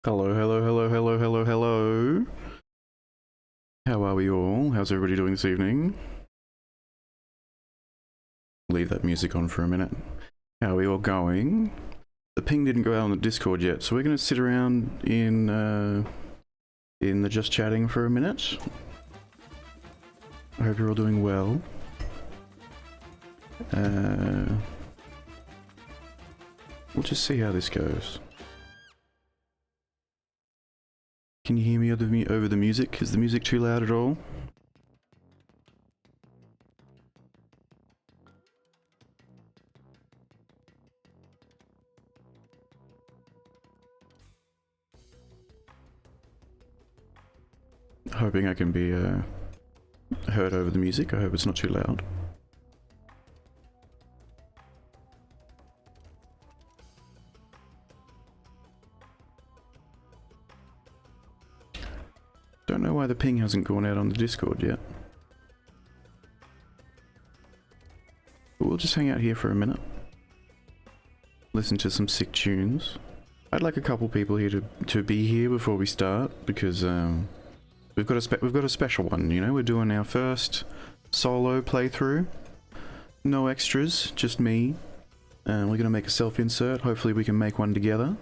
Hello, hello, hello, hello, hello, hello. How are we all? How's everybody doing this evening? Leave that music on for a minute. How are we all going? The ping didn't go out on the Discord yet, so we're going to sit around in the just chatting for a minute. I hope you're all doing well. We'll just see how this goes. Can you hear me over the music? Is the music too loud at all? Hoping I can be heard over the music. I hope it's not too loud. Don't know why the ping hasn't gone out on the Discord yet. But we'll just hang out here for a minute. Listen to some sick tunes. I'd like a couple people here to be here before we start, because we've got a special one, you know? We're doing our first solo playthrough. No extras, just me. We're gonna make a self-insert. Hopefully we can make one together.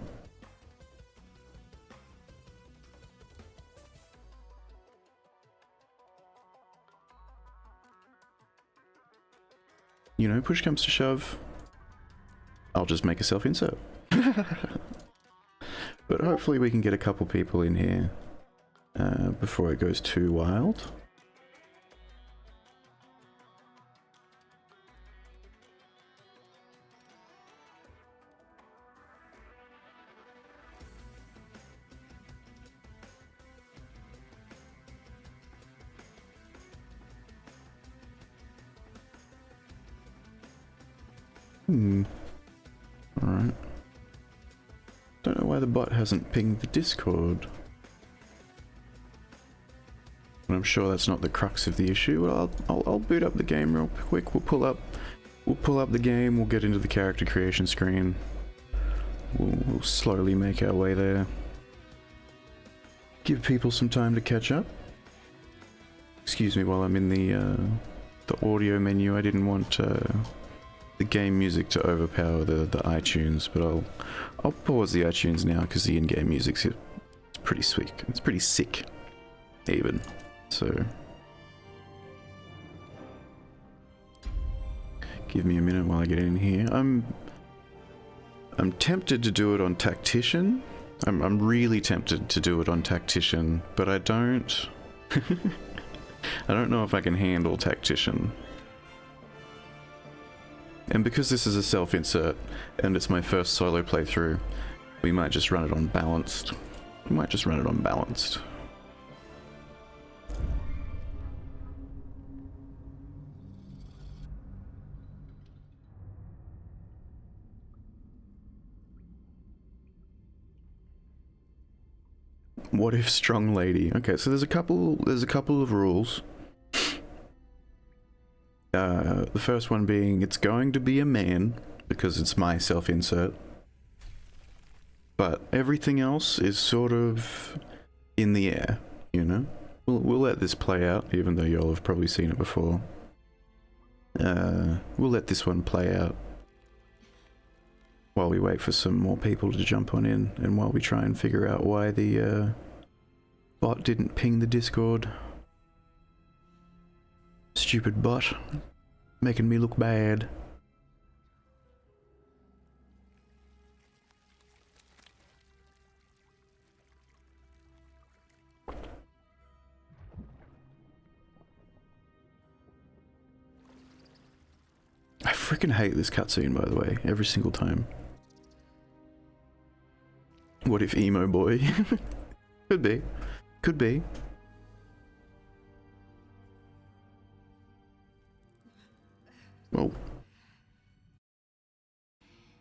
You know, push comes to shove, I'll just make a self-insert. But hopefully we can get a couple people in here before it goes too wild. Alright. Don't know why the bot hasn't pinged the Discord. But I'm sure that's not the crux of the issue. Well, I'll boot up the game real quick. We'll pull up the game. We'll get into the character creation screen. We'll slowly make our way there. Give people some time to catch up. Excuse me while I'm in the audio menu. I didn't want the game music to overpower the iTunes, but I'll pause the iTunes now because the in-game music's pretty sweet. It's pretty sick, even. So give me a minute while I get in here. I'm tempted to do it on Tactician. I'm really tempted to do it on Tactician, but I don't I don't know if I can handle Tactician. And because this is a self-insert, and it's my first solo playthrough, we might just run it on balanced. What if strong lady? Okay, so there's a couple of rules. The first one being it's going to be a man, because it's my self-insert. But everything else is sort of in the air, you know? We'll let this play out, even though y'all have probably seen it before. We'll let this one play out while we wait for some more people to jump on in, and while we try and figure out why the bot didn't ping the Discord. Stupid bot. Making me look bad. I freaking hate this cutscene, by the way, every single time. What if emo boy? Could be. Could be. Whoa.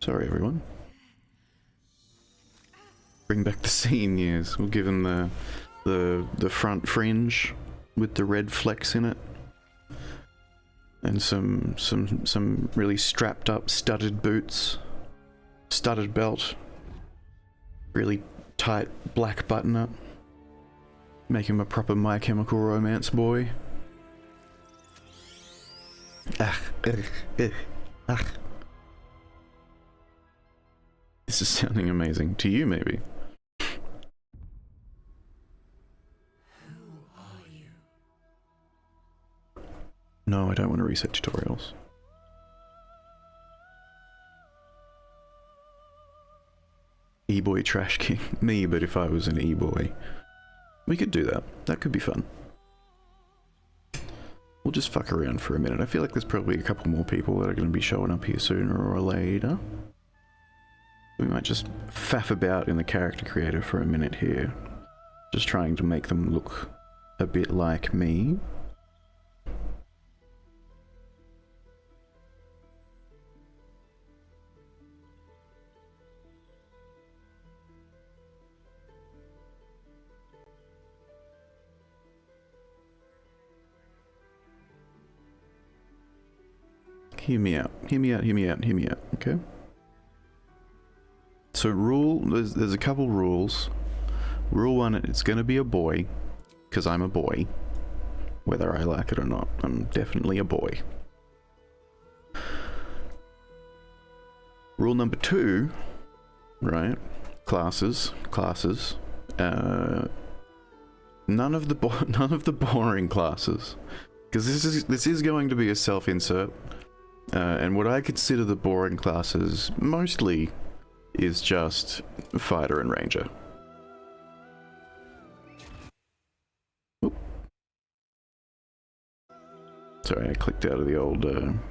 Sorry, everyone. Bring back the scene, yes. We'll give him the front fringe with the red flecks in it. And some really strapped up studded boots. Studded belt. Really tight black button up. Make him a proper My Chemical Romance boy. This is sounding amazing. To you, maybe. No, I don't want to reset tutorials. E-boy trash king. Me, but if I was an e-boy. We could do that. That could be fun. We'll just fuck around for a minute. I feel like there's probably a couple more people that are going to be showing up here sooner or later. We might just faff about in the character creator for a minute here. Just trying to make them look a bit like me. Hear me out, hear me out, hear me out, hear me out, okay? So there's a couple rules. Rule 1, it's gonna be a boy, because I'm a boy. Whether I like it or not, I'm definitely a boy. Rule number 2, right? Classes. None of the boring classes. Because this is going to be a self-insert. And what I consider the boring classes mostly is just fighter and ranger. Oop. Sorry, I clicked out of the old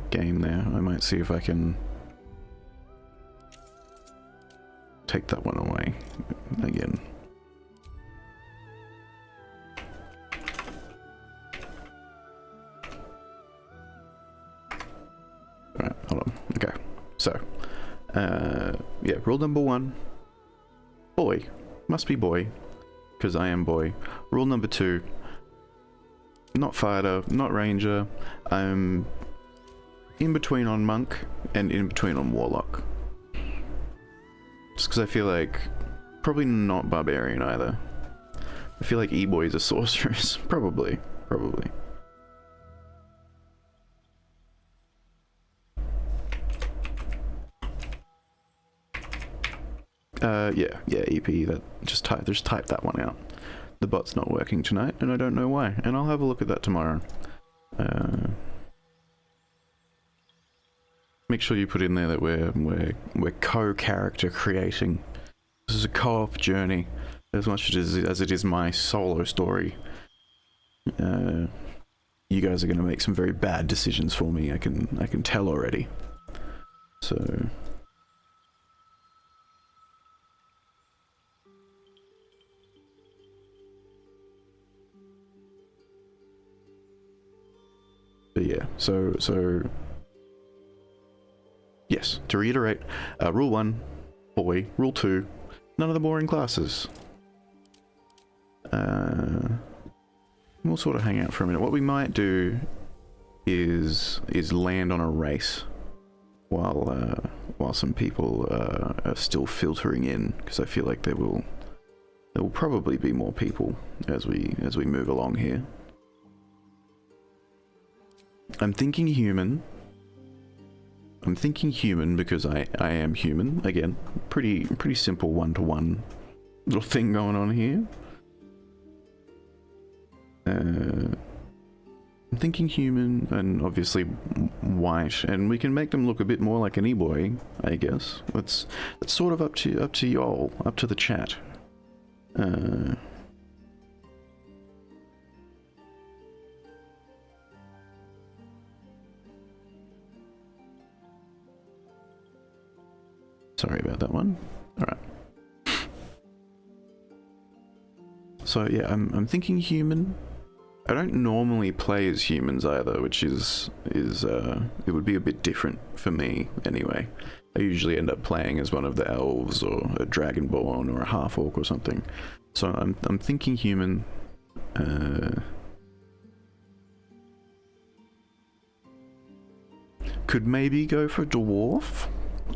game there. I might see if I can take that one away again. Alright, hold on. Okay. So, yeah, rule number 1. Boy. Must be boy. Because I am boy. Rule number 2. Not fighter, not ranger. I'm in between on monk and in between on warlock. Just because I feel like probably not barbarian either. I feel like e-boys are sorcerers. Probably. Yeah, EP, that just type that one out. The bot's not working tonight, and I don't know why, and I'll have a look at that tomorrow. Make sure you put in there that we're co-character creating. This is a co-op journey, as much as it is my solo story. You guys are going to make some very bad decisions for me. I can tell already. So. But yeah, so yes, to reiterate, rule 1, boy. Rule 2, none of the boring classes. We'll sort of hang out for a minute. What we might do is land on a race while some people are still filtering in, because I feel like there will probably be more people as we move along here. I'm thinking human because I am human. Again, pretty simple one-to-one little thing going on here. I'm thinking human and obviously white, and we can make them look a bit more like an e-boy, I guess. It's sort of up to y'all, up to the chat. Sorry about that one. Alright. So yeah, I'm thinking human. I don't normally play as humans either, which is it would be a bit different for me anyway. I usually end up playing as one of the elves or a dragonborn or a half-orc or something. So I'm thinking human. Could maybe go for dwarf.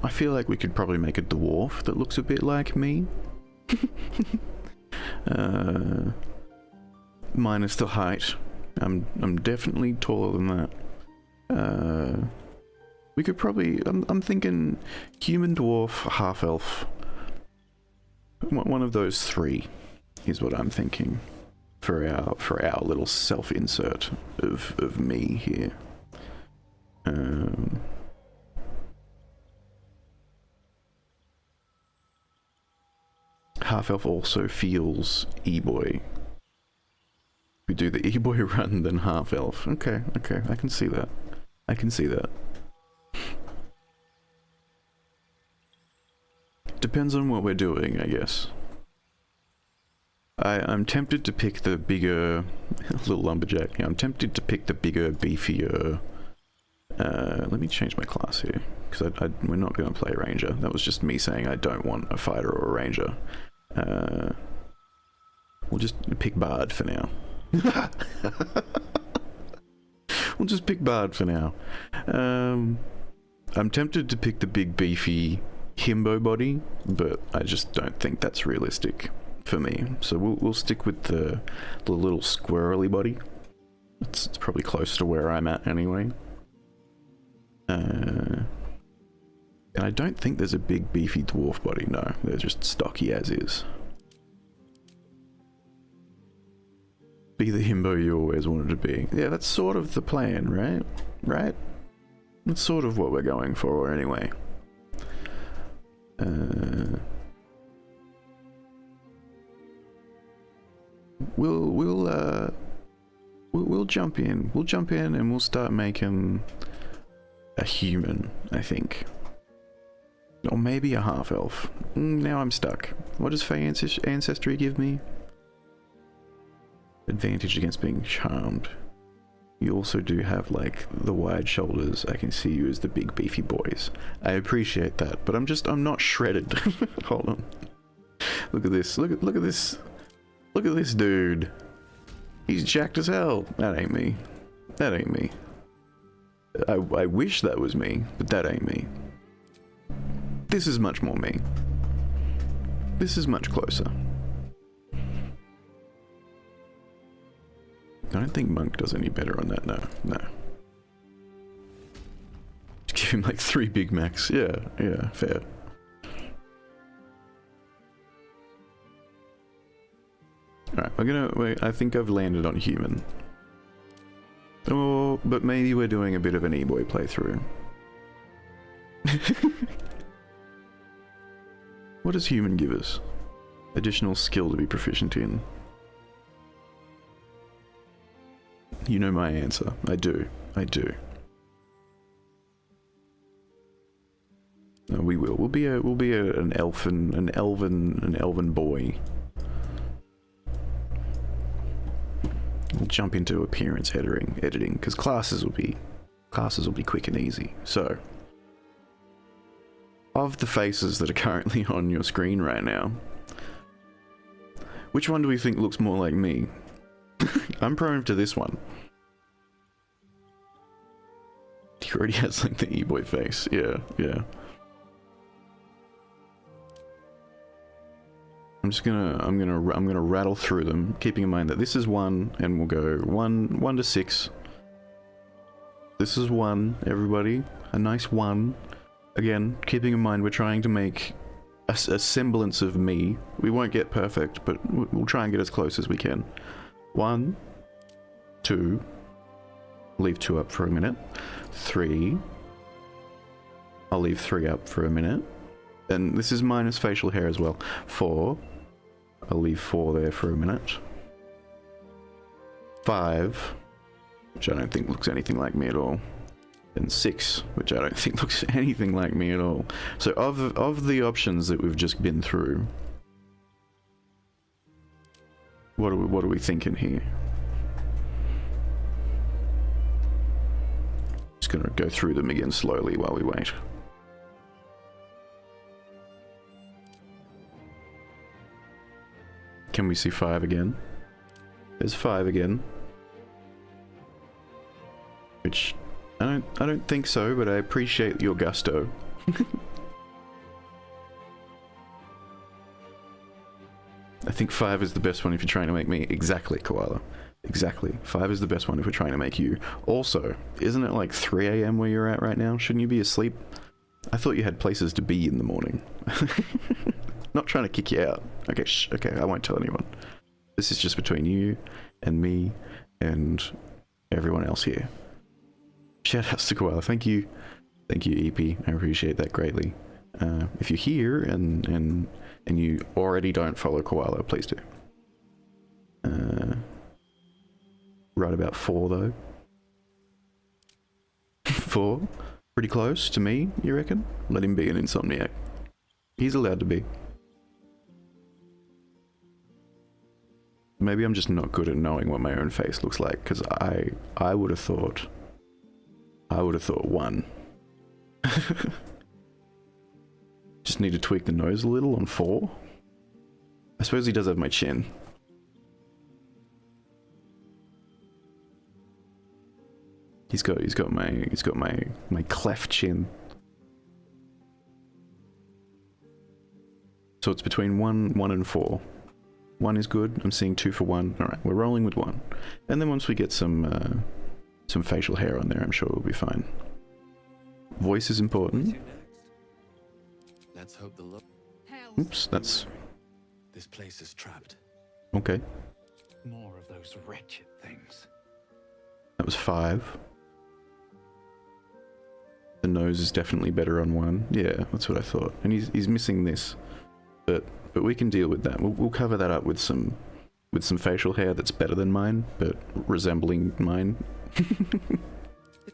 I feel like we could probably make a dwarf that looks a bit like me. Minus the height. I'm definitely taller than that. We could probably... I'm thinking human, dwarf, half-elf. One of those three is what I'm thinking for our little self-insert of me here. Half-elf also feels e-boy. We do the e-boy run, then half-elf. Okay, I can see that. I can see that. Depends on what we're doing, I guess. I'm tempted to pick the bigger... little lumberjack. Yeah, I'm tempted to pick the bigger, beefier... let me change my class here, because we're not going to play ranger. That was just me saying I don't want a fighter or a ranger. We'll just pick bard for now. We'll just pick bard for now. I'm tempted to pick the big, beefy himbo body, but I just don't think that's realistic for me. So we'll stick with the little squirrely body. It's probably close to where I'm at anyway. And I don't think there's a big beefy dwarf body, no. They're just stocky as is. Be the himbo you always wanted to be. Yeah, that's sort of the plan, right? Right? That's sort of what we're going for anyway. We'll jump in. We'll jump in and we'll start making a human, I think. Or maybe a half-elf. Now I'm stuck. What does Fey Ancestry give me? Advantage against being charmed. You also do have, like, the wide shoulders. I can see you as the big beefy boys. I appreciate that, but I'm not shredded. Hold on. Look at this. Look at this. Look at this dude. He's jacked as hell. That ain't me. That ain't me. I wish that was me, but that ain't me. This is much more me. This is much closer. I don't think Monk does any better on that, no. Just give him like 3 Big Macs. Yeah, fair. Alright, I think I've landed on human. Oh, but maybe we're doing a bit of an e-boy playthrough. What does human give us? Additional skill to be proficient in. You know my answer. I do. No, we will. We'll be an elven boy. We'll jump into appearance editing, because classes will be quick and easy. So, of the faces that are currently on your screen right now, which one do we think looks more like me? I'm prone to this one. He already has like the e-boy face. Yeah. I'm gonna rattle through them, keeping in mind that this is 1, and we'll go 1 to 6. This is 1, everybody. A nice 1. Again, keeping in mind we're trying to make a semblance of me. We won't get perfect, but we'll try and get as close as we can. 1, 2, leave 2 up for a minute. 3, I'll leave 3 up for a minute. And this is minus facial hair as well. 4, I'll leave 4 there for a minute. 5, which I don't think looks anything like me at all. And 6, which I don't think looks anything like me at all. So of the options that we've just been through, what are we thinking here? Just gonna go through them again slowly while we wait. Can we see 5 again? There's 5 again. Which I don't think so, but I appreciate your gusto. I think 5 is the best one if you're trying to make me. Exactly, Koala. Exactly. 5 is the best one if we're trying to make you. Also, isn't it like 3 AM where you're at right now? Shouldn't you be asleep? I thought you had places to be in the morning. Not trying to kick you out. Okay, shh. Okay, I won't tell anyone. This is just between you and me and everyone else here. Shout outs to Koala. Thank you. Thank you, EP. I appreciate that greatly. If you're here and you already don't follow Koala, please do. Right about 4 though. 4? Pretty close to me, you reckon? Let him be an insomniac. He's allowed to be. Maybe I'm just not good at knowing what my own face looks like, because I would have thought 1. Just need to tweak the nose a little on 4. I suppose he does have my chin. He's got my cleft chin. So it's between 1 and 4. 1 is good. I'm seeing 2 for 1. All right, we're rolling with 1. And then once we get some facial hair on there, I'm sure we'll be fine. Voice is important. Let's hope the Oops, that's... This place is trapped. Okay. More of those wretched things. That was 5. The nose is definitely better on 1. Yeah, that's what I thought. And he's missing this. But we can deal with that. We'll cover that up with some facial hair that's better than mine, but resembling mine.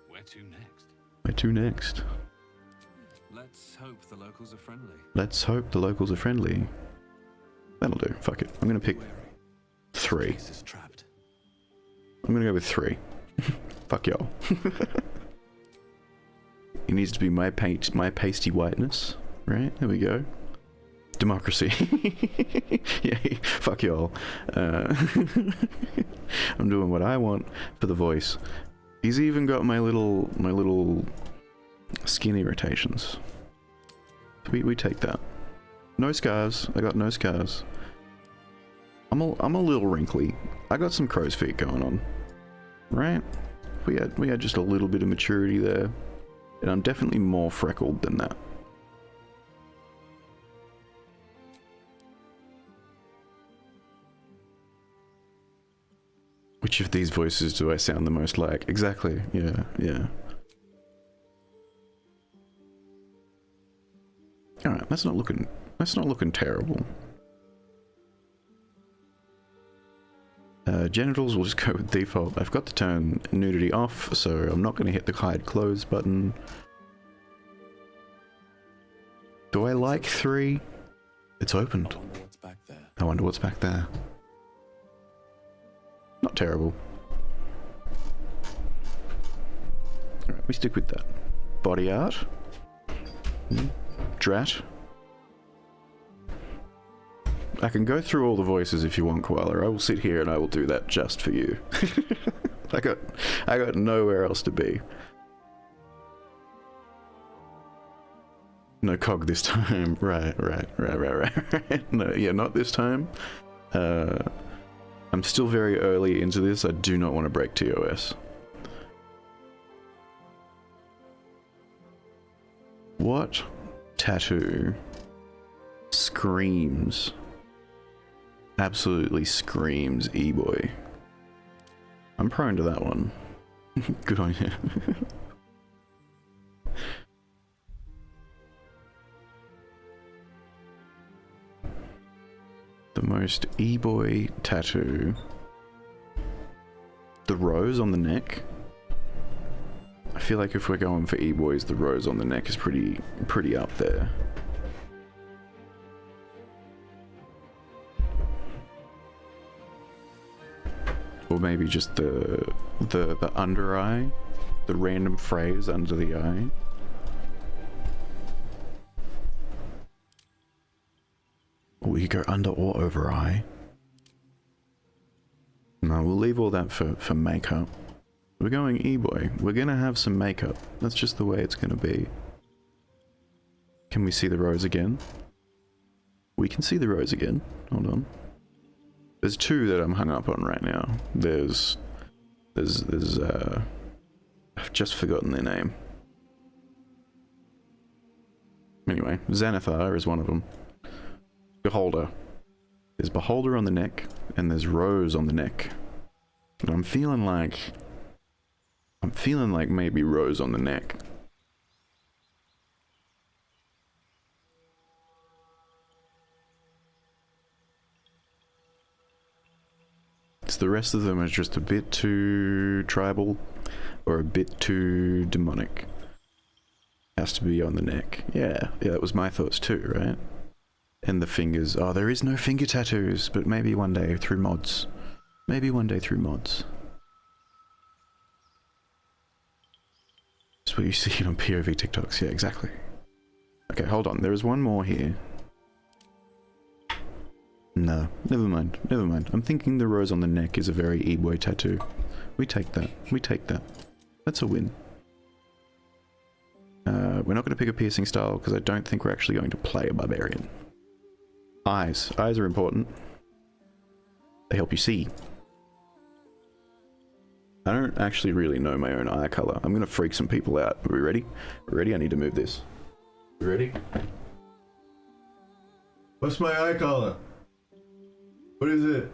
Where to next? Where to next? Let's hope the locals are friendly. Let's hope the locals are friendly. That'll do. Fuck it. I'm gonna pick 3. This is trapped. I'm gonna go with 3. Fuck y'all. It needs to be my pasty whiteness. Right? There we go. Democracy. Yeah, fuck y'all. I'm doing what I want for the voice. He's even got my little skin irritations. We take that. No scars. I got no scars. I'm a little wrinkly. I got some crow's feet going on. Right? We had just a little bit of maturity there. And I'm definitely more freckled than that. Which of these voices do I sound the most like? Exactly. Yeah, yeah. Alright, that's not looking terrible. Genitals, we'll just go with default. I've got to turn nudity off, so I'm not going to hit the hide close button. Do I like 3? It's opened. I wonder what's back there. I wonder what's back there. Not terrible. Alright, we stick with that. Body art. Drat. I can go through all the voices if you want, Koala. I will sit here and I will do that just for you. I got nowhere else to be. No cog this time. Right. No, yeah, not this time. I'm still very early into this. I do not want to break TOS. What tattoo screams, absolutely screams e-boy? I'm prone to that one. Good on you. The most e-boy tattoo. The rose on the neck. I feel like if we're going for e-boys, the rose on the neck is pretty up there. Or maybe just the under eye, the random phrase under the eye. Or you go under or over eye. No, we'll leave all that for makeup. We're going e-boy. We're gonna have some makeup. That's just the way it's gonna be. Can we see the rose again? We can see the rose again. Hold on. There's two that I'm hung up on right now. There's I've just forgotten their name. Anyway, Xanathar is one of them. Beholder. There's Beholder on the neck, and there's Rose on the neck. And I'm feeling like maybe Rose on the neck. It's the rest of them are just a bit too tribal or a bit too demonic. Has to be on the neck. Yeah, that was my thoughts too, right? And the fingers. Oh, there is no finger tattoos, but maybe one day through mods. Maybe one day through mods. That's what you see on POV TikToks. Yeah, exactly. Okay, hold on. There is one more here. No, never mind. Never mind. I'm thinking the rose on the neck is a very e-boy tattoo. We take that. We take that. That's a win. We're not going to pick a piercing style because I don't think we're actually going to play a barbarian. Eyes. Eyes are important. They help you see. I don't actually really know my own eye color. I'm going to freak some people out. Are we ready? We're ready? I need to move this. You ready? What's my eye color? What is it?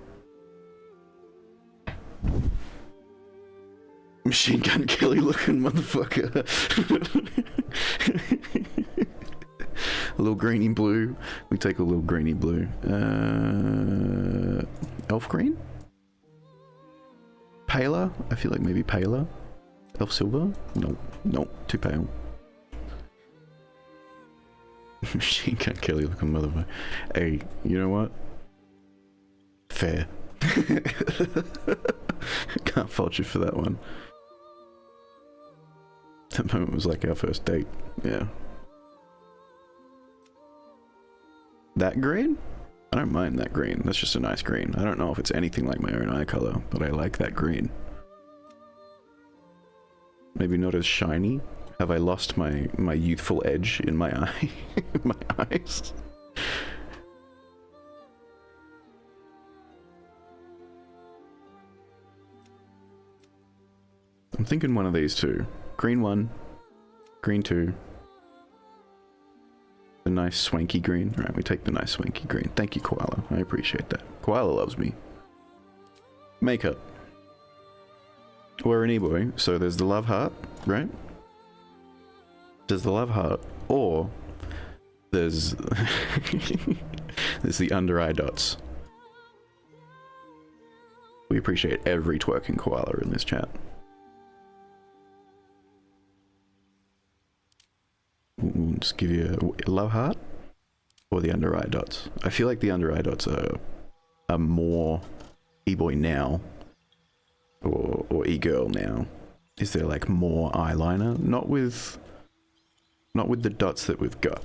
Machine Gun Kelly looking motherfucker. A little greeny blue. We take a little greeny blue. Elf green? Paler? I feel like maybe paler. Elf silver? No, too pale. Machine Gun Kelly looking motherfucker. Hey, you know what? Fair. Can't fault you for that one. That moment was like our first date. Yeah. That green? I don't mind that green. That's just a nice green. I don't know if it's anything like my own eye color, but I like that green. Maybe not as shiny. Have I lost my youthful edge in my eye? My eyes? I'm thinking one of these two. Green one, green two. The nice swanky green. Alright, we take the nice swanky green. Thank you, Koala. I appreciate that. Koala loves me. Makeup. We're an e-boy, so there's the love heart, right? There's the love heart, or there's there's the under eye dots. We appreciate every twerking koala in this chat. We'll just give you a love heart or the under eye dots. I feel like the under eye dots are more e-boy now or e-girl now. Is there like more eyeliner? Not with the dots that we've got.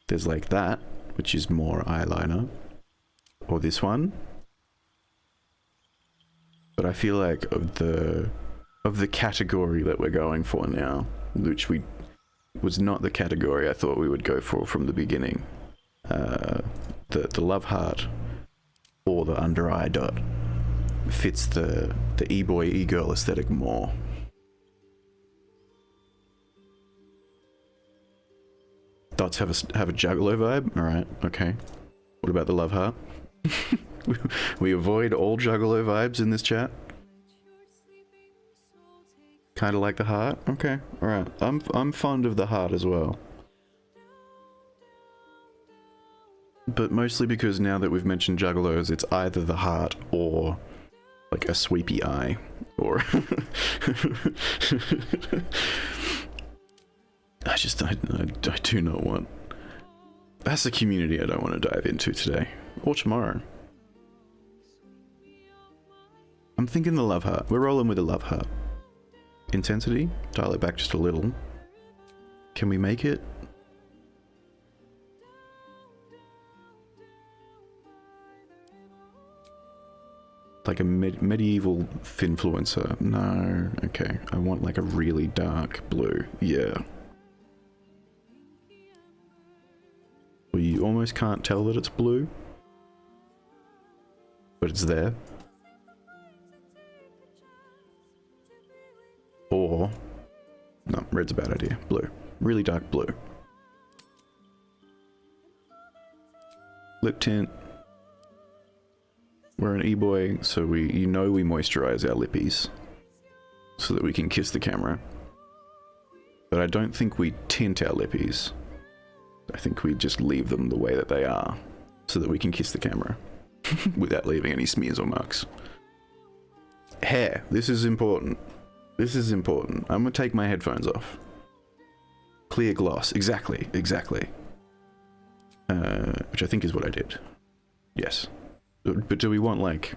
There's like that, which is more eyeliner, or this one. But I feel like of the category that we're going for now, which was not the category I thought we would go for from the beginning. The love heart or the under eye dot fits the e-boy e-girl aesthetic more. Dots have a juggalo vibe. All right, okay. What about the love heart? We avoid all juggalo vibes in this chat. Kind of like the heart? Okay, alright. I'm fond of the heart as well. But mostly because now that we've mentioned juggalos, it's either the heart or like a sweepy eye. Or... I do not want... That's a community I don't want to dive into today. Or tomorrow. I'm thinking the love heart. We're rolling with the love heart. Intensity, dial it back just a little. Can we make it? Like a medieval finfluencer? No, okay. I want like a really dark blue. Yeah. Well, you almost can't tell that it's blue. but it's there. Or, no, red's a bad idea. Blue. Really dark blue. Lip tint. We're an e-boy, so we moisturize our lippies so that we can kiss the camera. But I don't think we tint our lippies. I think we just leave them the way that they are so that we can kiss the camera without leaving any smears or marks. Hair. This is important. This is important. I'm gonna take my headphones off. Clear gloss. Exactly. Exactly. Which I think is what I did. Yes. But do we want like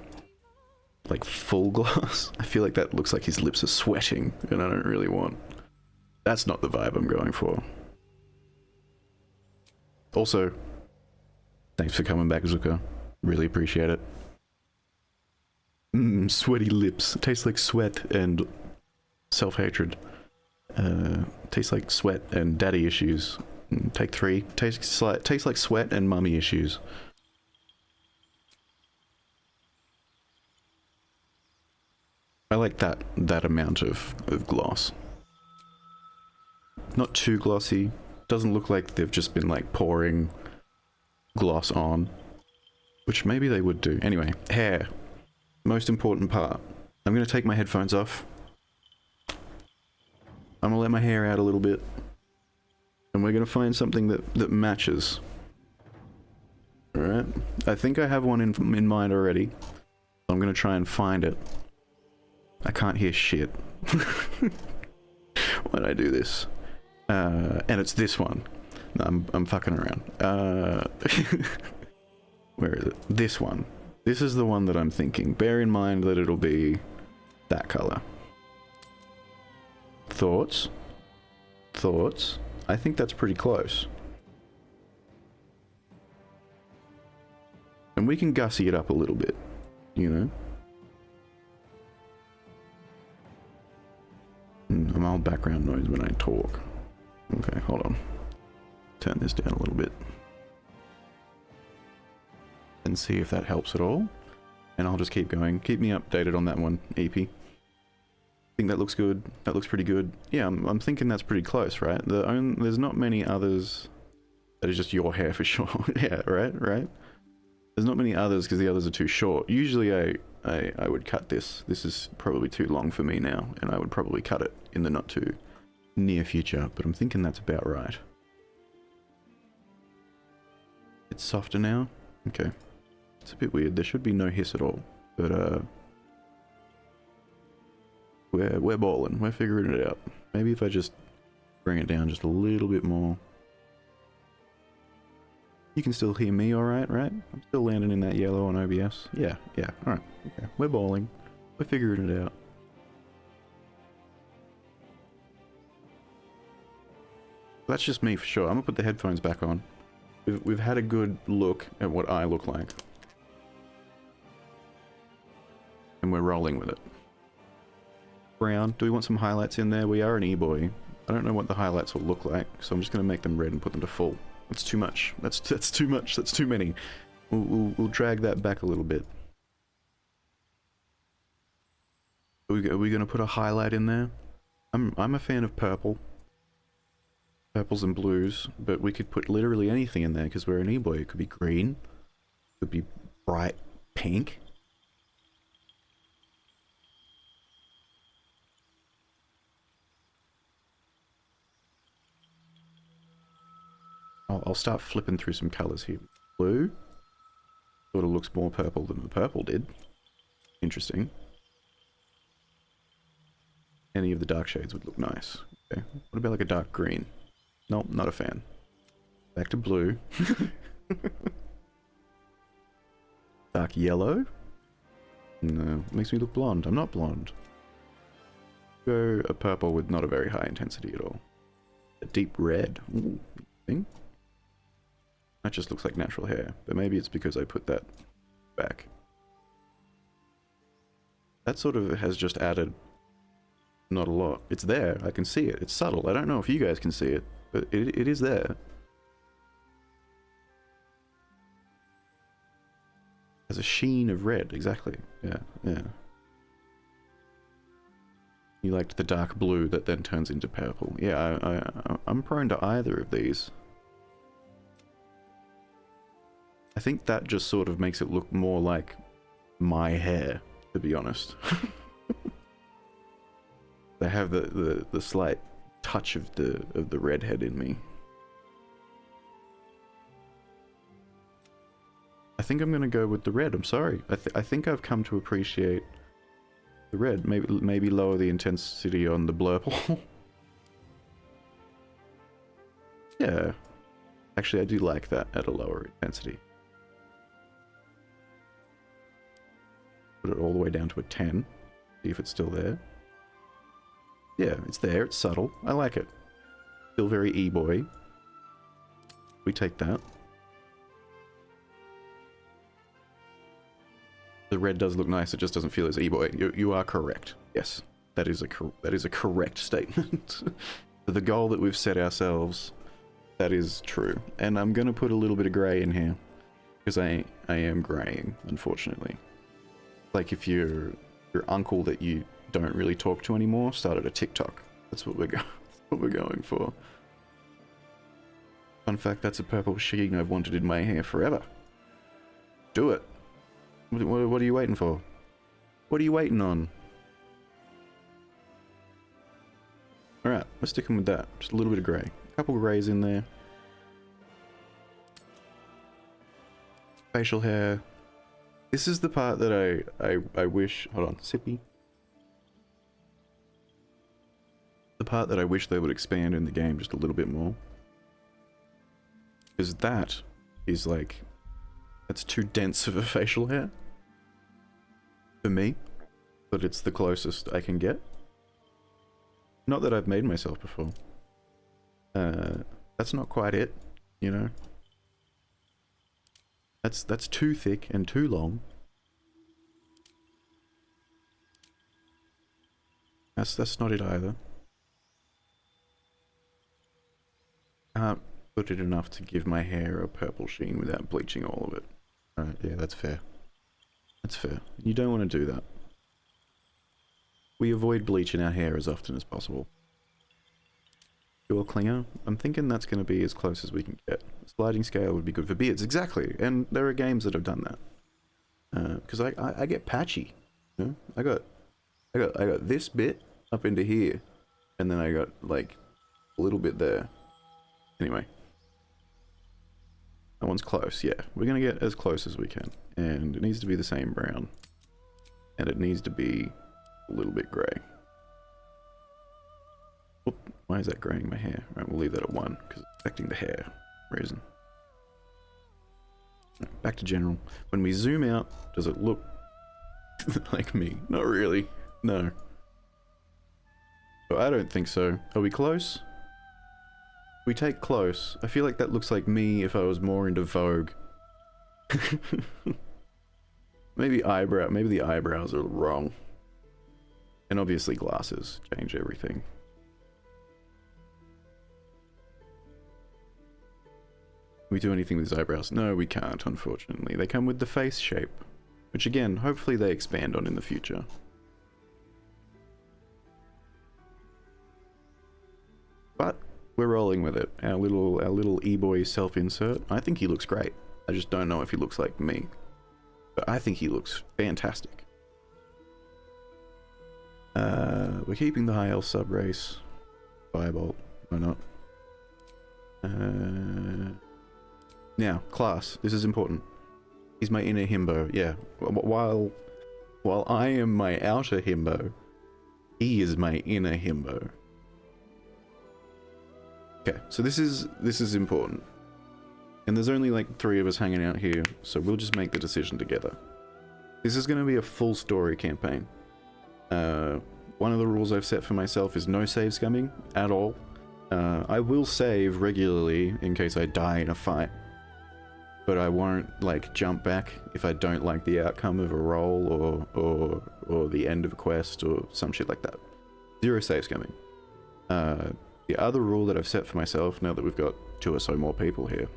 full gloss? I feel like that looks like his lips are sweating, and I don't really want. That's not the vibe I'm going for. Also, thanks for coming back, Zuka. Really appreciate it. Sweaty lips. Tastes like sweat and self-hatred. Tastes like sweat and daddy issues. Take 3. Tastes like sweat and mummy issues. I like that amount of gloss. Not too glossy. Doesn't look like they've just been like pouring gloss on, which maybe they would do. Anyway, hair. Most important part. I'm gonna take my headphones off. I'm gonna let my hair out a little bit, and we're gonna find something that matches. All right. I think I have one in mind already. I'm gonna try and find it. I can't hear shit. Why'd I do this? And it's this one. No, I'm fucking around. Where is it? This one. This is the one that I'm thinking. Bear in mind that it'll be that color. Thoughts? Thoughts? I think that's pretty close. And we can gussy it up a little bit, you know? A mild background noise when I talk. Okay, hold on. Turn this down a little bit. And see if that helps at all. And I'll just keep going. Keep me updated on that one, EP. I think that looks good. That looks pretty good. Yeah, I'm thinking that's pretty close, right? There's not many others that is just your hair for sure. Yeah, right? There's not many others because the others are too short. Usually I would cut this. This is probably too long for me now, and I would probably cut it in the not too near future, but I'm thinking that's about right. It's softer now? Okay. It's a bit weird. There should be no hiss at all, but we're balling. We're figuring it out. Maybe if I just bring it down just a little bit more. You can still hear me alright, right? I'm still landing in that yellow on OBS. Yeah, alright. Okay. We're balling. We're figuring it out. That's just me for sure. I'm gonna put the headphones back on. We've had a good look at what I look like. And we're rolling with it. Brown. Do we want some highlights in there? We are an e-boy. I don't know what the highlights will look like, so I'm just gonna make them red and put them to full. That's too much. That's too much. That's too many. We'll drag that back a little bit. Are we gonna put a highlight in there? I'm a fan of purple. Purples and blues, but we could put literally anything in there because we're an e-boy. It could be green. It could be bright pink. I'll start flipping through some colors here. Blue sort of looks more purple than the purple did. Interesting. Any of the dark shades would look nice. Okay. What about like a dark green? Nope, not a fan. Back to blue. Dark yellow? No, makes me look blonde. I'm not blonde. Go a purple with not a very high intensity at all. A deep red. Ooh, thing. That just looks like natural hair, but maybe it's because I put that back. That sort of has just added not a lot. It's there. I can see it. It's subtle. I don't know if you guys can see it, but it is there. Has a sheen of red, exactly. Yeah, yeah. You liked the dark blue that then turns into purple. Yeah, I'm prone to either of these. I think that just sort of makes it look more like my hair, to be honest. They have the slight touch of the redhead in me. I think I'm gonna go with the red. I'm sorry. I think I've come to appreciate the red. Maybe lower the intensity on the blurple. Yeah. Actually, I do like that at a lower intensity. Put it all the way down to a 10. See if it's still there. Yeah, it's there. It's subtle. I like it. Still very e-boy. We take that. The red does look nice. It just doesn't feel as e-boy. You are correct. Yes, that is a correct statement. The goal that we've set ourselves, that is true. And I'm gonna put a little bit of grey in here because I am greying, unfortunately. Like if your uncle that you don't really talk to anymore started a TikTok. That's what we're going for. Fun fact: that's a purple sheen I've wanted in my hair forever. Do it. What are you waiting for? What are you waiting on? Alright, we're sticking with that. Just a little bit of grey. A couple of greys in there. Facial hair. This is the part that I wish... Hold on, sippy. The part that I wish they would expand in the game just a little bit more. Because that is like... That's too dense of a facial hair. For me. But it's the closest I can get. Not that I've made myself before. That's not quite it, you know. That's too thick and too long. That's not it either. Can't put it enough to give my hair a purple sheen without bleaching all of it. Alright, yeah, that's fair. That's fair. You don't want to do that. We avoid bleaching our hair as often as possible. Pure clinger. I'm thinking that's going to be as close as we can get. Sliding scale would be good for beards, exactly. And there are games that have done that. Because I get patchy. You know? I got this bit up into here, and then I got like a little bit there. Anyway, that one's close. Yeah, we're gonna get as close as we can, and it needs to be the same brown, and it needs to be a little bit grey. Oop, why is that greying my hair? Right, we'll leave that at 1 because it's affecting the hair reason. Right, back to general. When we zoom out, does it look like me? Not really. No. I don't think so. Are we close? We take close. I feel like that looks like me if I was more into Vogue. Maybe the eyebrows are wrong. And obviously glasses change everything. Can we do anything with his eyebrows? No, we can't, unfortunately. They come with the face shape, which again, hopefully they expand on in the future. But we're rolling with it. Our little e-boy self-insert. I think he looks great. I just don't know if he looks like me. But I think he looks fantastic. We're keeping the high L sub race. Firebolt. Why not? Now, class. This is important. He's my inner himbo. Yeah. While I am my outer himbo, he is my inner himbo. Okay, so this is important. And there's only like 3 of us hanging out here, so we'll just make the decision together. This is going to be a full story campaign. One of the rules I've set for myself is no save scumming at all. I will save regularly in case I die in a fight, but I won't like jump back if I don't like the outcome of a roll or the end of a quest or some shit like that. 0 save scumming. The other rule that I've set for myself, now that we've got 2 or so more people here,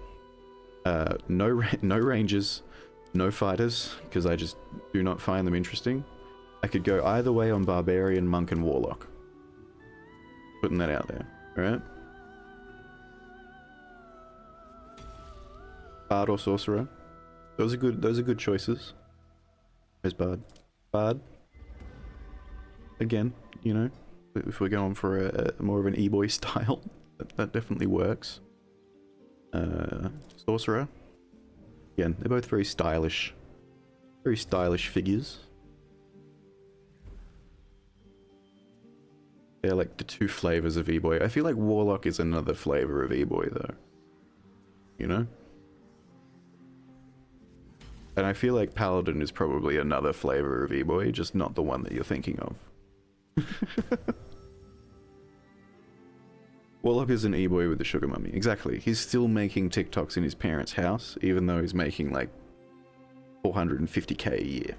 no ranges, No fighters, because I just do not find them interesting. I could go either way on Barbarian, Monk, and Warlock. Putting that out there, alright? Bard or Sorcerer. Those are good choices. There's Bard. Bard. Again, you know, if we're going for a more of an e-boy style, that definitely works. Sorcerer. Again, they're both very stylish figures. They're like the two flavors of e-boy. I feel like Warlock is another flavor of e-boy though. You know? And I feel like Paladin is probably another flavor of e-boy, just not the one that you're thinking of. Warlock is an e-boy with the sugar mummy. Exactly. He's still making TikToks in his parents' house, even though he's making like 450k a year.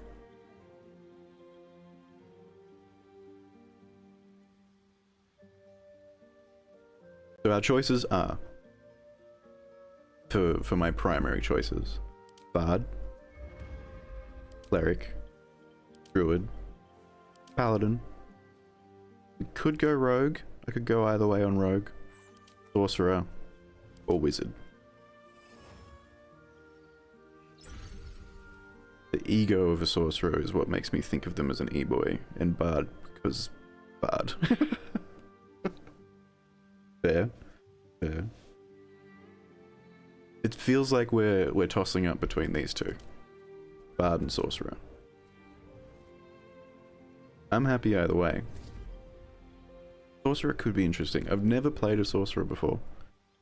So our choices are, for my primary choices, Bard, Cleric, Druid, Paladin. We could go Rogue. I could go either way on Rogue, Sorcerer, or Wizard. The ego of a Sorcerer is what makes me think of them as an e-boy, and Bard because Bard. Fair. Fair. It feels like we're tossing up between these two. Bard and Sorcerer. I'm happy either way. Sorcerer could be interesting. I've never played a Sorcerer before,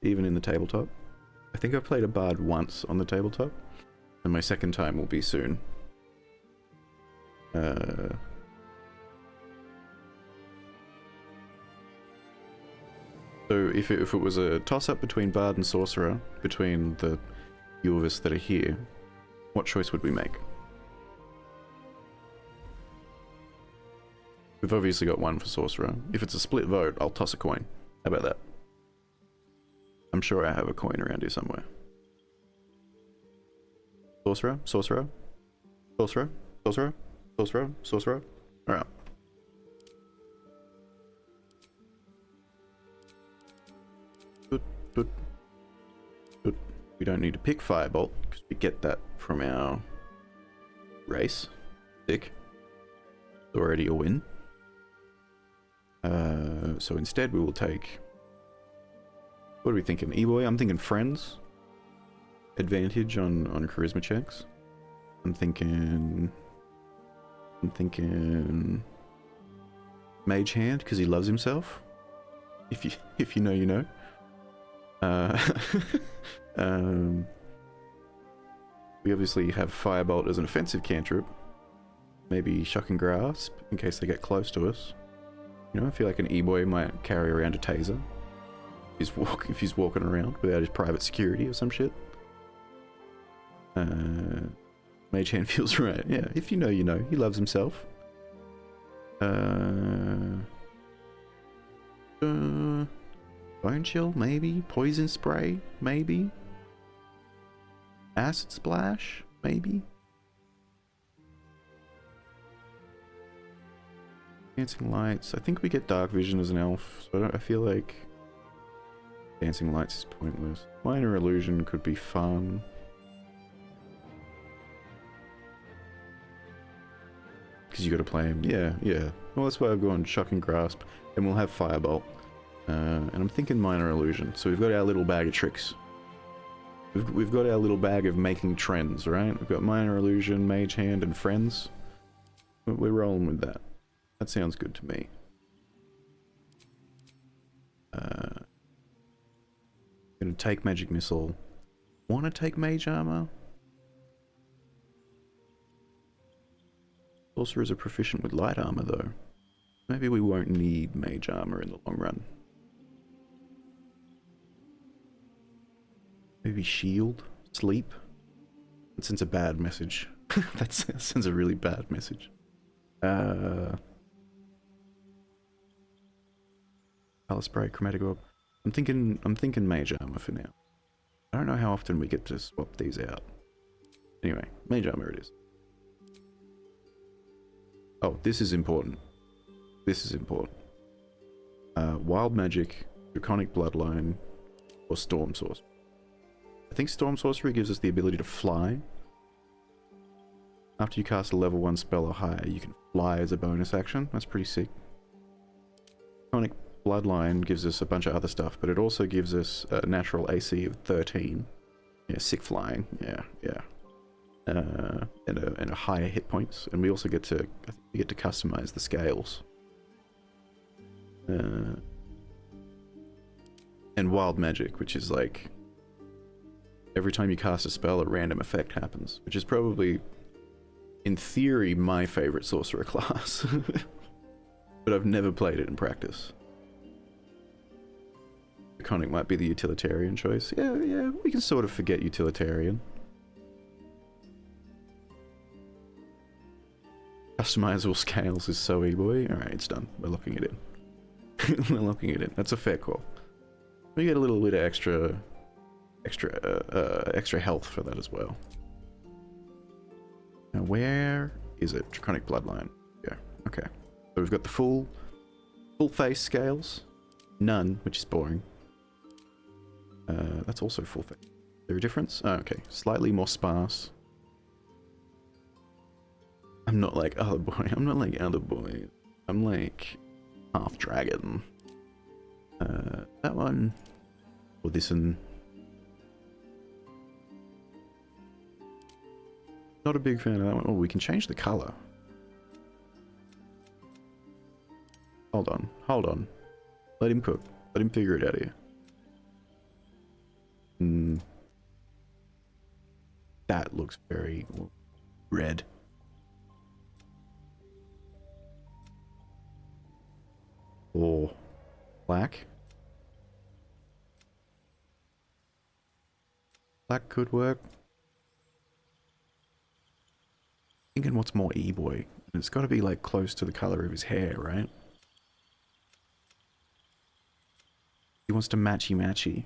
even in the tabletop. I think I've played a Bard once on the tabletop, and my second time will be soon. So if it was a toss-up between Bard and Sorcerer, between the few of us that are here, what choice would we make? We've obviously got one for Sorcerer. If it's a split vote, I'll toss a coin. How about that? I'm sure I have a coin around here somewhere. Sorcerer? Sorcerer? Sorcerer? Sorcerer? Sorcerer? Sorcerer? Alright. We don't need to pick Firebolt, because we get that from our race. Sick. Already a win. So instead we will take... What are we thinking? E-boy? I'm thinking Friends. Advantage on charisma checks. I'm thinking Mage Hand, because he loves himself. If you know, you know. We obviously have Firebolt as an offensive cantrip. Maybe Shock and Grasp, in case they get close to us. You know, I feel like an e-boy might carry around a taser. If he's walking around without his private security or some shit. Mage Hand feels right. Yeah, if you know, you know. He loves himself. Bone Chill, maybe. Poison Spray, maybe. Acid Splash, maybe. Dancing Lights. I think we get Dark Vision as an elf, so I feel like Dancing Lights is pointless. Minor Illusion could be fun. Because you gotta play him. Yeah, yeah. Well, that's why I've gone Shock and Grasp, and we'll have Firebolt. And I'm thinking Minor Illusion. So we've got our little bag of tricks. We've got our little bag of making trends, right? We've got Minor Illusion, Mage Hand, and Friends. We're rolling with that. That sounds good to me. Gonna take Magic Missile. Wanna take Mage Armor? Sorcerers are proficient with Light Armor though. Maybe we won't need Mage Armor in the long run. Maybe Shield? Sleep? That sends a bad message. That sends a really bad message. Power Spray, Chromatic Orb. I'm thinking Mage Armor for now. I don't know how often we get to swap these out. Anyway, mage armor it is. Oh, this is important. This is important. Wild magic, draconic bloodline, or storm sorcery. I think storm sorcery gives us the ability to fly. After you cast a level 1 spell or higher, you can fly as a bonus action. That's pretty sick. Draconic bloodline gives us a bunch of other stuff, but it also gives us a natural AC of 13. Yeah, sick flying. Yeah. And a higher hit points, and we also get to customize the scales. And wild magic, which is like every time you cast a spell, a random effect happens, which is probably, in theory, my favorite sorcerer class. But I've never played it in practice. Draconic might be the utilitarian choice. Yeah, we can sort of forget utilitarian. Customizable scales is so e-boy. Alright, it's done. We're locking it in. We're locking it in. That's a fair call. We get a little bit of extra health for that as well. Now where is it? Draconic bloodline. Yeah, okay. So we've got the full face scales. None, which is boring. That's also full face. Is there a difference? Oh, okay. Slightly more sparse. I'm not like other boy. I'm not like other boys. I'm like half dragon. That one. Or this one. Not a big fan of that one. Oh, we can change the color. Hold on. Let him cook. Let him figure it out here. That looks very red. Or black. Black could work. Thinking what's more e-boy. It's got to be like close to the color of his hair, right? He wants to matchy.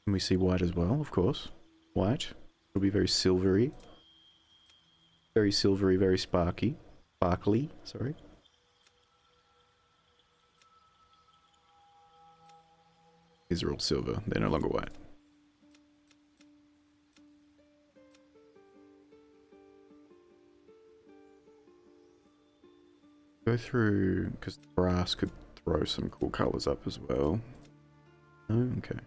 Can we see white as well? Of course. White. It'll be very silvery. Very silvery, very sparkly, sorry. These are all silver, they're no longer white. Go through, because brass could throw some cool colors up as well. Oh, okay.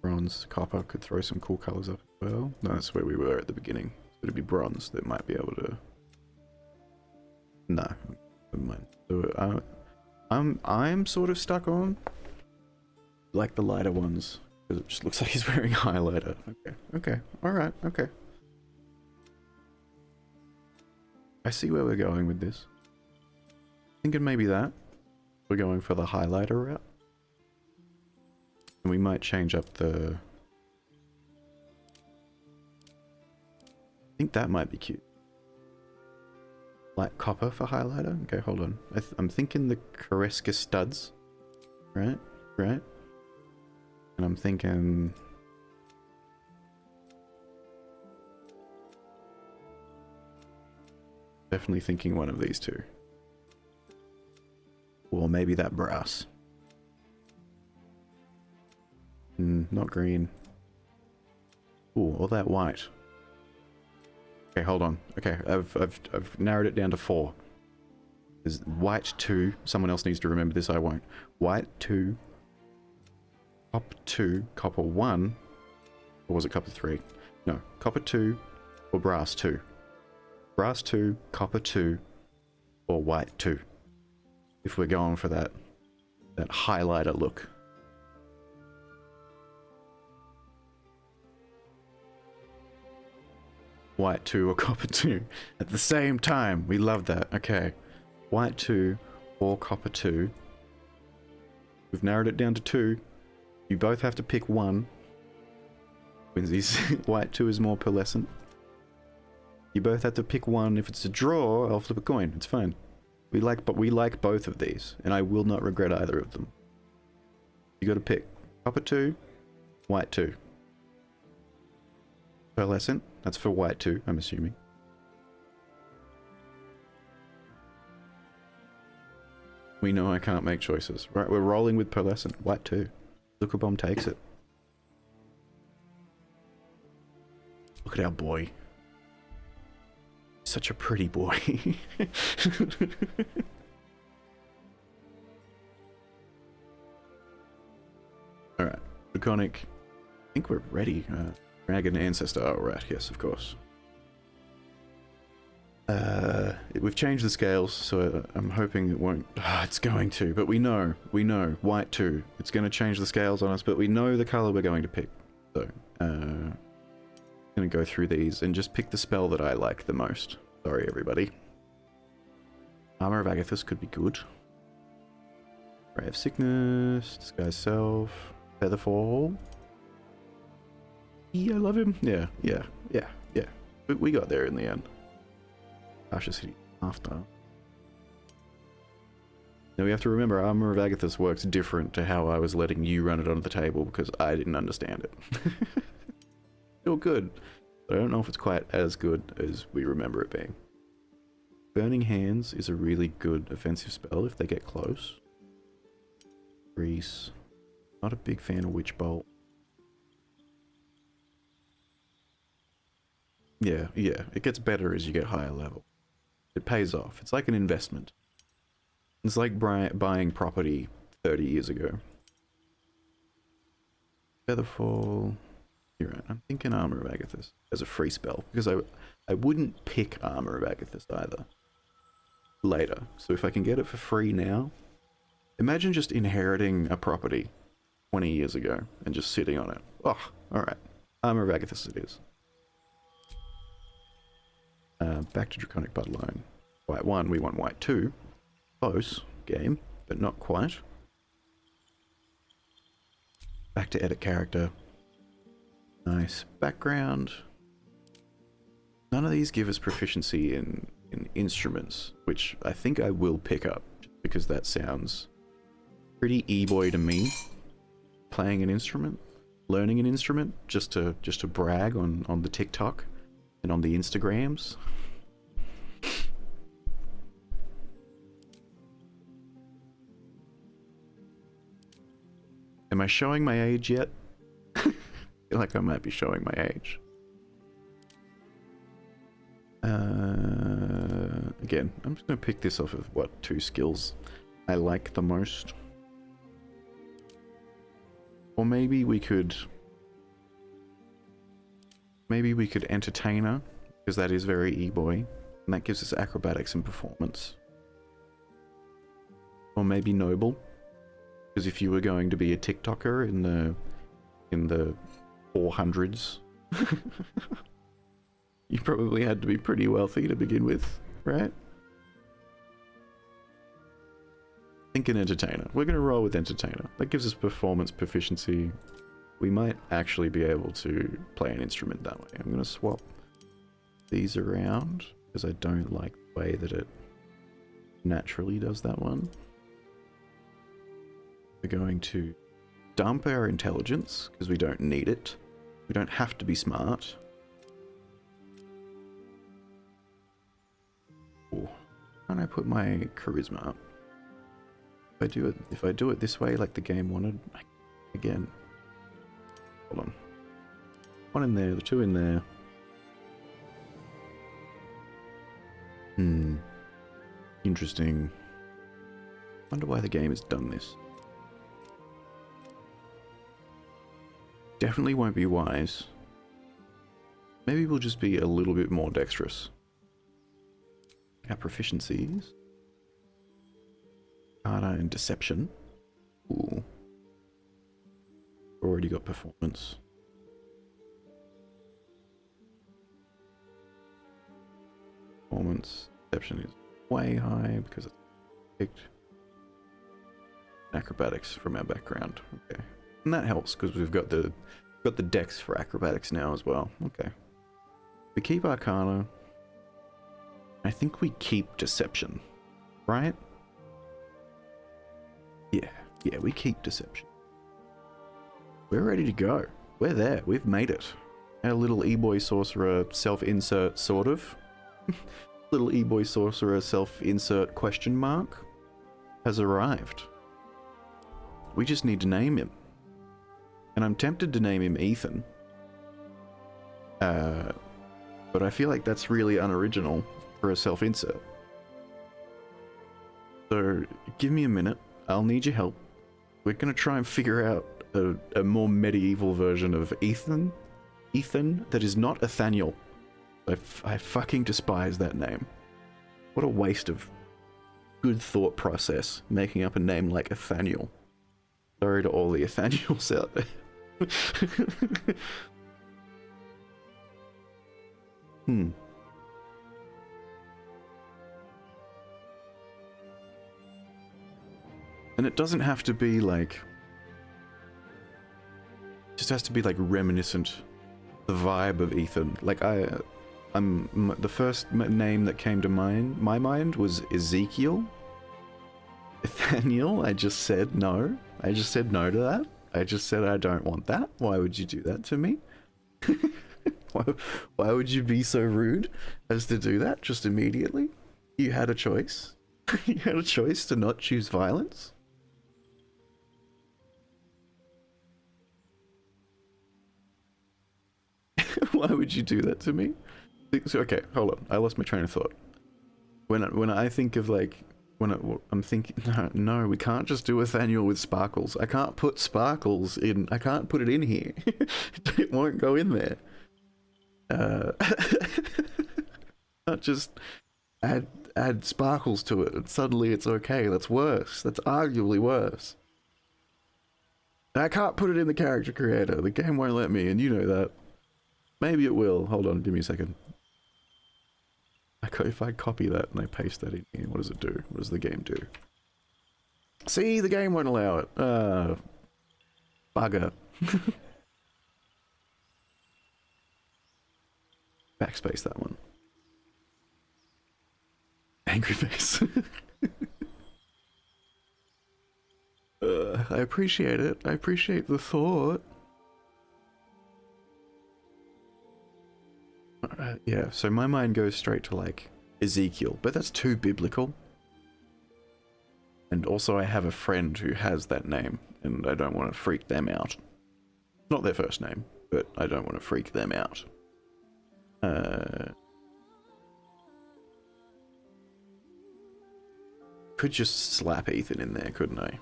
Bronze, copper could throw some cool colors up as well. No, that's where we were at the beginning. It'd be bronze that might be able to. No, never mind. So I'm sort of stuck on like the lighter ones because it just looks like he's wearing highlighter. Okay, all right, okay. I see where we're going with this. Thinking maybe that we're going for the highlighter route, and we might change up the. I think that might be cute. Light copper for highlighter? Okay, hold on. I'm thinking the Kareska studs. Right? And I'm thinking... Definitely thinking one of these two. Or maybe that brass. Not green. Ooh, or that white. Okay, hold on. Okay, I've narrowed it down to 4. There's white 2. Someone else needs to remember this, I won't. White 2. Copper 2. Copper 1. Or was it copper 3? No, copper 2 or brass 2. Brass 2, copper 2, or white 2. If we're going for that highlighter look. White 2 or copper 2 at the same time. We love that. Okay. White 2 or copper 2. We've narrowed it down to 2. You both have to pick one. Quincy's white 2 is more pearlescent. You both have to pick one. If it's a draw, I'll flip a coin. It's fine. We like both of these, and I will not regret either of them. You got to pick copper 2, white 2. Pearlescent, that's for white 2, I'm assuming. We know I can't make choices. Right, we're rolling with pearlescent, white 2. Zuckerbomb takes it. Look at our boy. Such a pretty boy. Alright, Draconic. I think we're ready. Dragon Ancestor. Oh, right, yes, of course. We've changed the scales, so I'm hoping it won't... it's going to, but we know, white 2. It's going to change the scales on us, but we know the color we're going to pick. So, I'm going to go through these and just pick the spell that I like the most. Sorry, everybody. Armor of Agathis could be good. Ray of Sickness, Disguise Self, Featherfall. Yeah, I love him. Yeah. We got there in the end. Ashes City after. Now we have to remember, Armor of Agathis works different to how I was letting you run it onto the table because I didn't understand it. Still good, but I don't know if it's quite as good as we remember it being. Burning Hands is a really good offensive spell if they get close. Grease. Not a big fan of Witch Bolt. Yeah, it gets better as you get higher level. It pays off. It's like an investment. It's like buying property 30 years ago. Featherfall. You're right. I'm thinking Armor of Agathis as a free spell because I wouldn't pick Armor of Agathis either later. So if I can get it for free now, imagine just inheriting a property 20 years ago and just sitting on it. Oh, all right. Armor of Agathis it is. Back to Draconic Bloodline. White 1, we want white 2. Close game, but not quite. Back to edit character. Nice background. None of these give us proficiency in instruments, which I think I will pick up because that sounds pretty e-boy to me. Playing an instrument, learning an instrument, just to brag on the TikTok and on the Instagrams. Am I showing my age yet? I feel like I might be showing my age. Again, I'm just going to pick this off of what 2 skills I like the most. Or maybe we could Entertainer, because that is very e-boy, and that gives us acrobatics and performance. Or maybe Noble, because if you were going to be a TikToker in the 400s, you probably had to be pretty wealthy to begin with, right? Think an Entertainer. We're going to roll with Entertainer. That gives us performance proficiency. We might actually be able to play an instrument that way. I'm going to swap these around because I don't like the way that it naturally does that one. We're going to dump our intelligence because we don't need it. We don't have to be smart. Oh, how can I put my charisma up? If I do it this way, like the game wanted, again. Hold on. 1 in there, the 2 in there. Interesting. Wonder why the game has done this. Definitely won't be wise. Maybe we'll just be a little bit more dexterous. Our proficiencies. Arcana and Deception. Ooh. Already got performance. Deception is way high because it's picked. Acrobatics from our background. Okay. And that helps because we've got the dex for acrobatics now as well. Okay. We keep Arcana. I think we keep Deception. Right? Yeah, we keep Deception. We're ready to go. We're there. We've made it. Our little e-boy sorcerer self-insert, sort of. Little e-boy sorcerer self-insert question mark has arrived. We just need to name him. And I'm tempted to name him Ethan. But I feel like that's really unoriginal for a self-insert. So give me a minute. I'll need your help. We're gonna try and figure out a more medieval version of Ethan. Ethan that is not Nathaniel. I fucking despise that name. What a waste of good thought process making up a name like Nathaniel. Sorry to all the Nathaniels out there. And it doesn't have to be like... It just has to be like reminiscent, the vibe of Ethan. Like the first name that came to my mind was Ezekiel. Nathaniel, I just said no. I just said no to that. I just said I don't want that. Why would you do that to me? Why would you be so rude as to do that just immediately? You had a choice. You had a choice to not choose violence. Why would you do that to me? Okay, hold on. I lost my train of thought. When I think of like, I'm thinking, no, we can't just do Nathaniel with sparkles. I can't put sparkles in. I can't put it in here. It won't go in there. Not just add sparkles to it and suddenly it's okay. That's worse. That's arguably worse. I can't put it in the character creator. The game won't let me, and you know that. Maybe it will. Hold on, give me a second. If I copy that and I paste that in here, what does it do? What does the game do? See, the game won't allow it. Bugger. Backspace that one. Angry face. I appreciate it. I appreciate the thought. Yeah, so my mind goes straight to like Ezekiel, but that's too biblical. And also I have a friend who has that name, and I don't want to freak them out. Not their first name, but I don't want to freak them out. Could just slap Ethan in there, couldn't I?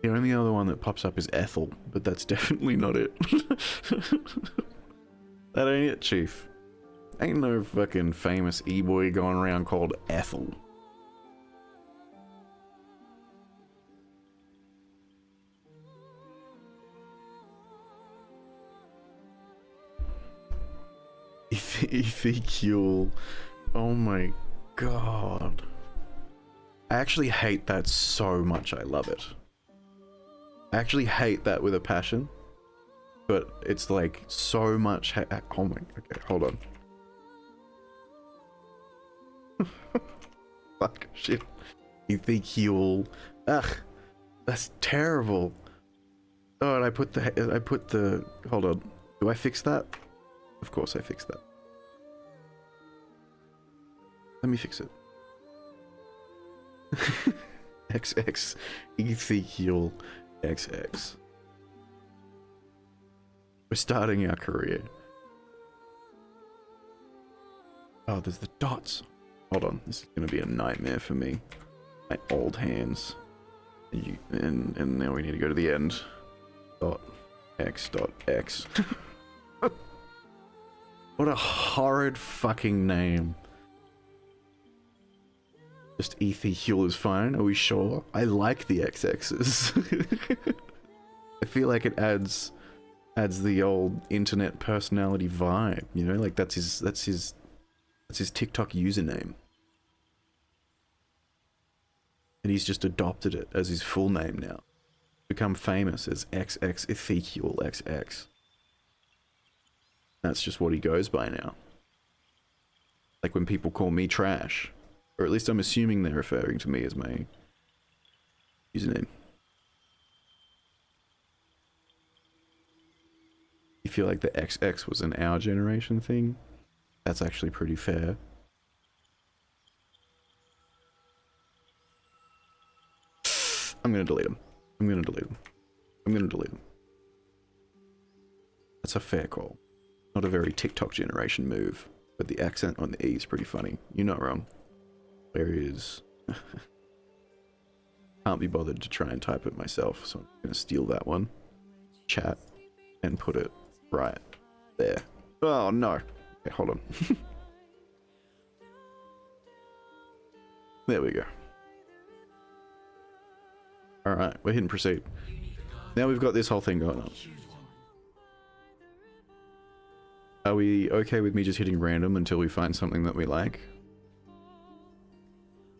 The only other one that pops up is Ethel, but that's definitely not it. That ain't it, Chief. Ain't no fucking famous e-boy going around called Ethel. Ezekiel. Oh my god. I actually hate that so much, I love it. I actually hate that with a passion. But it's like so much oh my, okay, hold on. Fuck, shit. Ezekiel. Ugh, that's terrible. Oh, and I put the, hold on. Do I fix that? Of course I fixed that. Let me fix it. XX Ezekiel XX. We're starting our career. Oh, there's the dots. Hold on, this is gonna be a nightmare for me. My old hands. And now we need to go to the end. Dot X dot X. What a horrid fucking name. Just Ezekiel is fine, are we sure? I like the XXs. I feel like it adds the old internet personality vibe, you know, like that's his TikTok username. And he's just adopted it as his full name now. Become famous as XX Ezekiel XX. That's just what he goes by now. Like when people call me trash, Or at least I'm assuming they're referring to me as my username. You feel like the XX was an our generation thing? That's actually pretty fair. I'm gonna delete them. I'm gonna delete them. I'm gonna delete them. That's a fair call. Not a very TikTok generation move, but the accent on the E is pretty funny. You're not wrong. Where is... Can't be bothered to try and type it myself, so I'm gonna steal that one. Chat. And put it right there. Oh no. Okay, hold on. There we go. Alright, we're hitting proceed. Now we've got this whole thing going on. Are we okay with me just hitting random until we find something that we like?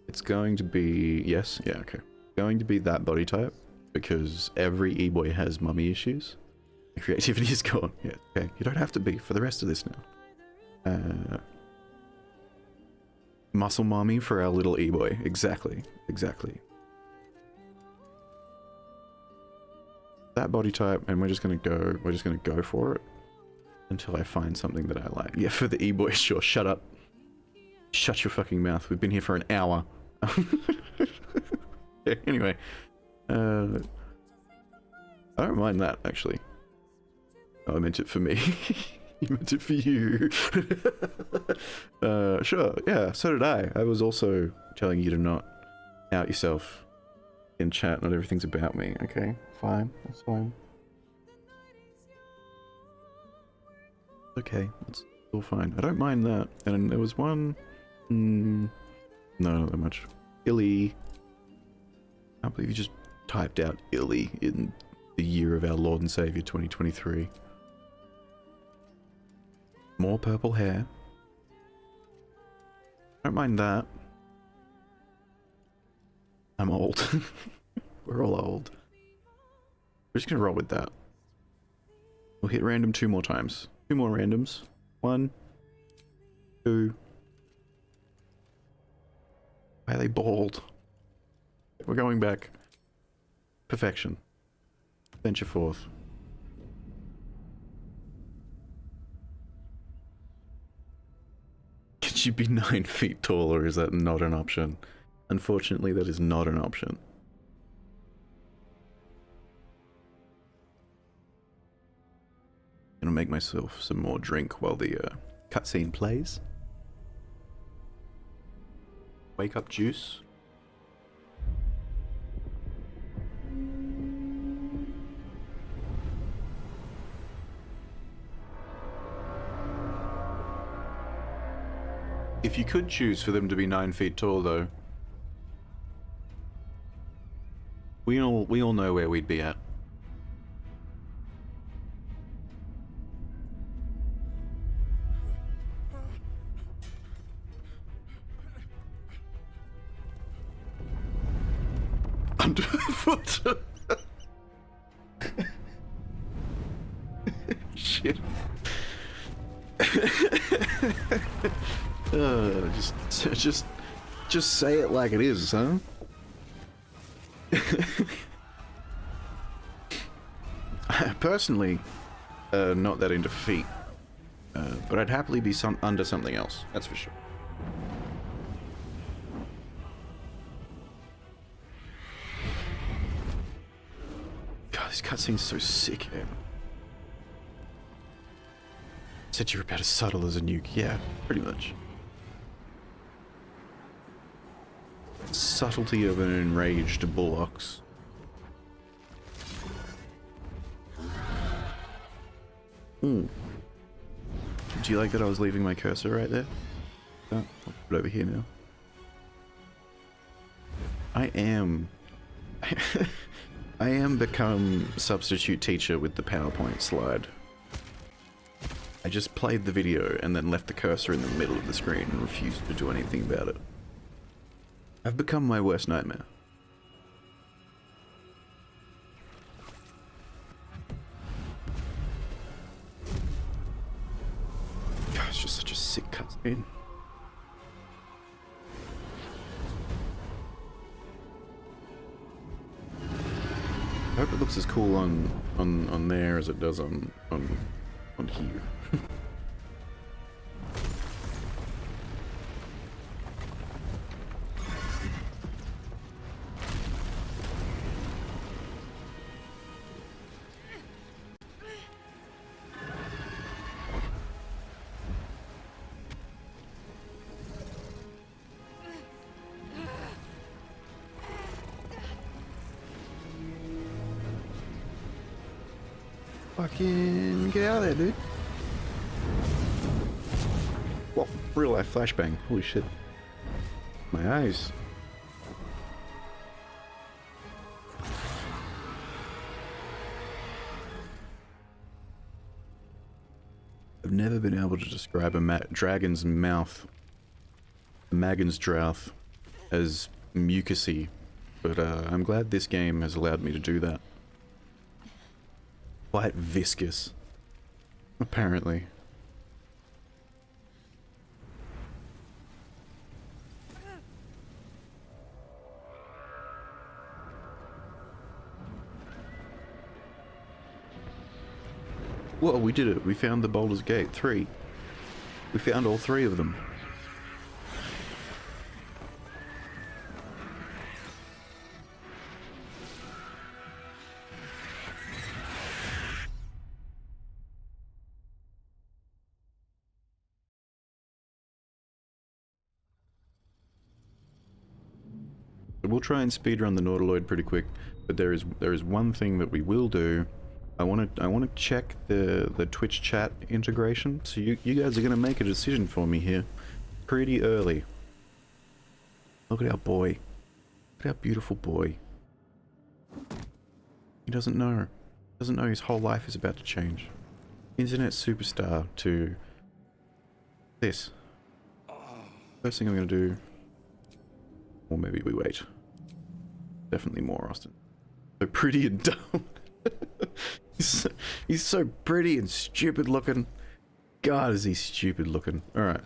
It's going to be... Yes? Yeah, okay. Going to be that body type, because every e-boy has mummy issues. The creativity is gone. Yeah, okay. You don't have to be for the rest of this now. Muscle mommy for our little e-boy. Exactly. Exactly. That body type, and we're just gonna go for it until I find something that I like. Yeah, for the e-boy, sure. Shut up. Shut your fucking mouth. We've been here for an hour. Yeah, anyway. I don't mind that, actually. Oh, I meant it for me. You meant it for you. Sure, yeah, so did I. I was also telling you to not out yourself in chat. Not everything's about me. Okay, fine. That's fine. Okay, that's all fine. I don't mind that. And there was one... no, not that much. Illy. I can't believe you just typed out Illy in the year of our Lord and Savior 2023. More purple hair. I don't mind that. I'm old. We're all old. We're just gonna roll with that. We'll hit random 2 more times. 2 more randoms. 1, 2. Why are they bald? We're going back. Perfection. Venture forth. Could you be 9 feet tall, or is that not an option? Unfortunately, that is not an option. Gonna make myself some more drink while the cutscene plays. Wake up juice. If you could choose for them to be 9 feet tall, though, we all know where we'd be at. Underfoot. Shit. Just say it like it is, huh? Personally, not that into feet, but I'd happily be under something else. That's for sure. God, this cutscene's so sick, man. Said you're about as subtle as a nuke. Yeah, pretty much. Subtlety of an enraged bull ox. Do you like that I was leaving my cursor right there? Oh, I'll put it over here now. I am become substitute teacher with the PowerPoint slide. I just played the video and then left the cursor in the middle of the screen and refused to do anything about it. I've become my worst nightmare. God, it's just such a sick cutscene. looks as cool on there as it does on here. Fucking get out of there, dude. Whoa, real life flashbang. Holy shit. My eyes. I've never been able to describe a dragon's mouth, a Magan's drouth, as mucusy, but I'm glad this game has allowed me to do that. Quite viscous, apparently. Whoa, we did it. We found the Baldur's Gate 3. We found all 3 of them. We'll try and speedrun the Nautiloid pretty quick, but there is one thing that we will do. I want to check the Twitch chat integration. So you guys are gonna make a decision for me here, pretty early. Look at our boy. Look at our beautiful boy. He doesn't know. Doesn't know his whole life is about to change. Internet superstar to this. First thing I'm gonna do, or maybe we wait. Definitely more, Austin. So pretty and dumb. he's so pretty and stupid looking. God, is he stupid looking. Alright.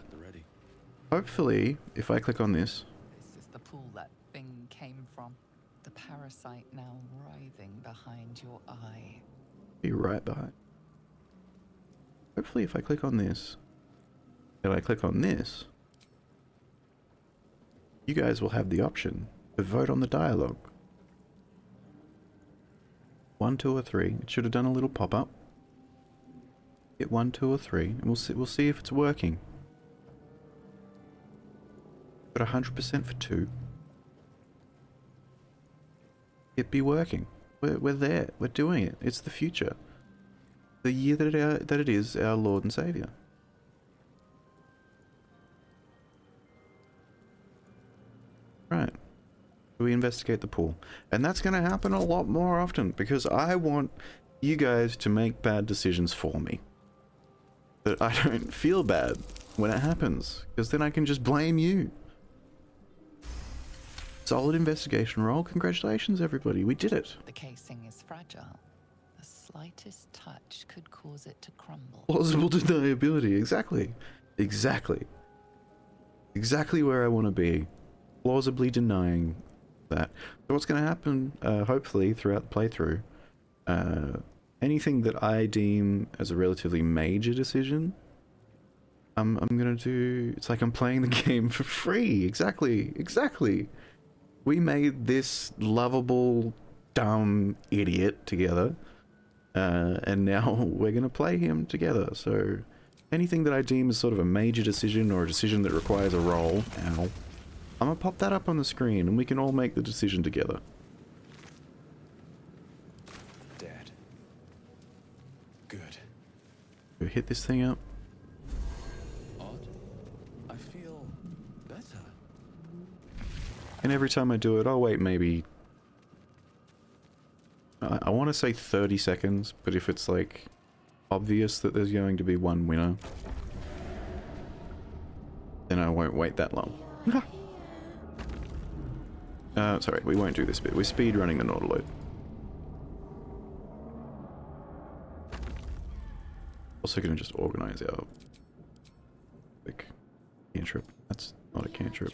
Hopefully, if I click on this. This is the pool that thing came from. The parasite now writhing behind your eye. Be right behind. Hopefully, if I click on this, and I click on this, you guys will have the option to vote on the dialogue. 1, 2, or 3. It should have done a little pop-up. Hit 1, 2, or 3, and we'll see if it's working. Got 100% for 2. It be working. We're there. We're doing it. It's the future. The year that it is our Lord and Savior. Right. We investigate the pool. And that's going to happen a lot more often because I want you guys to make bad decisions for me. That I don't feel bad when it happens because then I can just blame you. Solid investigation roll. Congratulations, everybody. We did it. The casing is fragile. The slightest touch could cause it to crumble. Plausible deniability. Exactly. Exactly. Exactly where I want to be. Plausibly denying that. So what's going to happen, hopefully, throughout the playthrough, anything that I deem as a relatively major decision, I'm going to do... It's like I'm playing the game for free. Exactly. Exactly. We made this lovable, dumb idiot together, and now we're going to play him together. So anything that I deem as sort of a major decision or a decision that requires a roll, ow, I'm gonna pop that up on the screen and we can all make the decision together. Dead. Good. Go hit this thing up. Odd. I feel better. And every time I do it, I'll wait maybe... I want to say 30 seconds, but if it's like obvious that there's going to be one winner, then I won't wait that long. Sorry, we won't do this bit. We're speedrunning the Nautiloid. Also gonna just organize our... like, cantrip. That's not a cantrip.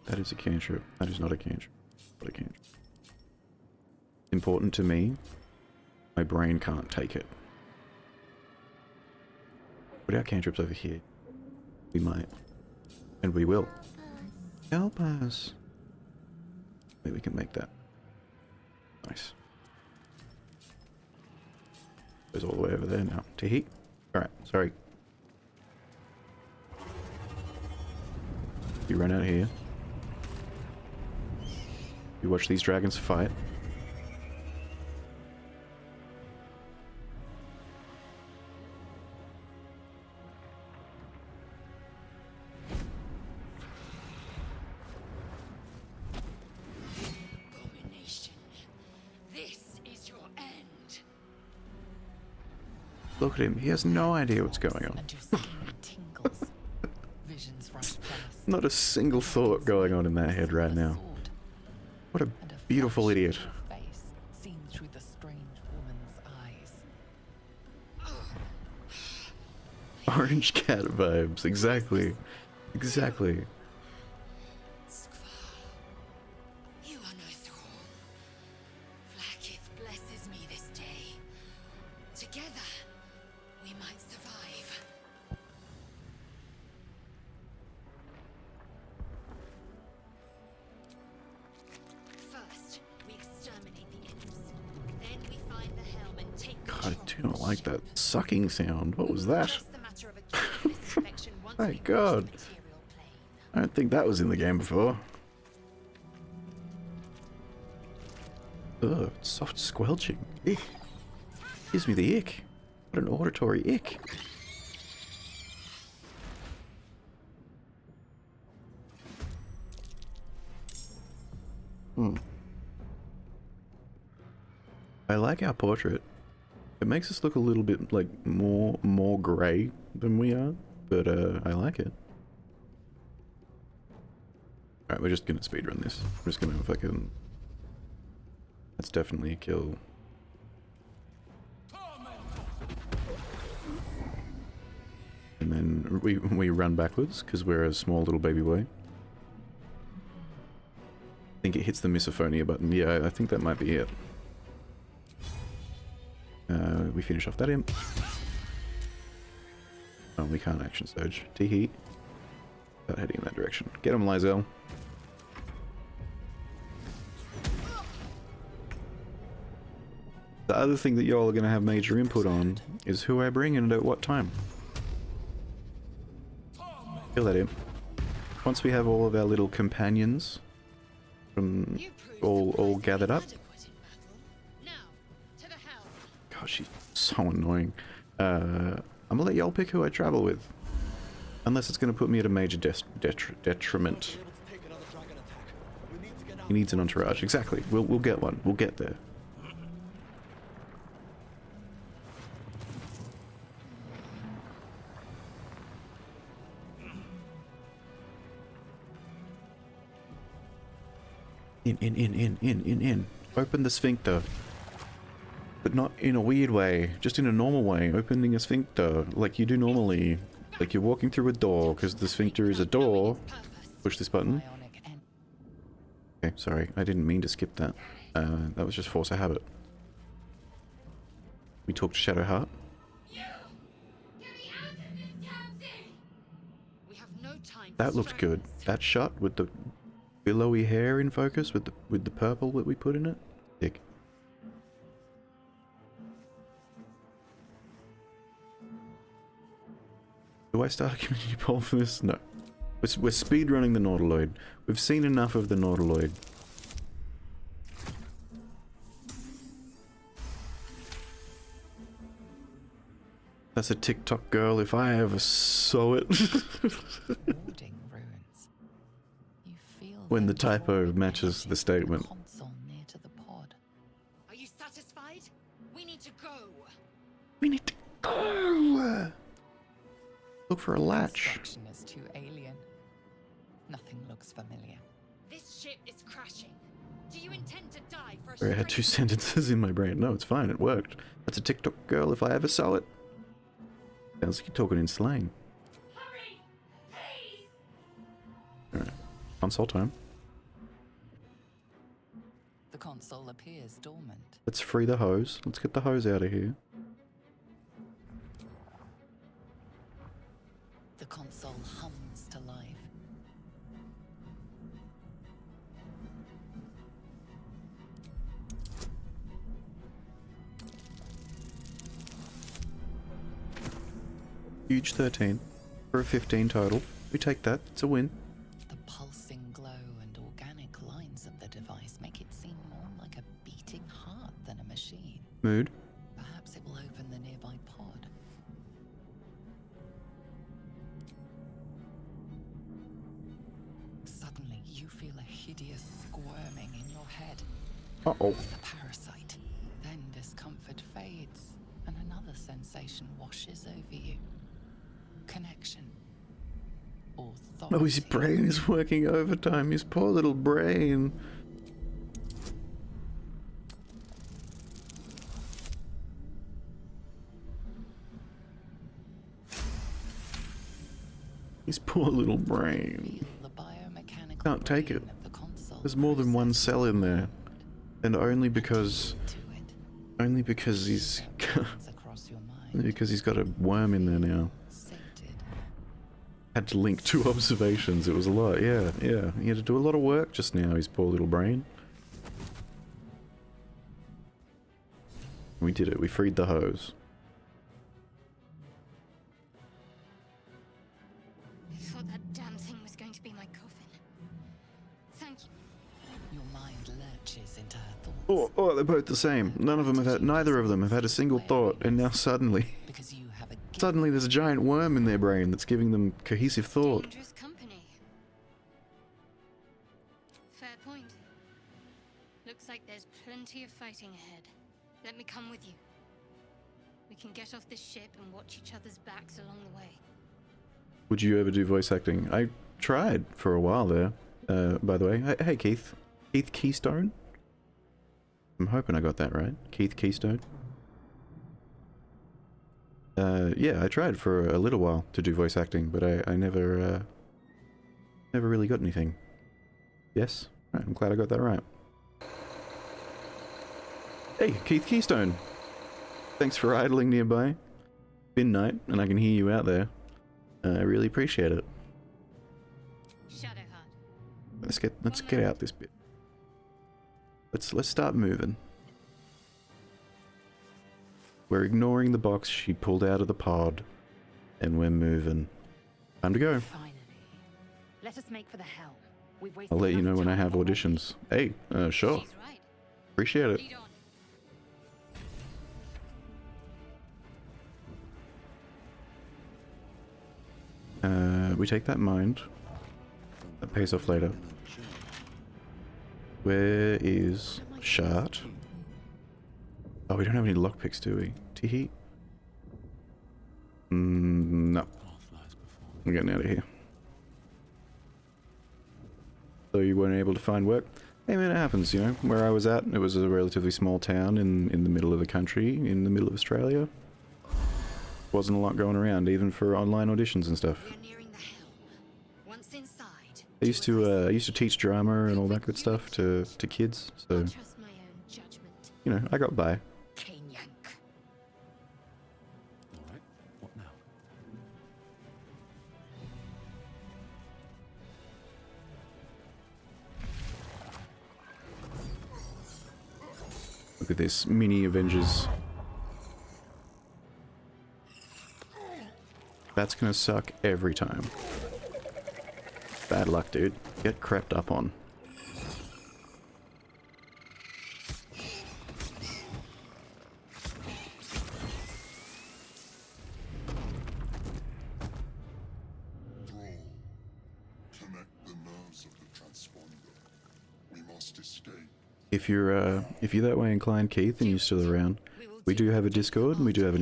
That is a cantrip. That is not a cantrip. Not a cantrip. important to me, my brain can't take it. Put our cantrips over here. We might. And we will. Help us. Maybe we can make that. Nice. Goes all the way over there now. Teehee. Alright, sorry. You run out here. You watch these dragons fight. Abomination. This is your end. Look at him. He has no idea what's going on. And your skin tingles. Visions rush past. Not a single thought going on in that head right now. What a And a beautiful flash idiot. in your face seen through the strange woman's eyes. Orange cat vibes. Exactly. Exactly. Skvar, you are no thrall. Vlaakith blesses me this day. Together, we might survive. First, we exterminate the imps. Then we find the helm and take God, I control do of not the like ship. that sucking sound. What was that? Just the matter of a cure for this infection once My we reach God. the material plane. I don't think that was in the game before. Ugh, soft squelching. Ick. Gives me the ick. What an auditory ick. I like our portrait. It makes us look a little bit like more grey than we are, but I like it. Alright, we're just gonna speedrun this. We're just gonna fucking... That's definitely a kill. And then we run backwards, because we're a small little baby boy. I think it hits the misophonia button. Yeah, I think that might be it. We finish off that imp. Oh, we can't action surge. Teehee. Start heading in that direction. Get him, Lysel. The other thing that y'all are going to have major input on is who I bring and at what time. Kill that imp. Once we have all of our little companions from all gathered up. Now, to the helm. God, she's so annoying. I'm gonna let y'all pick who I travel with. Unless it's gonna put me at a major detriment. He needs an entourage. Exactly. We'll get one. We'll get there. In. Open the sphincter. But not in a weird way, just in a normal way. Opening a sphincter like you do normally. Like you're walking through a door, because the sphincter is a door. Push this button. Bionic end. Okay, sorry, I didn't mean to skip that. That was just force of habit. We talked to Shadowheart. We have no time That looked good. That shot with the billowy hair in focus, with the purple that we put in it. Sick. Do I start a community poll for this? No. We're speedrunning the Nautiloid. We've seen enough of the Nautiloid. That's a TikTok girl if I ever saw it. Warding ruins. You feel When the them typo drawing matches energy the from statement. console near to the pod. Are you satisfied? We need to go. We need to go! Look for a latch. Construction is too alien. Nothing looks familiar. This ship is crashing. Do you intend to die for a Sorry, I had two string- sentences in my brain. No, it's fine. It worked. That's a TikTok girl if I ever saw it. Sounds like you're talking in slang. Hurry, please. Alright. Console time. The console appears dormant. Let's free the hose. Let's get the hose out of here. The console hums to life. Huge 13 for a 15 total. We take that. It's a win. The pulsing glow and organic lines of the device make it seem more like a beating heart than a machine. Mood. Perhaps it will open the nearby pod. Suddenly, you feel a hideous squirming in your head. Uh-oh. The parasite. Then discomfort fades, and another sensation washes over you. Connection. Authority. Oh, his brain is working overtime. His poor little brain. His poor little brain. Feel the biomechanical Can't take it. brain of the console There's more than one process cell in there. And only because to it. he's Runs across your mind. because he's got a worm in there now. Sated. Had to link 2 observations. It was a lot. Yeah, yeah. He had to do a lot of work just now, his poor little brain. We did it. We freed the hose. I thought that damn thing was going to be my coffin. Thank you. Your mind lurches into her thoughts. Oh, they're both the same. Neither of them have had a single thought, and now suddenly Because you have a gift. Suddenly there's a giant worm in their brain that's giving them cohesive thought. Dangerous company. Fair point. Looks like there's plenty of fighting ahead. Let me come with you. We can get off this ship and watch each other's backs along the way. Would you ever do voice acting? I tried for a while there, by the way. Hey, Keith. Keith Keystone? I'm hoping I got that right. Keith Keystone? Yeah, I tried for a little while to do voice acting, but I never really got anything. Yes? Right, I'm glad I got that right. Hey, Keith Keystone! Thanks for idling nearby. Been night, and I can hear you out there. I really appreciate it. Shadowheart. Let's get out this bit. Let's start moving. We're ignoring the box she pulled out of the pod, and we're moving. Time to go. Finally. Let us make for the helm. We've wasted I'll let you enough know when I time have already. auditions. Hey, sure. She's right. Appreciate it. Lead on. We take that in mind. That pays off later. Where is Shart? Oh, we don't have any lockpicks, do we? Teehee? No. I'm getting out of here. So you weren't able to find work? Hey man, it happens, you know. Where I was at, it was a relatively small town in the middle of the country, in the middle of Australia. Wasn't a lot going around, even for online auditions and stuff. We're nearing the helm. Once inside. I used to teach drama and all that good stuff to kids, so I'll trust my own judgment. you know, I got by. Chain yank. Alright, what now? Look at this mini Avengers. That's gonna suck every time. Bad luck, dude. Get crept up on. Connect the nerves of the transponder. We must escape. If you're that way inclined, Keith, and you're still around, we do have a Discord, and we do have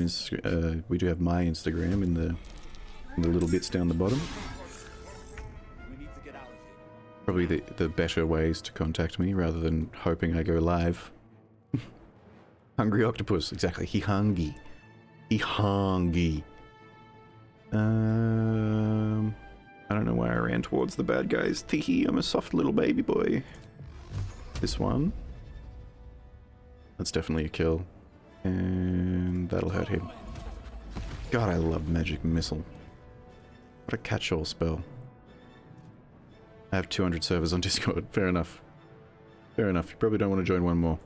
we do have my Instagram in the little bits down the bottom. We need to get out of here. Probably the better ways to contact me rather than hoping I go live. Hungry octopus, exactly. He hungry. He hungry. I don't know why I ran towards the bad guys. Teehee, I'm a soft little baby boy. This one. That's definitely a kill. And that'll hurt him. God, I love magic missile. What a catch-all spell. I have 200 servers on Discord. Fair enough. Fair enough. You probably don't want to join one more.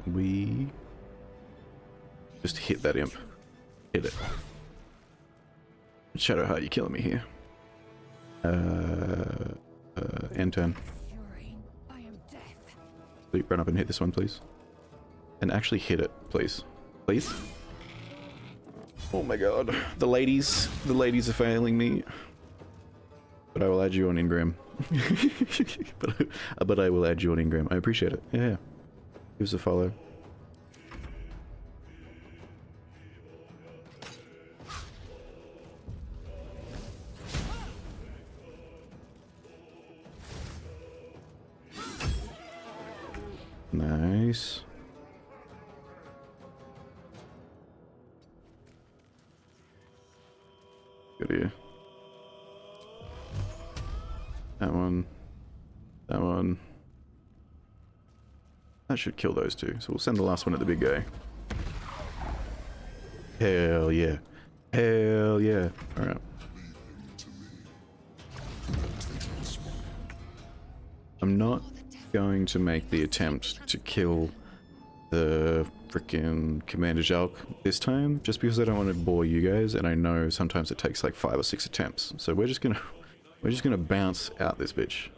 We just hit that imp. Hit it. Shadowheart, you're killing me here. End turn. Fury, I am death. Please run up and hit this one, please. And actually hit it, please. Please? Oh my god. The ladies are failing me. But I will add you on Ingram. but I will add you on Ingram. I appreciate it. Yeah. Give us a follow. Nice. Good here. That one. That one. That should kill those two. So we'll send the last one at the big guy. Hell yeah. Hell yeah. Alright. I'm not going to make the attempt to kill the frickin' Commander Jalk this time, just because I don't want to bore you guys, and I know sometimes it takes like 5 or 6 attempts. So we're just gonna bounce out this bitch.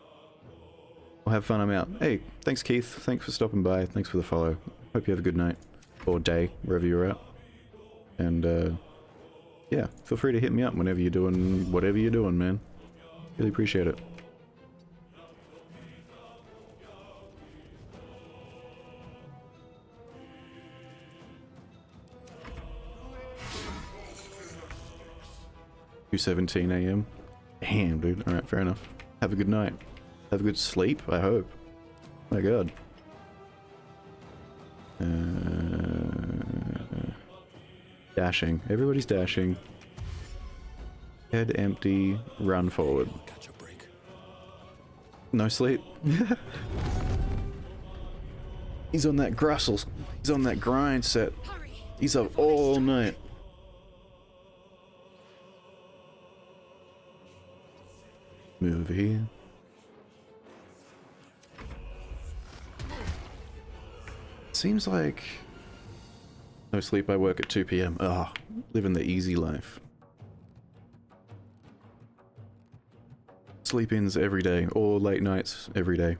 We'll have fun. I'm out. Hey, thanks Keith. Thanks for stopping by. Thanks for the follow. Hope you have a good night or day wherever you're at. And yeah, feel free to hit me up whenever you're doing whatever you're doing, man. Really appreciate it. $2:17 AM. Damn, dude. Alright, fair enough. Have a good night. Have a good sleep, I hope. My god. Dashing. Everybody's dashing. Head empty. Run forward. Catch a break. No sleep. He's on that grussel. He's on that grind set. He's up all night. Move here. Seems like no sleep. I work at 2 PM. Ah, living the easy life. Sleep-ins every day, or late nights every day.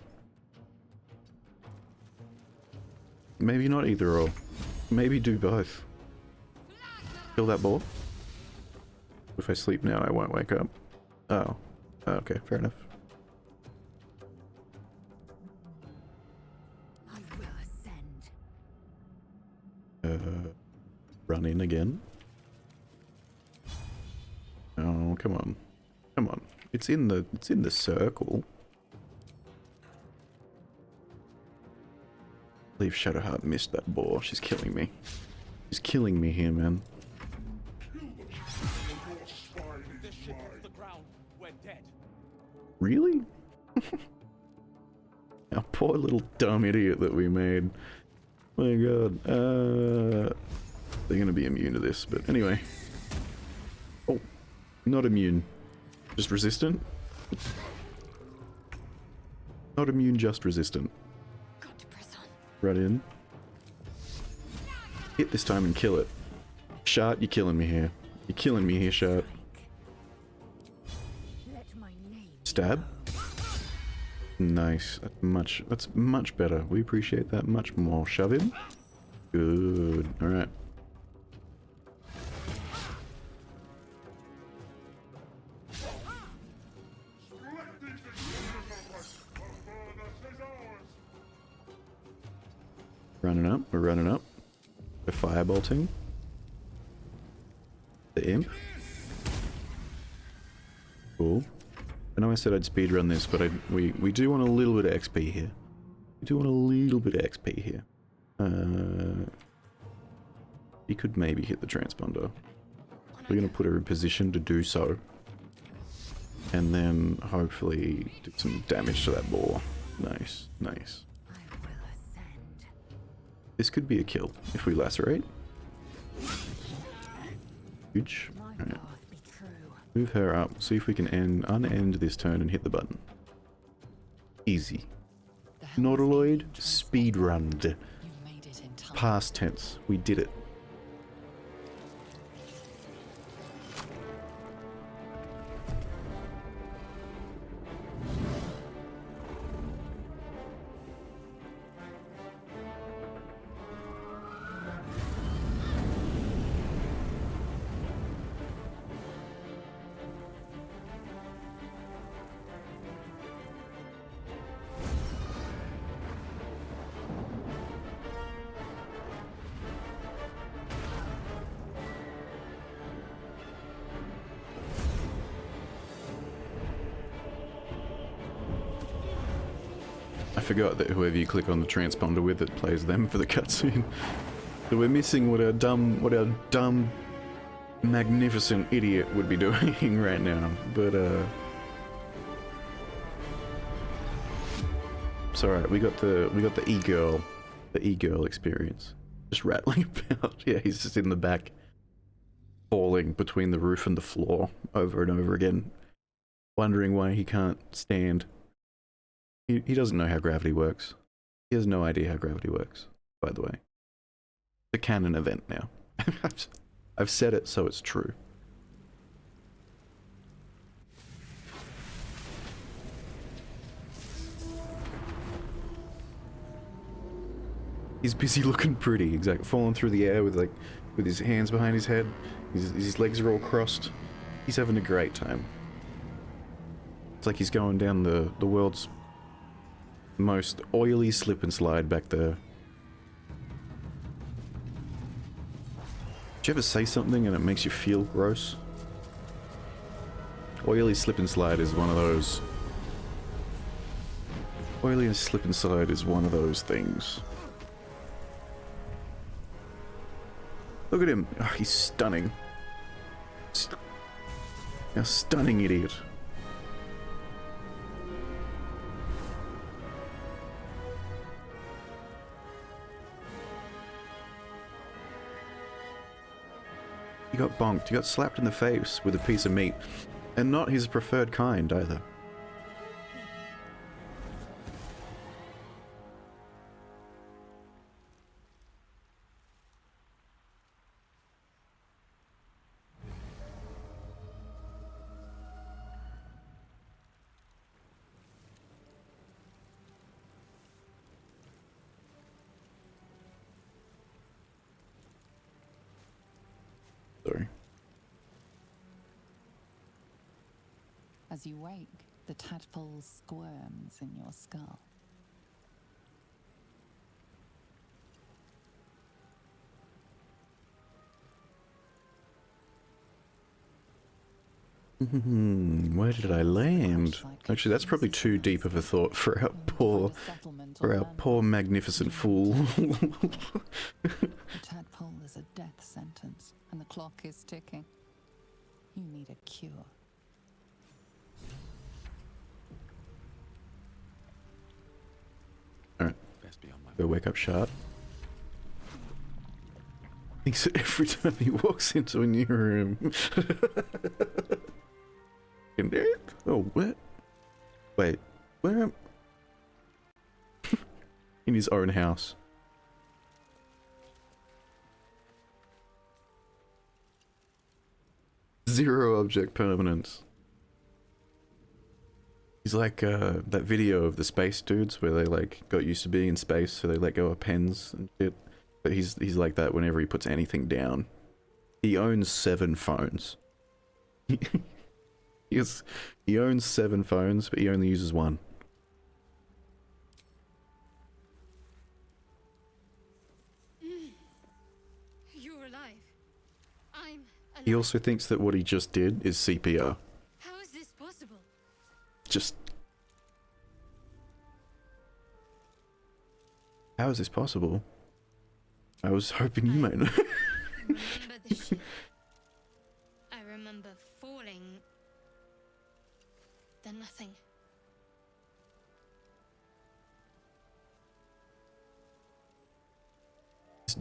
Maybe not either or. Maybe do both. Kill that ball. If I sleep now, I won't wake up. Oh. Okay, fair enough. I will ascend. Run in again. Oh, come on. Come on. It's in the circle. I believe Shadowheart missed that ball. She's killing me. She's killing me here, man. If this ship hits the ground, we're dead. Really? Our poor little dumb idiot that we made. My god. They're gonna be immune to this, but anyway. Oh, not immune. Just resistant? Not immune, just resistant. Got to press on. Right in. Hit this time and kill it. Shart, you're killing me here. You're killing me here, Shart. Let my name Stab. Nice. That's much better. We appreciate that much more. Shove in. Good. Alright. Running up. We're running up. We're firebolting. The imp. Cool. I know I said I'd speedrun this, but we do want a little bit of XP here. We do want a little bit of XP here. He could maybe hit the transponder. We're gonna put her in position to do so. and then hopefully do some damage to that boar. Nice, nice. I will ascend. This could be a kill if we lacerate. Huge. My Alright. path be true. Move her up. See if we can unend this turn and hit the button. Easy. The helm is Nautiloid being speedrunned. You made it in time. Past tense. We did it. I forgot that whoever you click on the transponder with, it plays them for the cutscene. So we're missing what our dumb, magnificent idiot would be doing right now. But it's alright. We got the e-girl experience, just rattling about. Yeah, he's just in the back, falling between the roof and the floor over and over again, wondering why he can't stand. He doesn't know how gravity works. He has no idea how gravity works, by the way. It's a canon event now. I've said it, so it's true. He's busy looking pretty, exactly. Falling through the air with his hands behind his head. His legs are all crossed. He's having a great time. It's like he's going down the world's most oily slip and slide back there. Did you ever say something and it makes you feel gross? Oily slip and slide is one of those. Oily and slip and slide is one of those things. Look at him. Oh, he's stunning. A stunning idiot. He got bonked. He got slapped in the face with a piece of meat. And not his preferred kind, either. Sorry. As you wake, the tadpole squirms in your skull. Where did I land? Actually, that's probably too deep of a thought for our poor magnificent fool. The tadpole is a death sentence, and the clock is ticking. You need a cure. Alright, go wake up Shard. Thinks that every time he walks into a new room. Oh, what? Wait, where am... In his own house. Zero object permanence. He's like that video of the space dudes where they like got used to being in space, so they let go of pens and shit. But he's like that whenever he puts anything down. He owns 7 phones. He owns 7 phones, but he only uses 1. You're alive. I'm alive. He also thinks that what he just did is CPR. How is this possible? Just... How is this possible? I was hoping you might know. Remember the ship. I remember falling than nothing.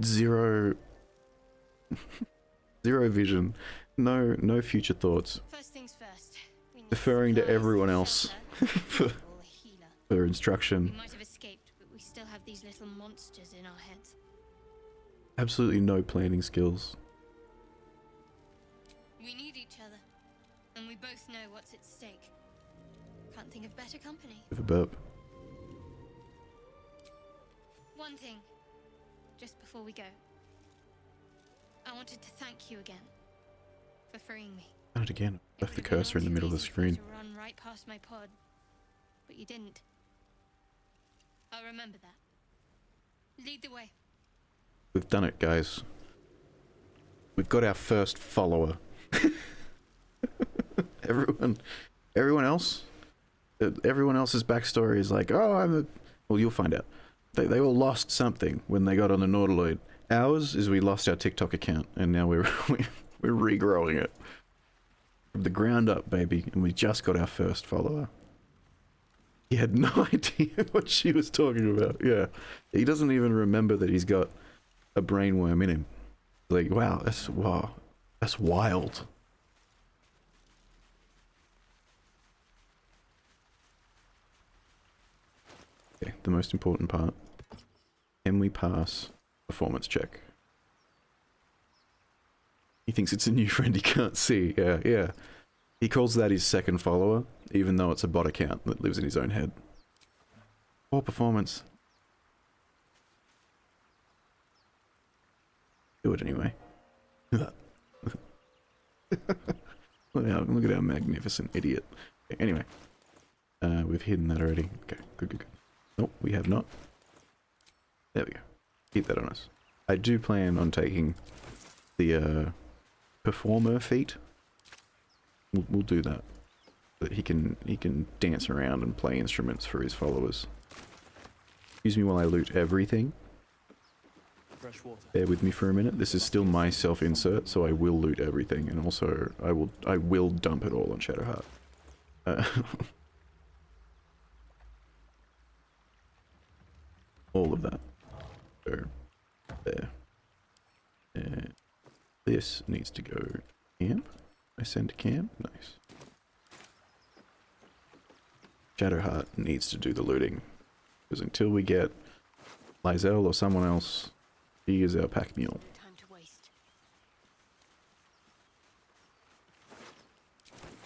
Zero zero vision. No future thoughts. First things first. We need Deferring to supplies, everyone else shelter, for, and a healer. for We instruction. might have escaped, but we still have these little monsters in our heads. Absolutely no planning skills. We need each other, and we both know what's at stake. Can't think of better company. With a burp. One thing, just before we go. I wanted to thank you again for freeing me. Done it again. It Left the would have been cursor in the all too middle of the easy for you screen. to run right past my pod, but you didn't. I'll remember that. Lead the way. We've done it, guys. We've got our first follower. Everyone else's backstory is like, oh, well, you'll find out. They all lost something when they got on the Nautiloid. Ours is we lost our TikTok account, and now we're regrowing it from the ground up, baby. And we just got our first follower. He had no idea what she was talking about. Yeah, he doesn't even remember that he's got a brainworm in him. Like, wow, that's wild. Okay, the most important part. Can we pass performance check? He thinks it's a new friend he can't see. Yeah. He calls that his second follower, even though it's a bot account that lives in his own head. Poor performance. Do it anyway. Look at our magnificent idiot. Okay, anyway. We've hidden that already. Okay, good. Nope, we have not. There we go. Keep that on us. I do plan on taking the performer feat. We'll do that. So that he can dance around and play instruments for his followers. Excuse me while I loot everything. Fresh water. Bear with me for a minute. This is still my self-insert, so I will loot everything, and also I will dump it all on Shadowheart. All of that. So, there. And this needs to go to camp. I send to camp. Nice. Shadowheart needs to do the looting. Because until we get Lizelle or someone else, he is our pack mule. Time to waste.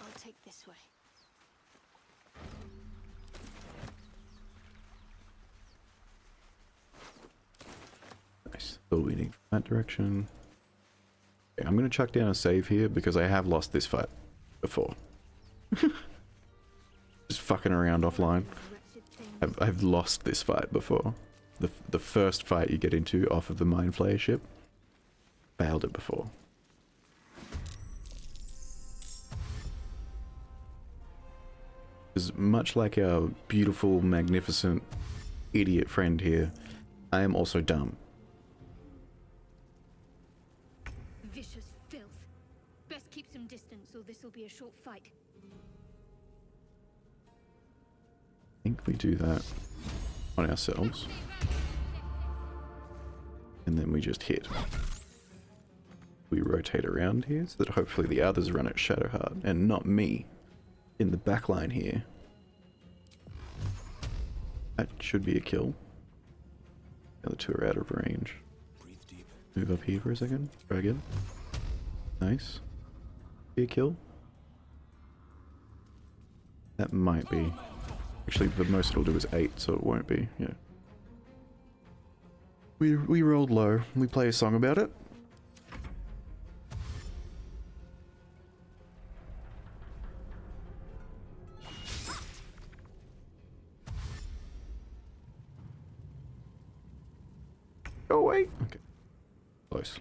I'll take this way. Nice. So we need that direction. Okay, I'm going to chuck down a save here because I have lost this fight before. Just fucking around offline. I've lost this fight before. The first fight you get into off of the Mind Flayer ship. Failed it before. Because much like our beautiful, magnificent, idiot friend here, I am also dumb. Vicious filth. Best keep some distance, or this will be a short fight. I think we do that on ourselves. And then we just hit. We rotate around here so that hopefully the others run at Shadowheart and not me in the back line here. That should be a kill. The other two are out of range. Breathe deep. Move up here for a second. Try again. Nice. Be a kill. That might be. Actually, the most it'll do is 8, so it won't be. Yeah. We rolled low. We play a song about it. Go away. Okay. Close.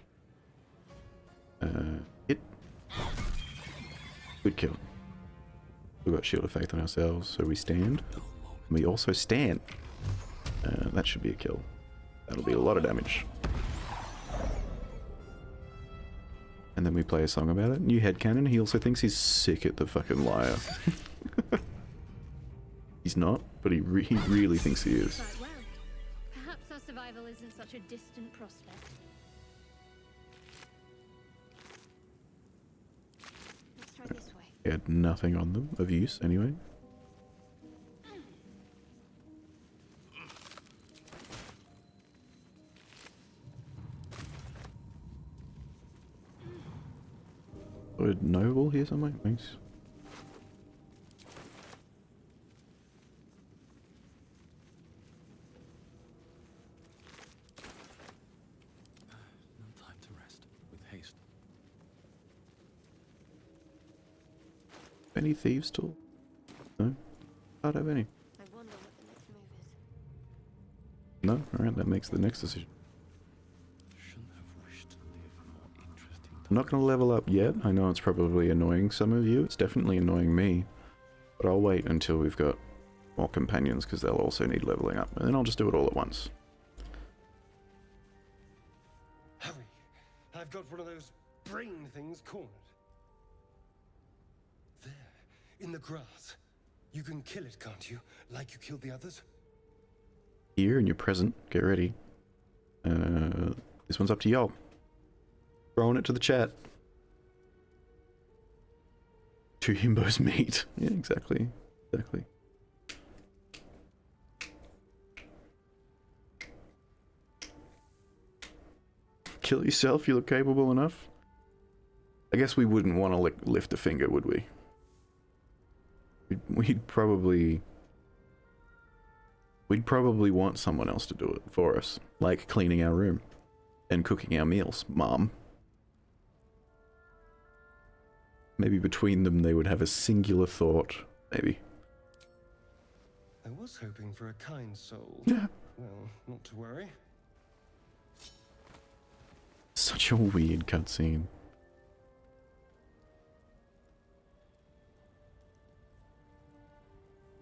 Hit. Good kill. We've got Shield of Faith on ourselves, so we stand. We also stand. That should be a kill. That'll be a lot of damage. And then we play a song about it. New headcanon, he also thinks he's sick at the fucking liar. He's not, but he really thinks he is. Quite well. Perhaps our survival isn't such a distant prospect. Let's try this way. He had nothing on them of use anyway. A noble here somewhere? Thanks. No time to rest. With haste. Any thieves' tool? No? I don't have any. I wonder what the next move is. No? Alright, that makes the next decision. Shouldn't have wished to live a more interesting I'm not going to level up yet. I know it's probably annoying some of you. It's definitely annoying me. But I'll wait until we've got more companions because they'll also need leveling up. And then I'll just do it all at once. Hurry! I've got one of those brain things cornered. There, in the grass. You can kill it, can't you? Like you killed the others? Here and you're present. Get ready. This one's up to y'all. Throwing it to the chat. Two himbos meet. Yeah, exactly. Exactly. Kill yourself, you look capable enough? I guess we wouldn't want to lift a finger, would we? We'd probably want someone else to do it for us. Like cleaning our room. And cooking our meals, Mom. Maybe between them they would have a singular thought. Maybe. I was hoping for a kind soul. Yeah. Well, not to worry. Such a weird cutscene.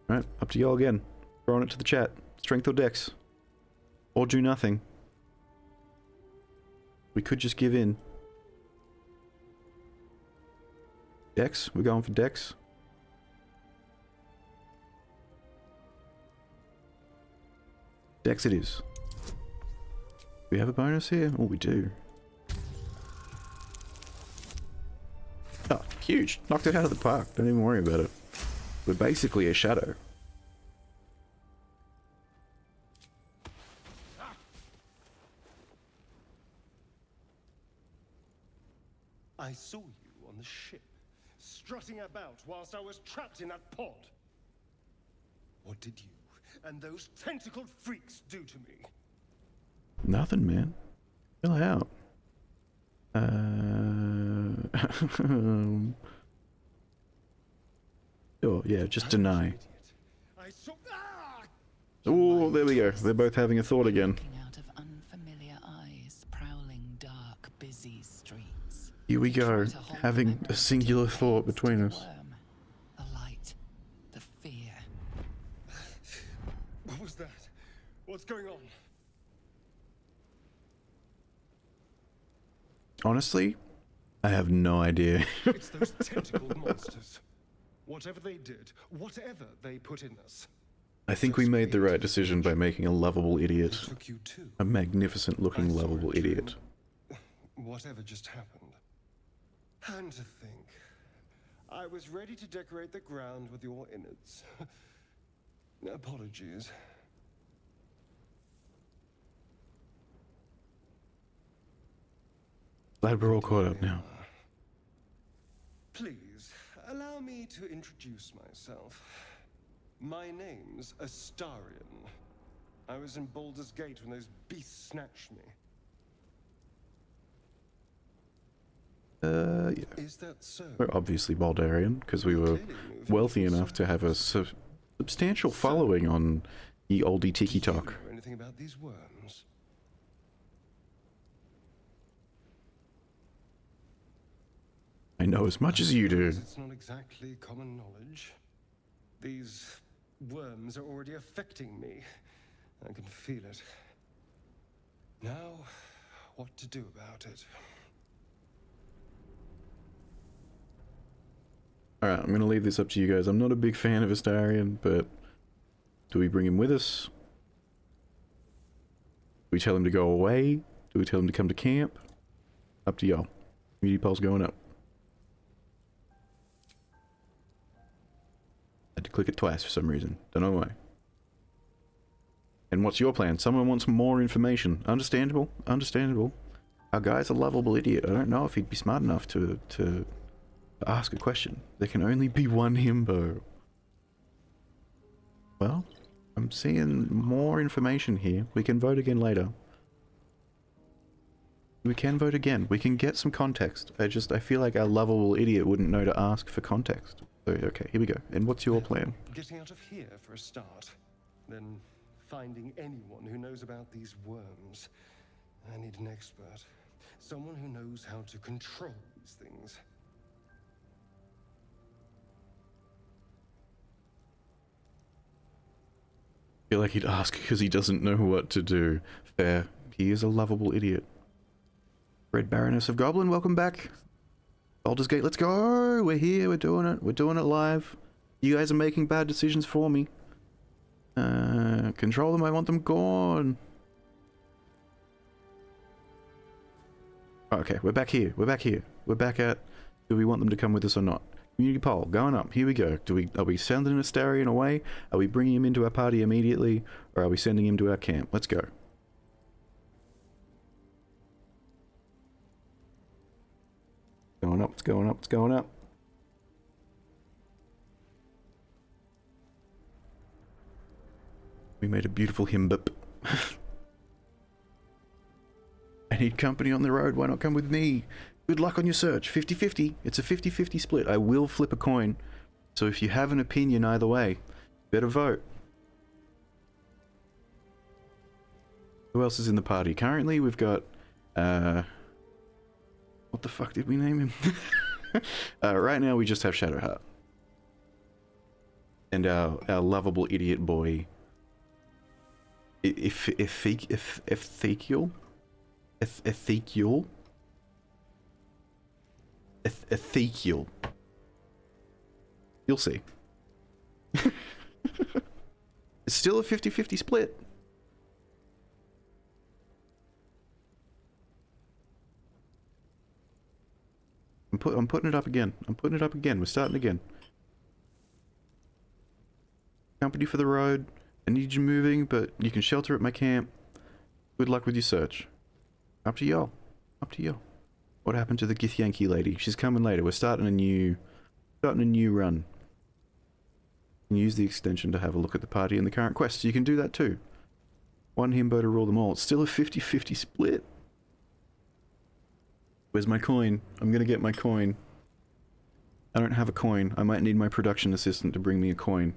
Alright, up to y'all again. Throwing it to the chat. Strength or dex. Or do nothing. We could just give in. Dex? We're going for Dex? Dex it is. Do we have a bonus here? Oh, we do. Oh, huge. Knocked it out of the park. Don't even worry about it. We're basically a shadow. I saw you on the ship, strutting about whilst I was trapped in that pod. What did you and those tentacled freaks do to me? Nothing, man. Chill out. Oh, yeah, just deny. Idiot. I saw. Ah! Oh, there we go. They're both having a thought again. Looking out of unfamiliar eyes, prowling dark, busy streets. Here we go, Try to hold having memories a singular to thought the between veins, us. to the worm, the light, the fear. What was that? What's going on? Honestly, I have no idea. It's those tentacled monsters. Whatever they did, whatever they put in us. I think we made the right decision by making a lovable idiot. It took you too. A magnificent looking I saw lovable it too. idiot. Whatever just happened. And to think, I was ready to decorate the ground with your innards. Apologies. Glad we're all caught up now. Please, allow me to introduce myself. My name's Astarion. I was in Baldur's Gate when those beasts snatched me. Yeah. Is that so? We're obviously Baldurian, because we were wealthy enough to have a substantial following on the oldie tiki Do you talk. know anything about these worms? I know as much as you do. It's not exactly common knowledge. These worms are already affecting me. I can feel it. Now, what to do about it? Alright, I'm going to leave this up to you guys. I'm not a big fan of Astarion, but Do we bring him with us? Do we tell him to go away? Do we tell him to come to camp? Up to y'all. Community poll's going up. Had to click it twice for some reason. Don't know why. And what's your plan? Someone wants more information. Understandable. Understandable. Our guy's a lovable idiot. I don't know if he'd be smart enough to ask a question. There can only be one himbo. Well, I'm seeing more information here. We can vote again later. We can vote again. We can get some context. I feel like our lovable idiot wouldn't know to ask for context. So, okay, here we go. And what's your plan? Getting out of here for a start. Then finding anyone who knows about these worms. I need an expert. Someone who knows how to control these things. I feel like he'd ask because he doesn't know what to do. Fair. He is a lovable idiot. Red Baroness of Goblin, welcome back. Baldur's Gate, let's go! We're here, we're doing it. We're doing it live. You guys are making bad decisions for me. Control them, I want them gone. Okay, we're back here. We're back here. We're back at, do we want them to come with us or not? Community poll, going up. Here we go. Are we sending Astarion away? Are we bringing him into our party immediately? Or are we sending him to our camp? Let's go. Going up, it's going up, it's going up. We made a beautiful himbip. I need company on the road, why not come with me? Good luck on your search. 50-50. It's a 50-50 split. I will flip a coin. So if you have an opinion either way, better vote. Who else is in the party? Currently we've got what the fuck did we name him? Right now we just have Shadowheart. And our lovable idiot boy Ezekiel? Ezekiel. You'll see. It's still a 50-50 split. I'm putting it up again. I'm putting it up again. We're starting again. Company for the road. I need you moving, but you can shelter at my camp. Good luck with your search. Up to y'all. Up to y'all. What happened to the Githyanki lady? She's coming later. We're starting a new run. You can use the extension to have a look at the party and the current quests. You can do that too. One himbo to rule them all. It's still a 50-50 split. Where's my coin? I'm gonna get my coin. I don't have a coin. I might need my production assistant to bring me a coin.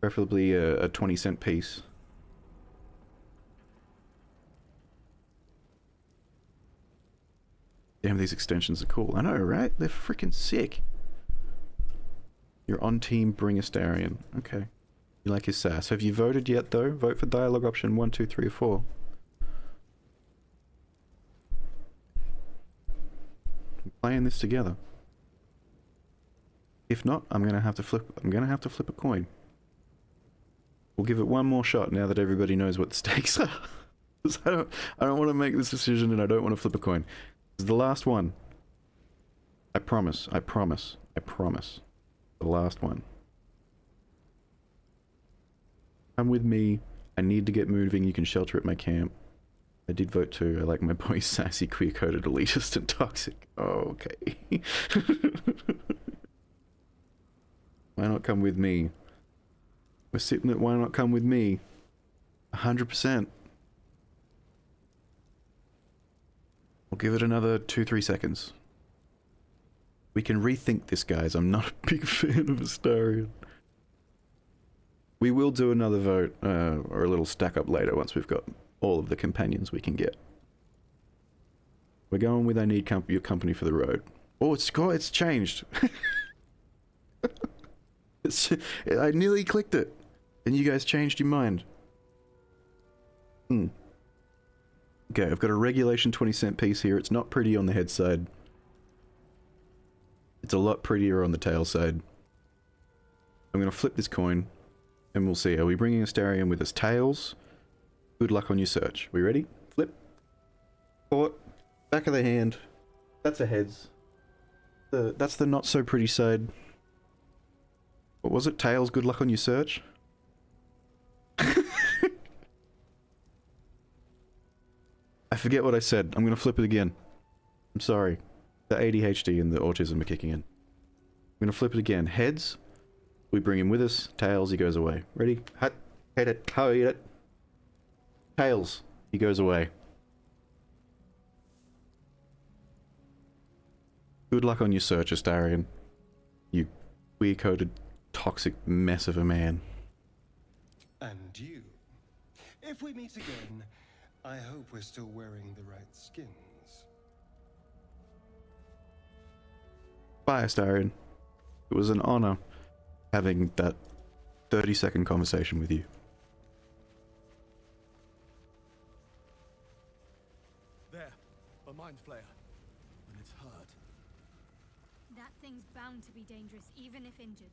Preferably a 20-cent piece. Damn, these extensions are cool. I know, right? They're freaking sick. You're on team Bring Astarion. Okay. You like his sass. Have you voted yet, though? Vote for dialogue option 1, 2, 3, or 4. I'm playing this together. If not, I'm gonna have to flip a coin. We'll give it one more shot now that everybody knows what the stakes are. I don't want to make this decision and I don't want to flip a coin. This is the last one. I promise. I promise. I promise. The last one. Come with me. I need to get moving. You can shelter at my camp. I did vote too. I like my boy sassy, queer-coded, elitist, and toxic. Oh, okay. Why not come with me? We're sitting at why not come with me? 100%. We'll give it another 2-3 seconds. We can rethink this, guys. I'm not a big fan of Astarion. We will do another vote, or a little stack up later once we've got all of the companions we can get. We're going with I need your company for the road. Oh, it's changed. I nearly clicked it. And you guys changed your mind. Okay, I've got a regulation 20-cent piece here. It's not pretty on the head side. It's a lot prettier on the tail side. I'm gonna flip this coin. And we'll see. Are we bringing Astarion with us? Tails. Good luck on your search. We ready? Flip. Port. Back of the hand. That's a heads. That's the not so pretty side. What was it? Tails, good luck on your search? I forget what I said. I'm gonna flip it again. I'm sorry. The ADHD and the autism are kicking in. I'm gonna flip it again. Heads, we bring him with us. Tails, he goes away. Ready? Hut, hit it, how eat it. Tails, he goes away. Good luck on your search, Astarion. You queer-coded, toxic mess of a man. And you. If we meet again, I hope we're still wearing the right skins. Bye, Astarion. It was an honor having that 30-second conversation with you. There, a mind flayer. When it's hurt. That thing's bound to be dangerous, even if injured.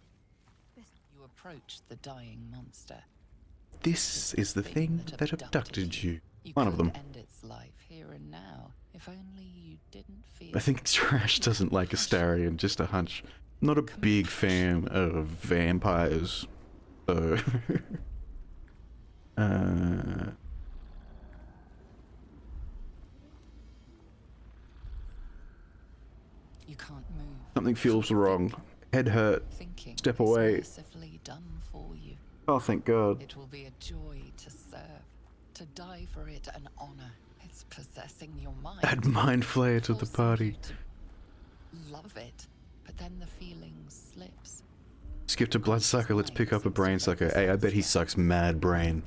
You approach the dying monster. This is the thing that abducted you. One of them. End its life here and now, if only you didn't feel. I think Trash doesn't like Astarion, just a hunch. Not a big fan of vampires, so... You can't move. Something feels wrong. Head hurt. Thinking Step is away. mercifully done for you. Oh, thank God. It will be a joy to serve, to die for it an honor. It's possessing your mind. Add Mind Flayer to the forcing party. you to love it, but then the feeling slips. Skip to Bloodsucker, let's pick up a Brain Sucker. Hey, I bet he sucks mad brain.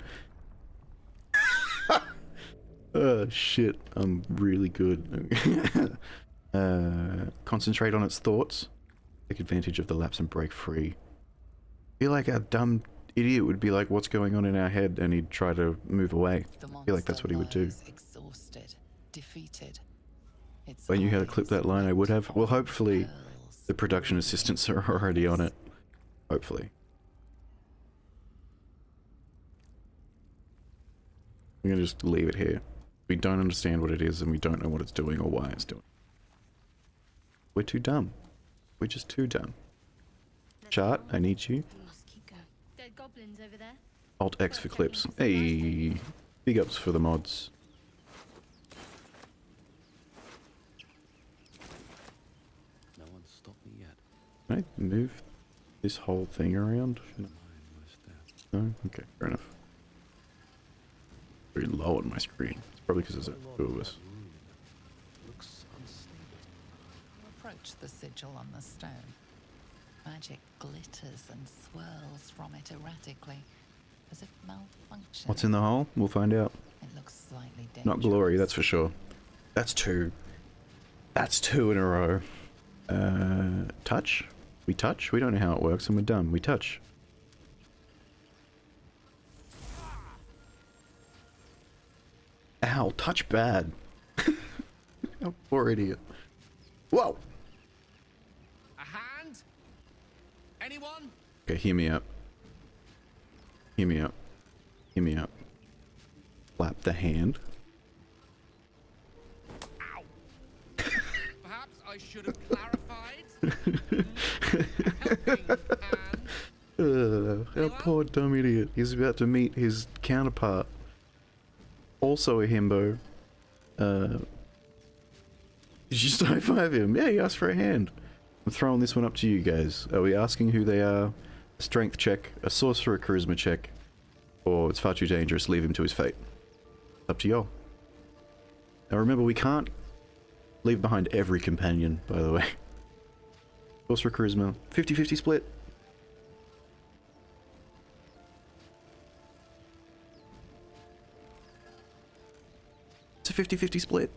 Oh, shit. I'm really good. Concentrate on its thoughts. Take advantage of the lapse and break free. Feel like a dumb idiot would be like, what's going on in our head? And he'd try to move away. I feel like that's what he would do. Exhausted, defeated. If I knew how to clip that line, I would have. Well, hopefully the production assistants are already on it. Hopefully. I'm gonna just leave it here. We don't understand what it is and we don't know what it's doing or why it's doing. We're too dumb. We're just too dumb. Chart, I need you. Must keep going. Dead goblins over there. Alt X for clips. Hey, big ups for the mods. No one's stopped me yet. Can I move this whole thing around? No? No? Okay, fair enough. Very low on my screen. It's probably because there's two of us. Looks unstable. You approach the sigil on the stone. Magic glitters and swirls from it erratically, as if malfunctioning. What's in the hole? We'll find out. It looks slightly dangerous. Not glory, that's for sure. That's two. That's two in a row. Touch? We touch? We don't know how it works and we're done. We touch. Ow, touch bad. Oh, poor idiot. Whoa! A hand? Anyone? Okay, hear me out. Hear me out. Hear me out. Slap the hand. Ow! Perhaps I should have clarified. Helping hand. That poor dumb idiot. He's about to meet his counterpart. Also a himbo. Did you just high five him? Yeah, he asked for a hand. I'm throwing this one up to you guys. Are we asking who they are? A strength check, a sorcerer charisma check, or it's far too dangerous, leave him to his fate. It's up to y'all. Now remember, we can't leave behind every companion, by the way. Sorcerer charisma, 50-50 split. It's a 50-50 split.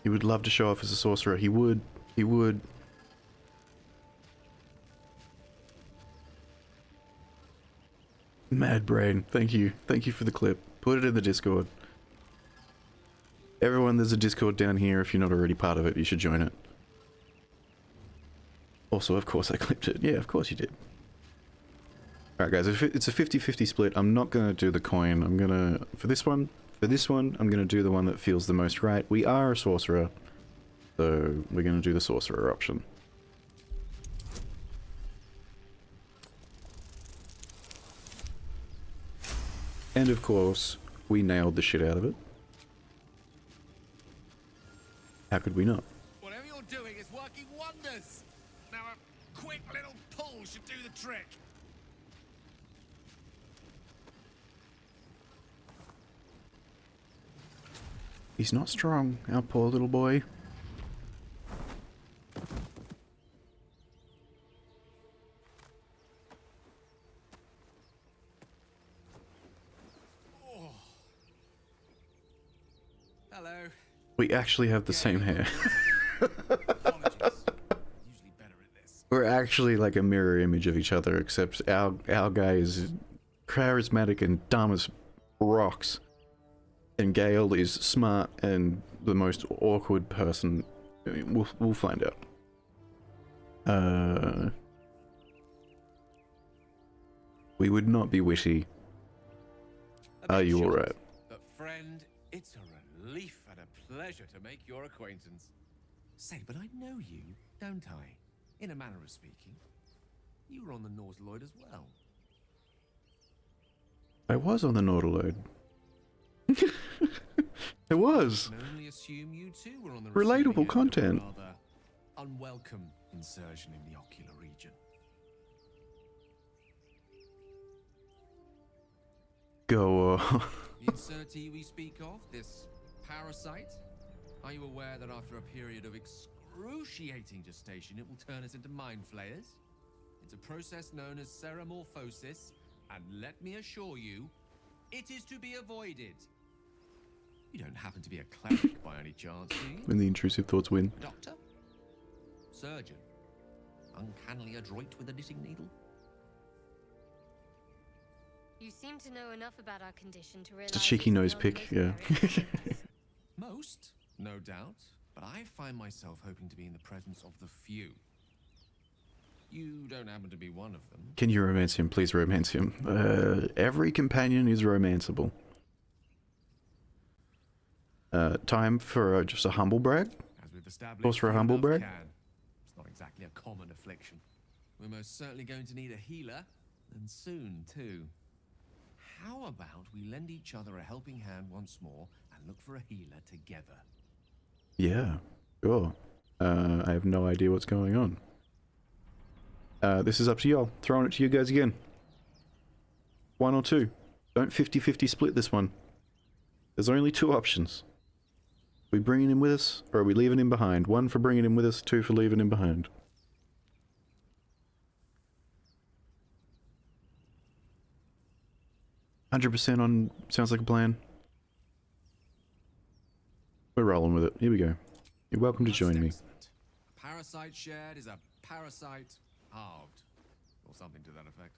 He would love to show off as a sorcerer. He would. He would. Mad brain. Thank you. Thank you for the clip. Put it in the Discord. Everyone, there's a Discord down here. If you're not already part of it, you should join it. Also, of course I clipped it. Yeah, of course you did. Alright guys, if it's a 50-50 split, I'm not going to do the coin. I'm going to... For this one, I'm going to do the one that feels the most right. We are a sorcerer, so we're going to do the sorcerer option. And of course, we nailed the shit out of it. How could we not? Whatever you're doing is working wonders. Now a quick little pull should do the trick. He's not strong, our poor little boy. Hello. We actually have the same hair. Apologies. Usually better at this. We're actually like a mirror image of each other, except our guy is charismatic and dumb as rocks. And Gale is smart and the most awkward person. We'll find out. We would not be witty. Are you alright? But friend, it's a relief and a pleasure to make your acquaintance. Say, but I know you, don't I? In a manner of speaking. You were on the Nautiloid as well. I was on the Nautiloid. It was. I can only assume you too were on the Relatable receiving end content. of a rather unwelcome insertion in the ocular region. Go The insertee we speak of, this parasite, are you aware that after a period of excruciating gestation, it will turn us into mind flayers? It's a process known as ceramorphosis, and let me assure you, it is to be avoided. You don't happen to be a cleric by any chance, do you? When the intrusive thoughts win. Doctor? Surgeon? Uncannily adroit with a knitting needle? You seem to know enough about our condition to realize It's a cheeky nose pick, yeah. Most, no doubt, but I find myself hoping to be in the presence of the few. You don't happen to be one of them. Can you romance him? Please romance him. Every companion is romanceable. Time for just a humble brag? As we've established, Pause for a few humble enough brag? can. It's not exactly a common affliction. We're most certainly going to need a healer, and soon too. How about we lend each other a helping hand once more and look for a healer together? Yeah, sure. I have no idea what's going on. This is up to y'all. Throwing it to you guys again. 1 or 2. Don't 50-50 split this one. There's only 2 options. We bringing him with us, or are we leaving him behind? 1 for bringing him with us, 2 for leaving him behind. "100% on sounds like a plan." We're rolling with it. Here we go. You're welcome to join me. Excellent. A parasite shared is a parasite halved, or something to that effect.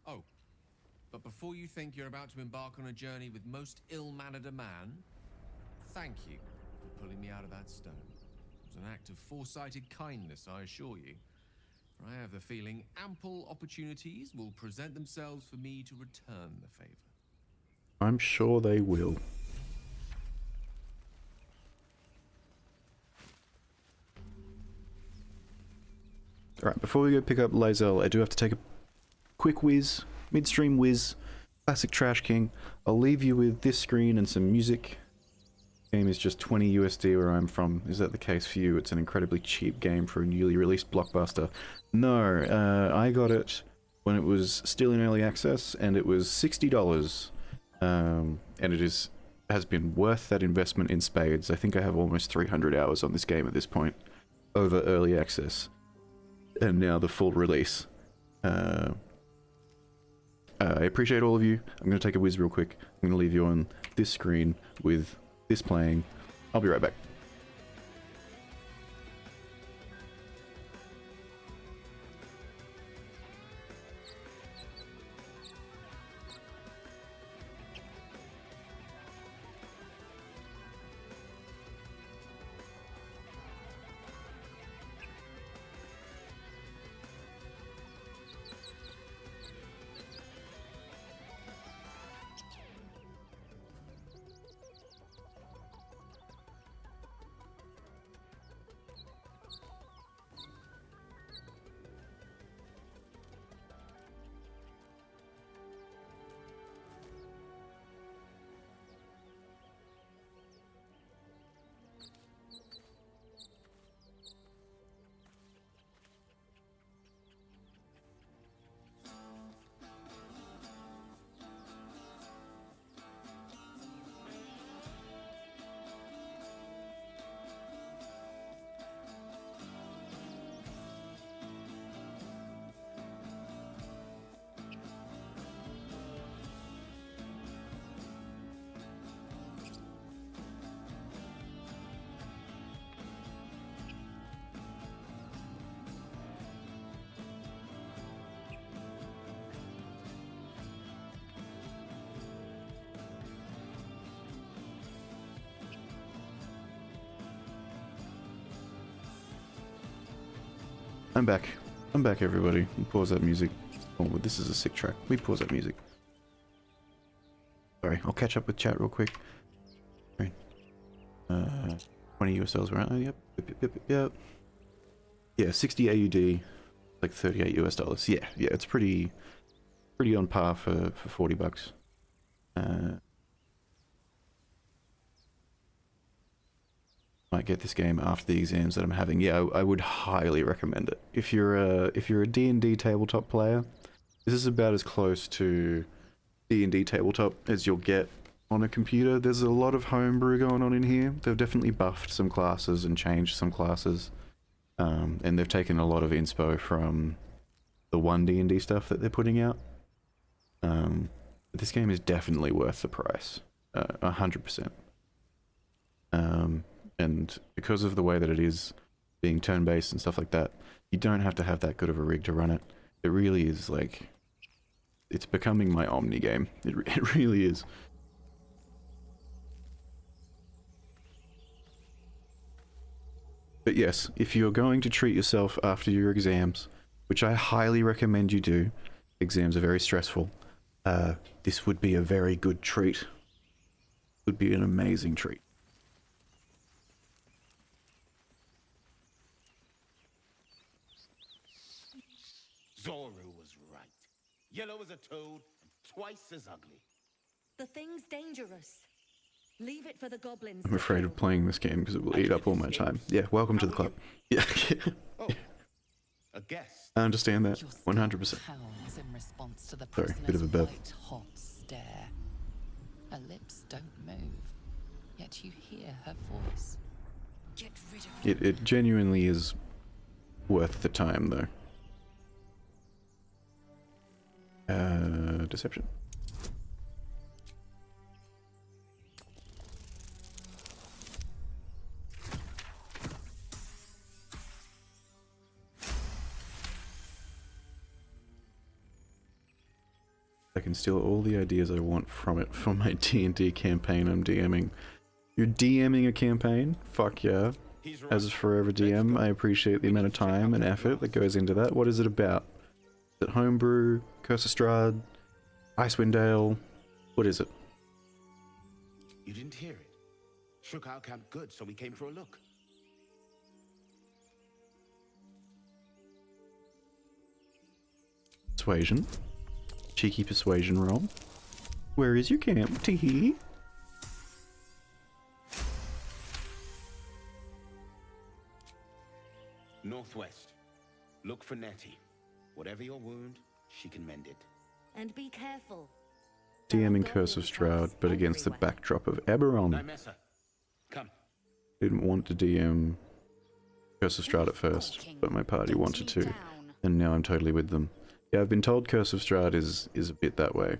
Oh, but before you think you're about to embark on a journey with most ill-mannered a man, thank you for pulling me out of that stone. It was an act of foresighted kindness, I assure you. For I have the feeling ample opportunities will present themselves for me to return the favor. I'm sure they will. Alright, before we go pick up Lae'zel, I do have to take a quick whiz, midstream whiz, classic Trash King. I'll leave you with this screen and some music. Game is just 20 USD where I'm from. Is that the case for you? It's an incredibly cheap game for a newly released blockbuster. No, I got it when it was still in early access, and it was $60. And it has been worth that investment in spades. I think I have almost 300 hours on this game at this point, over early access. And now the full release. I appreciate all of you. I'm going to take a whiz real quick. I'm going to leave you on this screen with this playing. I'll be right back. I'm back. I'm back, everybody. Pause that music. Oh, this is a sick track. We pause that music. Sorry, I'll catch up with chat real quick. Right. 20 US dollars, right? Yep. Yeah, 60 AUD, like 38 US dollars. Yeah, it's pretty on par for 40 bucks. Might get this game after the exams that I'm having. Yeah, I would highly recommend it. If you're a D&D tabletop player, this is about as close to D&D tabletop as you'll get on a computer. There's a lot of homebrew going on in here. They've definitely buffed some classes and changed some classes. And they've taken a lot of inspo from the one D&D stuff that they're putting out. But this game is definitely worth the price. 100%. And because of the way that it is being turn-based and stuff like that, you don't have to have that good of a rig to run it. It really is like... It's becoming my Omni game. It really is. But yes, if you're going to treat yourself after your exams, which I highly recommend you do, exams are very stressful, this would be a very good treat. Would be an amazing treat. Zoru was right. Yellow as a toad and twice as ugly. The thing's dangerous. Leave it for the goblins. I'm afraid of playing this game because it will eat up all my time. Yeah, welcome to the club. Yeah. Oh, a guest. I understand that. 100%. Pounds in response to the Sorry, bit of a burp. white hot stare. Her lips don't move, yet you hear her voice. Get rid of It genuinely is worth the time, though. Deception. I can steal all the ideas I want from it for my D&D campaign I'm DMing. You're DMing a campaign? Fuck yeah. As a forever DM, I appreciate the amount of time and effort that goes into that. What is it about? Is it homebrew? Curse of Strahd? Icewind Dale? What is it? You didn't hear it. Shook our camp good, so we came for a look. Persuasion. Cheeky persuasion roll. Where is your camp? Tee. Northwest. Look for Nettie. Whatever your wound, she can mend it. And be careful. DMing Curse of Strahd, but against the backdrop of Eberron. Nymessa, come. Didn't want to DM Curse of Strahd at first, but my party wanted to, and now I'm totally with them. Yeah, I've been told Curse of Strahd is a bit that way.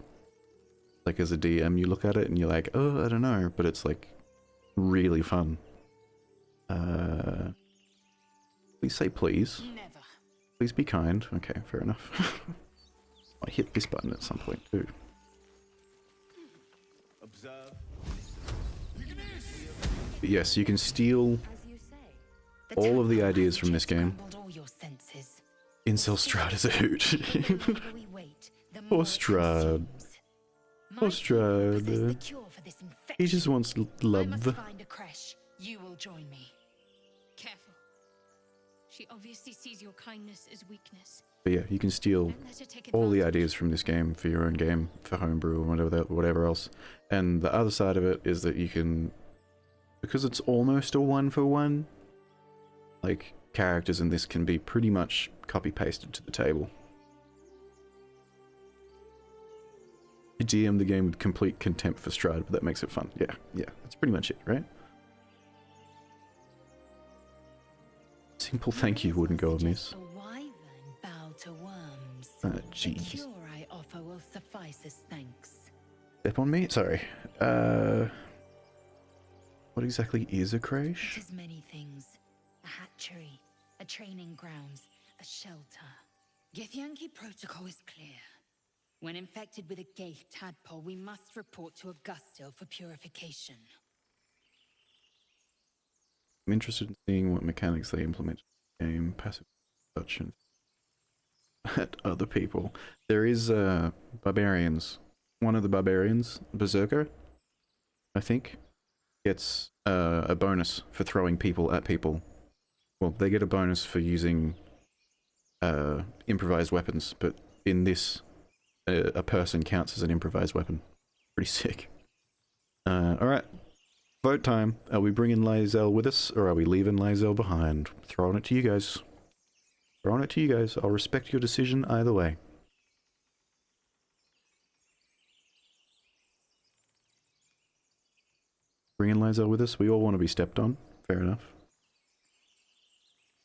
Like, as a DM, you look at it and you're like, oh, I don't know, but it's like really fun. Please say please. Never. Please be kind. Okay, fair enough. I hit this button at some point too. Observe. But yes, you can steal As you say. all of the ideas from this game. Scrambled all your senses. Incel Strahd is a hoot. The longer we wait, the Poor more it Strahd. consumes. Poor My people possess Strahd. the cure for this infection. He just wants I must love. find a creche. You will join me. Careful. She obviously sees your kindness as weakness. But yeah, you can steal Don't let her take all the advantage. ideas from this game for your own game, for homebrew or whatever else. And the other side of it is that you can, because it's almost a one-for-one, like, characters in this can be pretty much copy-pasted to the table. You DM the game with complete contempt for Strahd, but that makes it fun. Yeah, that's pretty much it, right? Simple thank you wouldn't go amiss. A wyvern bow to worms. Ah, The jeez. cure I offer will suffice as thanks. Step on me? Sorry. What exactly is a It creche? is many things. A hatchery, a training grounds, a shelter. Githyanki protocol is clear. When infected with a gay tadpole, we must report to Augustil for purification. I'm interested in seeing what mechanics they implement in the game. Passive touch and at other people. There is barbarians. One of the barbarians, Berserker, I think, gets a bonus for throwing people at people. Well, they get a bonus for using improvised weapons, but in this, a person counts as an improvised weapon. Pretty sick. Alright. Vote time. Are we bringing Lae'zel with us, or are we leaving Lae'zel behind? Throwing it to you guys. Throwing it to you guys. I'll respect your decision either way. Bringing Lae'zel with us. We all want to be stepped on. Fair enough.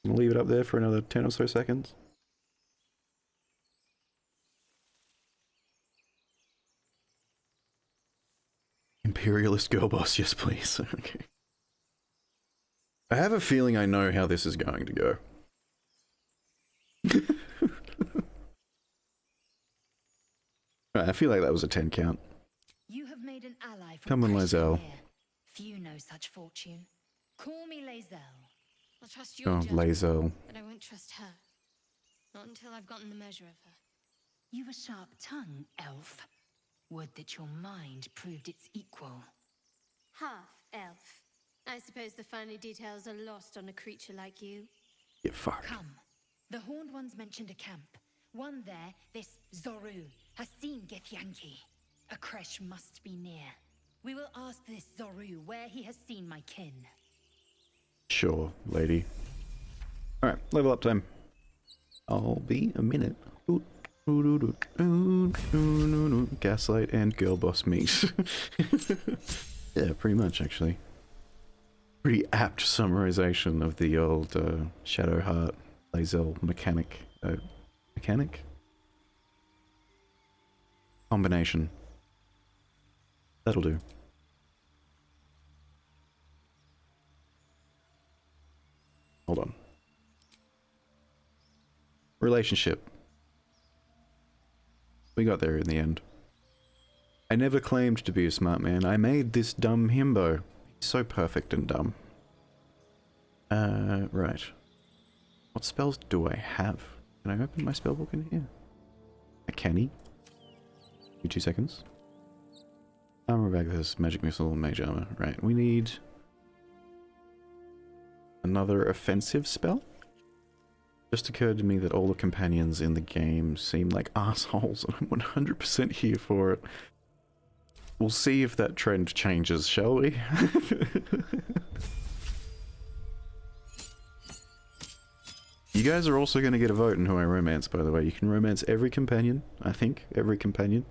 I'm gonna leave it up there for another 10 or so seconds. Imperialist girl boss, yes please. Okay. I have a feeling I know how this is going to go. Right, I feel like that was a 10 count. You have made an ally from Come on, Lae'zel. Few know such fortune. Call me Lae'zel. I'll trust your Oh, judgment, Lae'zel. but I won't trust her. Not until I've gotten the measure of her. You've a sharp tongue, elf. Would that your mind proved its equal. Half elf. I suppose the finer details are lost on a creature like you. Yeah, fuck. Come. The Horned Ones mentioned a camp. One there, this Zoru, has seen Githyanki. A creche must be near. We will ask this Zoru where he has seen my kin. Sure, lady. Alright, level up time. I'll be a minute. Gaslight and girl boss meet. Yeah, pretty much actually. Pretty apt summarization of the old Shadowheart Lae'zel mechanic. Mechanic? Combination. That'll do. Hold on. Relationship. We got there in the end. I never claimed to be a smart man. I made this dumb himbo. He's so perfect and dumb. Right. What spells do I have? Can I open my spellbook in here? A canny. Give me 2 seconds. Armor bag, this magic missile, mage armor. Right, we need another offensive spell. Just occurred to me that all the companions in the game seem like assholes, and I'm 100% here for it. We'll see if that trend changes, shall we? You guys are also going to get a vote in who I romance, by the way. You can romance every companion, I think. Every companion.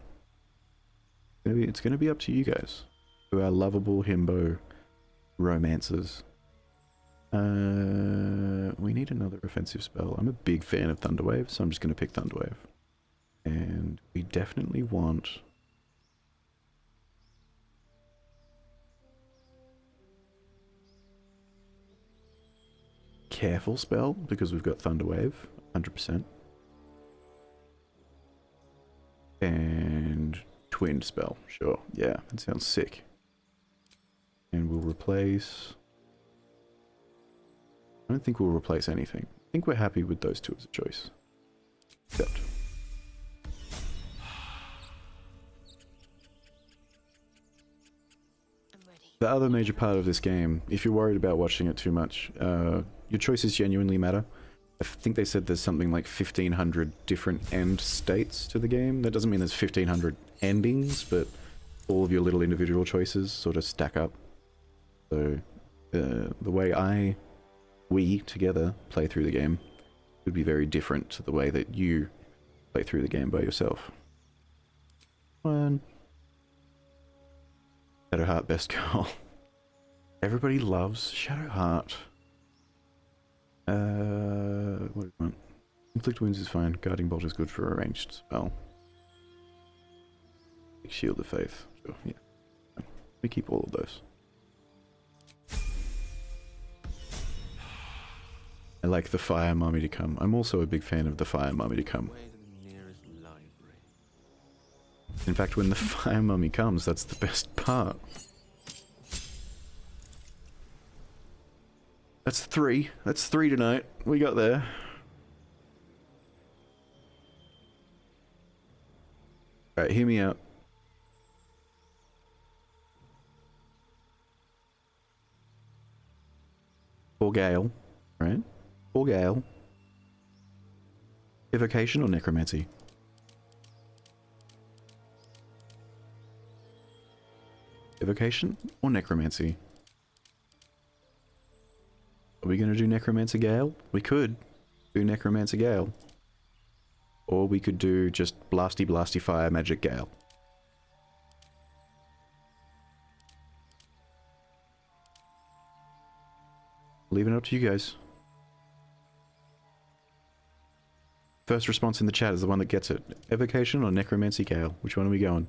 It's going to be up to you guys. Who are lovable himbo romances. We need another offensive spell. I'm a big fan of Thunderwave, so I'm just going to pick Thunderwave. And we definitely want... Careful spell, because we've got Thunderwave, 100%. And Twin spell, sure. Yeah, that sounds sick. And we'll replace... I don't think we'll replace anything. I think we're happy with those two as a choice. Except... I'm ready. The other major part of this game, if you're worried about watching it too much, your choices genuinely matter. I think they said there's something like 1,500 different end states to the game. That doesn't mean there's 1,500 endings, but all of your little individual choices sort of stack up. So, the way we together play through the game would be very different to the way that you play through the game by yourself. One. Shadowheart best girl. Everybody loves Shadowheart. What do you want? Inflict wounds is fine. Guarding bolt is good for a ranged spell. Shield of faith. Sure, yeah. We keep all of those. I like the fire mummy to come. I'm also a big fan of the fire mummy to come. In fact, when the fire mummy comes, that's the best part. That's 3. That's 3 tonight. We got there. Alright, hear me out. Or Gale, right? Or Gale. Evocation or necromancy? Evocation or necromancy? Are we going to do necromancer Gale? We could do necromancer Gale. Or we could do just blasty fire magic Gale. Leaving it up to you guys. First response in the chat is the one that gets it. Evocation or necromancy Gale? Which one are we going?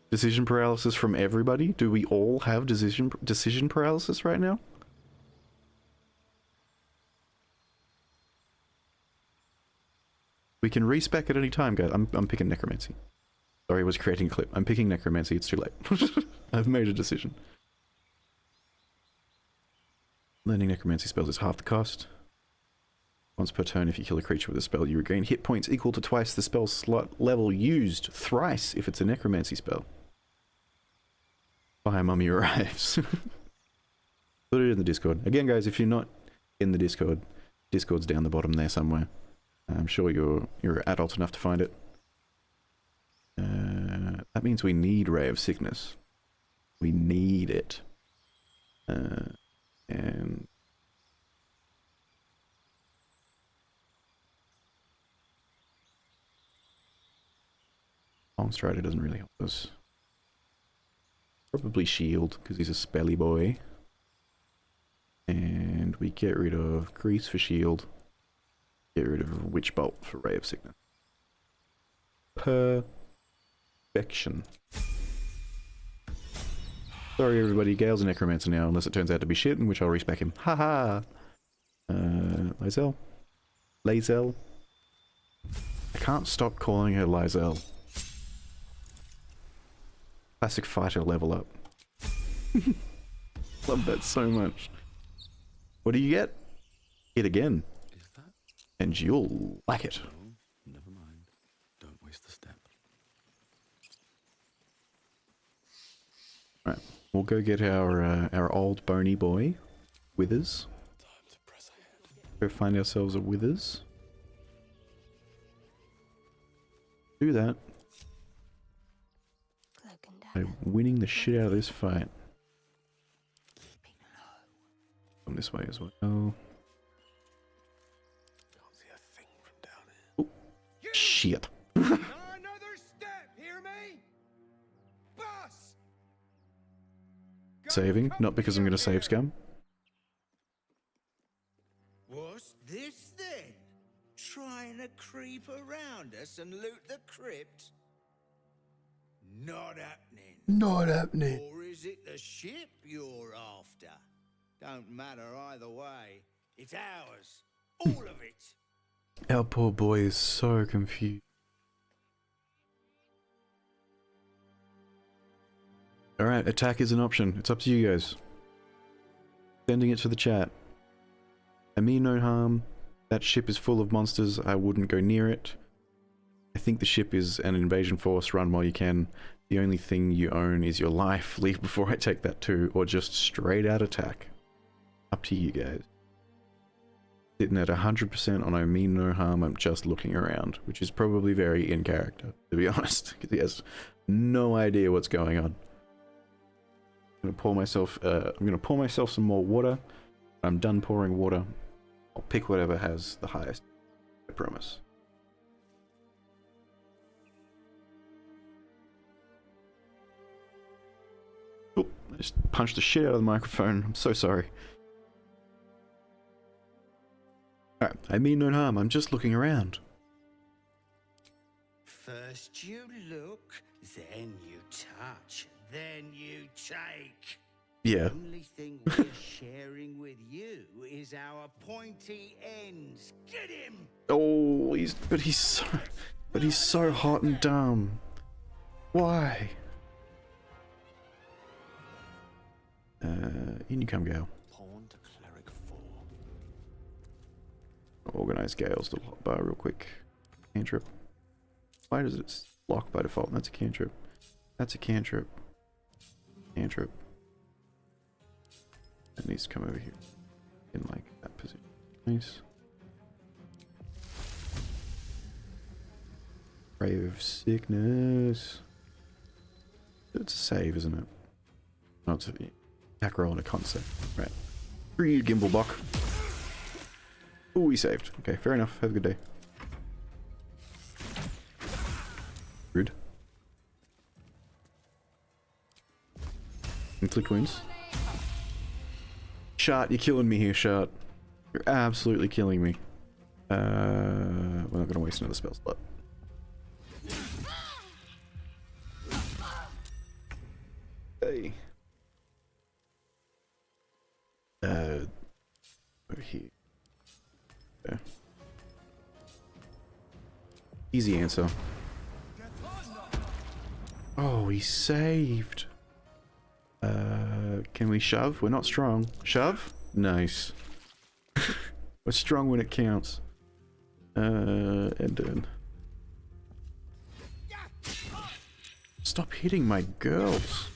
Decision paralysis from everybody? Do we all have decision paralysis right now? We can respec at any time, guys. I'm picking necromancy. Sorry, I was creating a clip. I'm picking necromancy. It's too late. I've made a decision. Learning necromancy spells is half the cost. Once per turn, if you kill a creature with a spell, you regain hit points equal to twice the spell slot level used. Thrice if it's a necromancy spell. Fire Mummy arrives. Put it in the Discord. Again, guys, if you're not in the Discord, Discord's down the bottom there somewhere. I'm sure you're adult enough to find it. That means we need Ray of Sickness. We need it. And Long Strider doesn't really help us. Probably Shield, because he's a spelly boy. And we get rid of Grease for Shield. Get rid of Witch Bolt for Ray of Sickness. Perfection. Sorry everybody, Gale's a necromancer now, unless it turns out to be shit, in which I'll respec him. Haha! Lizelle? Lazel? I can't stop calling her Lizelle. Classic fighter level up. Love that so much. What do you get? Hit again. Is that? And you'll like it. Oh, never mind. Don't waste the step. Right, we'll go get our old bony boy, Withers. Time to press ahead. Go find ourselves a Withers. Do that by winning the shit out of this fight. Come this way as well. Can't see a thing from down here. Oh, shit. Not another step, hear me? Boss! Saving, not because I'm going to save scum. What's this then? Trying to creep around us and loot the crypt? Not happening. Not happening. Or is it the ship you're after? Don't matter either way. It's ours. All of it. Our poor boy is so confused. Alright, attack is an option. It's up to you guys. Sending it to the chat. I mean no harm. That ship is full of monsters. I wouldn't go near it. I think the ship is an invasion force. Run while you can. The only thing you own is your life. Leave before I take that too. Or just straight out attack. Up to you guys. Sitting at 100% on I mean no harm. I'm just looking around. Which is probably very in character, to be honest. Because he has no idea what's going on. I'm gonna pour myself some more water. I'm done pouring water. I'll pick whatever has the highest. I promise. Oh, I just punched the shit out of the microphone. I'm so sorry. Alright, I mean no harm. I'm just looking around. First you look, then you touch, then you take. Yeah. The only thing we're sharing with you is our pointy ends. Get him! Oh, but he's so hot and dumb. Why? In you come, Gale. Pawn to cleric 4. Organize Gale's little hotbar real quick. Cantrip. Why does it lock by default? That's a cantrip. That's a cantrip. Cantrip. It needs to come over here. In like that position. Nice. Ray of Sickness. It's a save, isn't it? No, it's a attack roll and a con save. Right. Free gimbal block. Ooh, he saved. Okay, fair enough. Have a good day. Rude. Inflict wounds. Shart, you're killing me here, Shart. You're absolutely killing me. We're not gonna waste another spell slot. Hey. Over here. Yeah. Easy answer. Oh, he saved. Can we shove? We're not strong. Shove? Nice. We're strong when it counts. And then. Stop hitting my girls.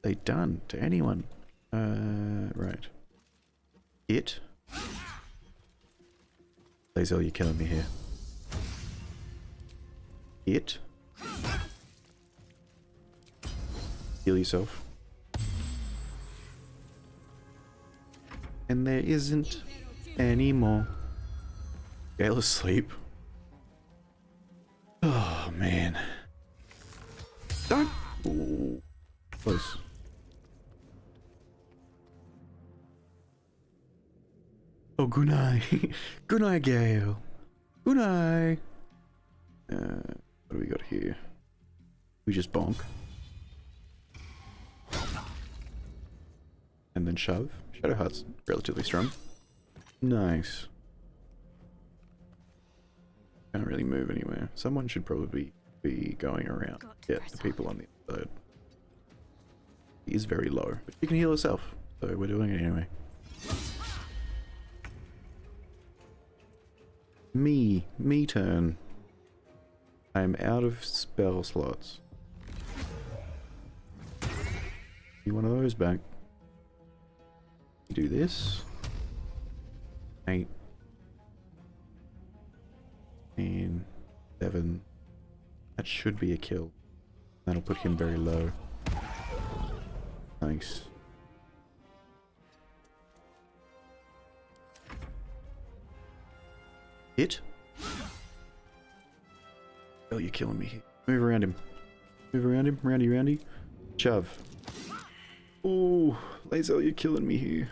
They done to anyone? Right. It. Lazel, you're killing me here. It. Heal yourself. And there isn't any more. Gale asleep. Oh man. Don't. Ooh. Close. Oh, good night. Good night, Gale. Good night. What do we got here? We just bonk. And then shove. Shadowheart's relatively strong. Nice. Can't really move anywhere. Someone should probably be going around. Get the people on the other side. He is very low, but she can heal herself, so we're doing it anyway. Me turn. I'm out of spell slots. Be one of those back. Do this. 8. 10. 7. That should be a kill. That'll put him very low. Nice. Hit? Oh, you're killing me here. Move around him. Move around him. Roundy, roundy. Shove. Oh, Lazel, you're killing me here.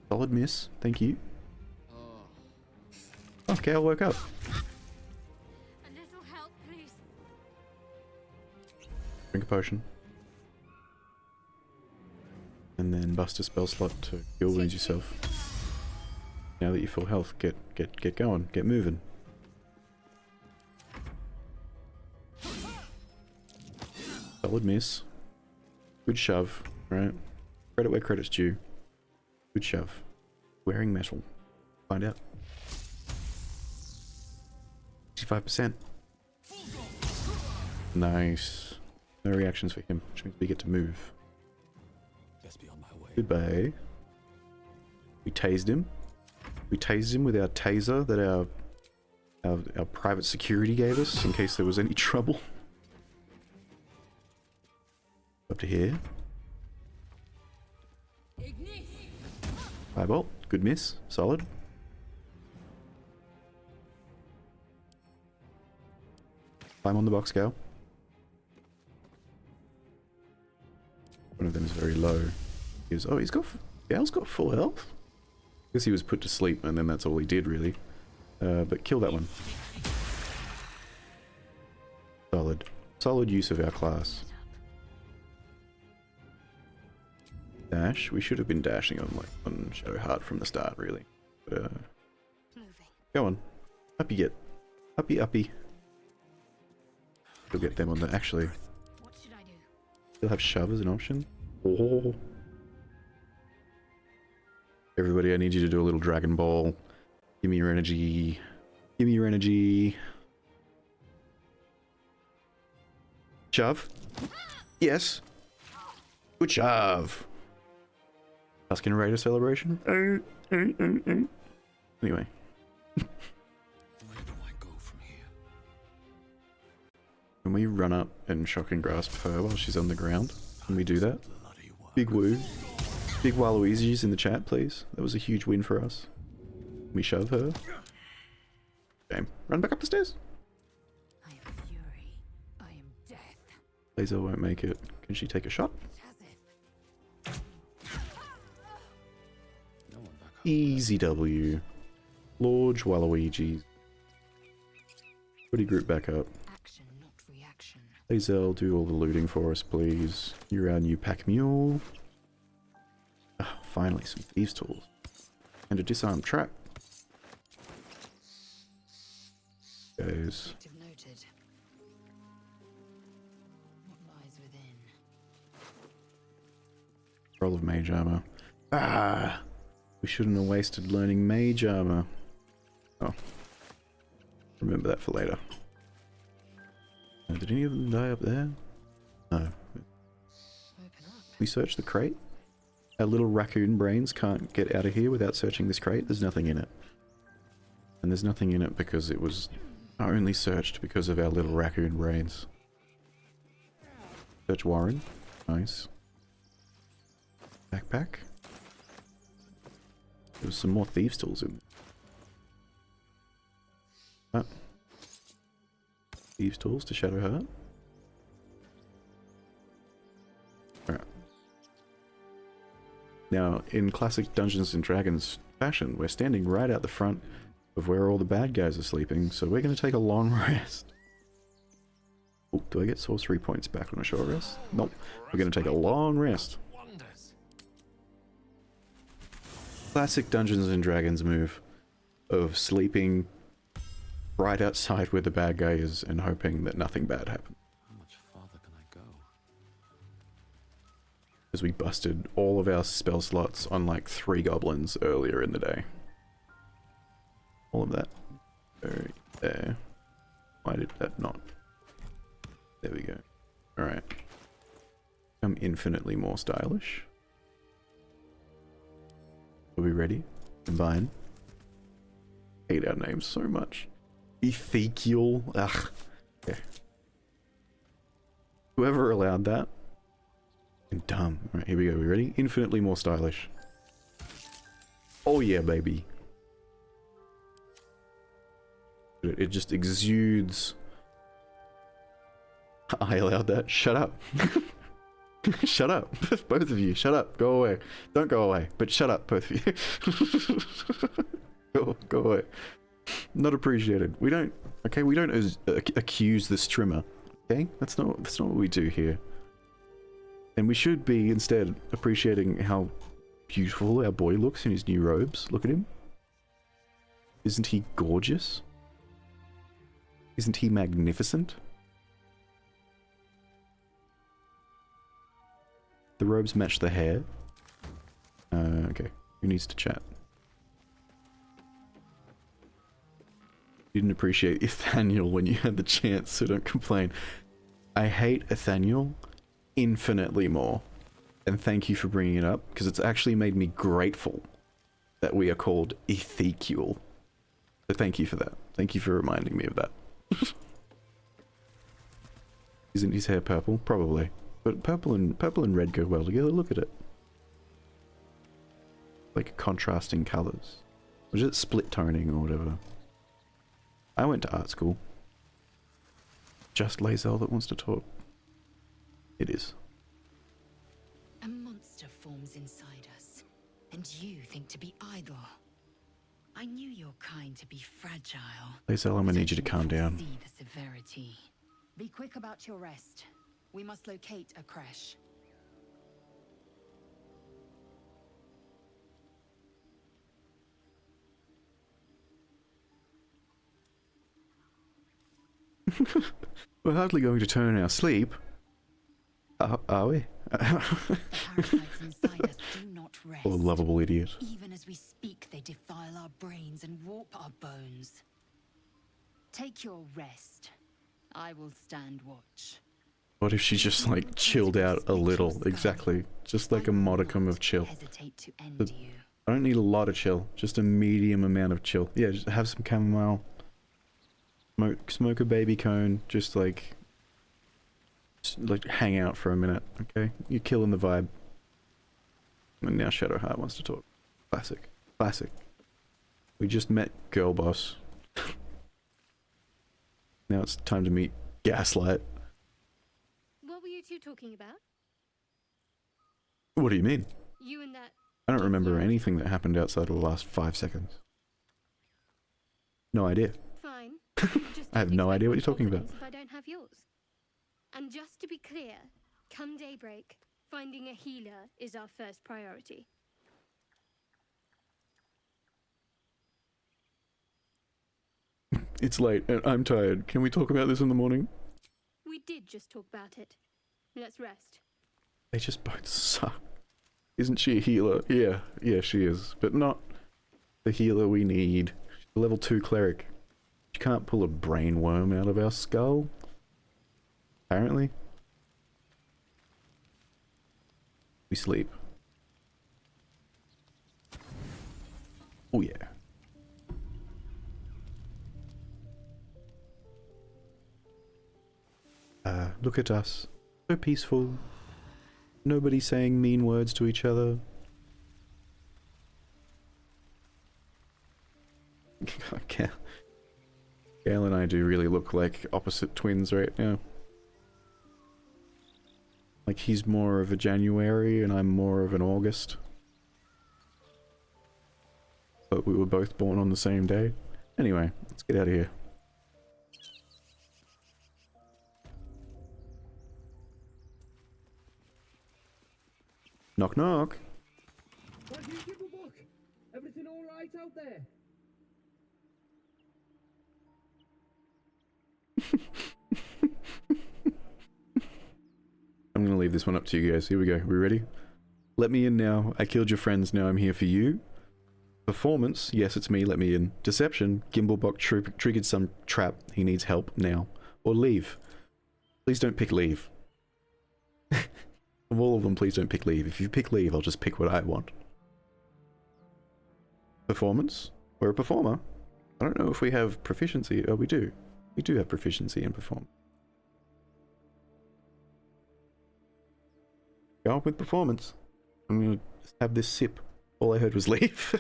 Solid miss. Thank you. Okay, I'll woke up. A little help, please. Drink a potion. And then bust a spell slot to heal wounds yourself. Now that you're full health, get going, get moving. Solid miss. Good shove, right? Credit where credit's due. Good shove. Wearing metal. Find out. 65%. Nice. No reactions for him, which means we get to move. Best be on my way. Goodbye. We tased him. We tased him with our taser that our private security gave us in case there was any trouble. Up to here. Firebolt. Good miss. Solid. Climb on the box, Gale. One of them is very low. Gale's got full health? I guess he was put to sleep and then that's all he did really. But kill that one. Solid. Solid use of our class. Dash. We should have been dashing on Shadowheart from the start really. But, go on. Up you get. Uppy uppy. You'll get them on the... Actually, What should I do? you'll have shove as an option. Oh. Everybody, I need you to do a little Dragon Ball. Give me your energy. Give me your energy. Shove. Yes. Good shove. Tusken Raider celebration. Anyway. Where do I go from here? Can we run up and shock and grasp her while she's on the ground? Can we do that? Big woo. Big Waluigi's in the chat, please. That was a huge win for us. Can we shove her? Shame. Run back up the stairs. I am fury. I am death. Laser won't make it. Can she take a shot? Easy W. Large Waluigi's. Everybody group back up. Action, not reaction. Lazel, do all the looting for us, please. You're our new pack mule. Ah, finally, some thieves' tools. And a disarm trap. Goes. Objective noted. What lies within? Roll of mage armor. Ah! We shouldn't have wasted learning mage armor. Oh. Remember that for later. Did any of them die up there? No. Open up. We search the crate. Our little raccoon brains can't get out of here without searching this crate. There's nothing in it. And there's nothing in it because it was only searched because of our little raccoon brains. Search Warren. Nice. Backpack. There was some more thieves' tools in. Ah. Thieves' tools to Shadow Heart. Alright. Now, in classic Dungeons and Dragons fashion, we're standing right out the front of where all the bad guys are sleeping, so we're going to take a long rest. Oh, do I get sorcery points back on a short rest? Nope. We're going to take a long rest. Classic Dungeons and Dragons move of sleeping right outside where the bad guy is and hoping that nothing bad happens. How much farther can I go? As we busted all of our spell slots on like 3 goblins earlier in the day. All of that. Right there. Why did that not? There we go. Alright. I'm infinitely more stylish. Are we ready? Combine. Hate our names so much. Ezekiel. Ugh. Yeah. Whoever allowed that. And dumb. Alright, here we go. We ready? Infinitely more stylish. Oh yeah, baby. It just exudes. I allowed that. Shut up. Shut up. Both of you. Shut up. Go away. Don't go away. But shut up, both of you. Go away. Not appreciated. We don't... Okay, we don't accuse the trimmer. Okay? That's not what we do here. And we should be, instead, appreciating how beautiful our boy looks in his new robes. Look at him. Isn't he gorgeous? Isn't he magnificent? The robes match the hair. Okay. Who needs to chat? Didn't appreciate Ethaniel when you had the chance, so don't complain. I hate Ethaniel infinitely more. And thank you for bringing it up, because it's actually made me grateful that we are called Ezekiel. So thank you for that. Thank you for reminding me of that. Isn't his hair purple? Probably. But purple and red go well together. Look at it. Like contrasting colours. Or is it split toning or whatever? I went to art school. Just Lazel that wants to talk. It is. A monster forms inside us, and you think to be idle. I knew your kind to be fragile. Lazel, I'm gonna need you to calm down. See the severity. Be quick about your rest. We must locate a crash. We're hardly going to turn in our sleep. Are we? The parasites inside us do not rest. Poor lovable idiot. Even as we speak, they defile our brains and warp our bones. Take your rest. I will stand watch. What if she just like chilled out a little? Exactly. Just like a modicum of chill. Hesitate to end you. I don't need a lot of chill. Just a medium amount of chill. Yeah, just have some chamomile. Smoke a baby cone. Just like hang out for a minute. Okay? You're killing the vibe. And now Shadowheart wants to talk. Classic. Classic. We just met Girl Boss. Now it's time to meet Gaslight. What were you two talking about? What do you mean? You and that... I don't remember anything that happened outside of the last 5 seconds. No idea. Fine. I have no idea what you're talking about. If I don't have yours. And just to be clear, come daybreak, finding a healer is our first priority. It's late and I'm tired. Can we talk about this in the morning? We did just talk about it. Let's rest. They just both suck. Isn't she a healer? Yeah, she is. But not the healer we need. She's a level 2 cleric. She can't pull a brain worm out of our skull. Apparently. We sleep. Oh yeah. Look at us. So peaceful. Nobody saying mean words to each other. Gail and I do really look like opposite twins right now. Like he's more of a January and I'm more of an August. But we were both born on the same day. Anyway, let's get out of here. Knock knock. Everything all right out there? I'm gonna leave this one up to you guys. Here we go. We ready? Let me in now. I killed your friends. Now I'm here for you. Performance. Yes, it's me. Let me in. Deception. Gimblebot triggered some trap. He needs help now. Or leave. Please don't pick leave. Of all of them, please don't pick leave. If you pick leave, I'll just pick what I want. Performance? We're a performer. I don't know if we have proficiency. Oh, we do. We do have proficiency in performance. Go on with performance. I'm gonna have this sip. All I heard was leave.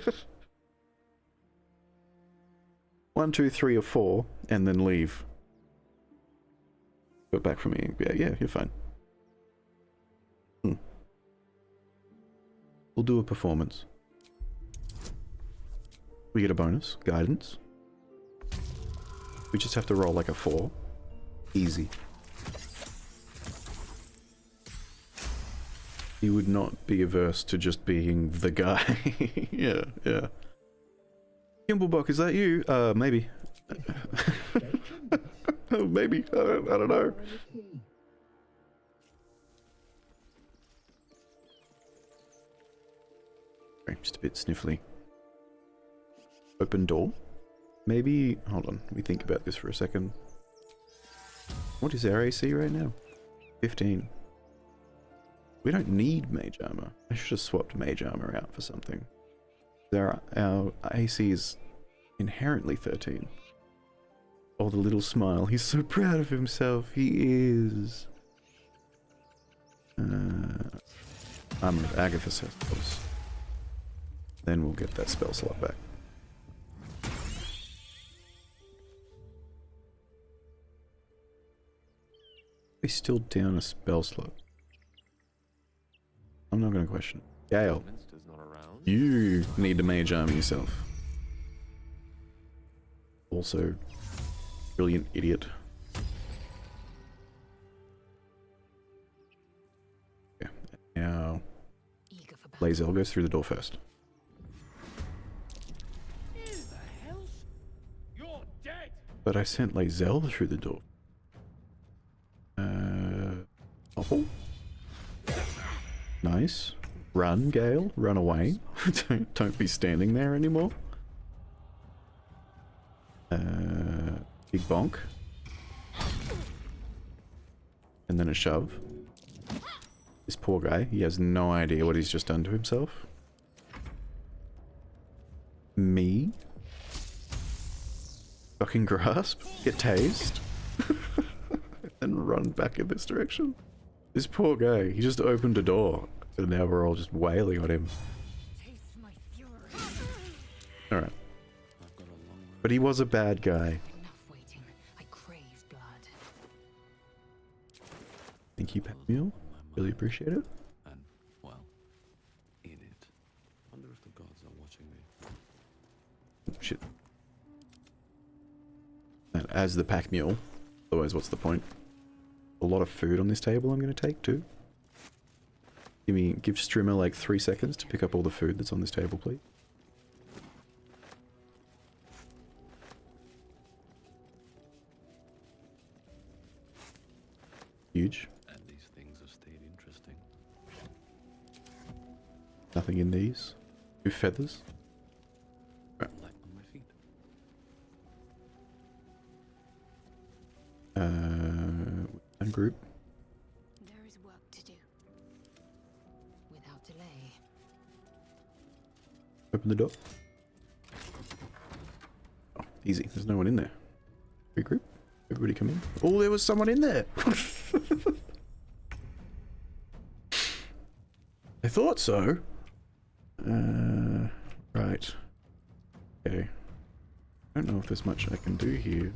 1, 2, 3, or 4, and then leave. Go back from me. Yeah, you're fine. We'll do a performance. We get a bonus. Guidance. We just have to roll like a 4. Easy. He would not be averse to just being the guy. Yeah. Gimblebot, is that you? Maybe. Oh, maybe. I don't know. Just a bit sniffly. Open door? Maybe... Hold on, let me think about this for a second. What is our AC right now? 15. We don't need mage armor. I should have swapped mage armor out for something. Our AC is inherently 13. Oh, the little smile. He's so proud of himself. He is. Armor of Agathis, I suppose. Then we'll get that spell slot back. We still down a spell slot. I'm not going to question it. Gale, you need to mage armor yourself. Also, brilliant idiot. Yeah. Now, Lae'zel goes through the door first. But I sent Lae'zel through the door. Oh. Nice. Run, Gale. Run away. Don't be standing there anymore. Big bonk. And then a shove. This poor guy, he has no idea what he's just done to himself. Me? Fucking grasp? Get tased? And run back in this direction. This poor guy, he just opened a door. And now we're all just wailing on him. Alright. But he was a bad guy. Thank you, Patmeal. Really appreciate it. And, well, in it. Wonder if the gods are watching me. Oh, shit. And as the pack mule, otherwise what's the point? A lot of food on this table I'm going to take too. Give Strimmer like 3 seconds to pick up all the food that's on this table, please. Huge. And these things have stayed interesting. Nothing in these. 2 feathers. Right. Light on my feet. And group. There is work to do. Without delay. Open the door. Oh, easy. There's no one in there. Regroup. Everybody come in. Oh, there was someone in there. I thought so. Right. Okay. I don't know if there's much I can do here.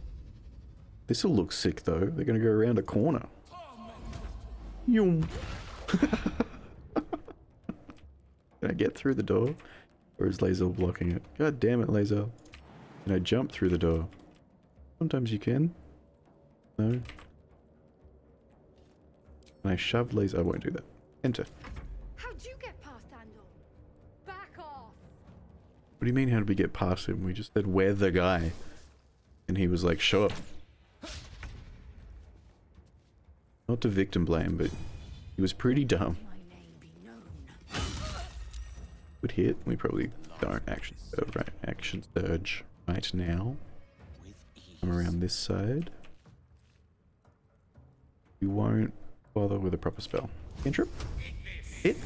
This'll look sick though. They're gonna go around a corner. Yum. Can I get through the door? Or is Lae'zel blocking it? God damn it, Lae'zel. Can I jump through the door? Sometimes you can. No. Can I shove Lae'zel? I won't do that. Enter. How'd you get past Andor? Back off! What do you mean, how did we get past him? We just said, we're the guy. And he was like, sure. Not to victim blame, but he was pretty dumb. Good hit. We probably don't action surge right, action surge right now. Come around this side. We won't bother with a proper spell. Cantrip. Hit.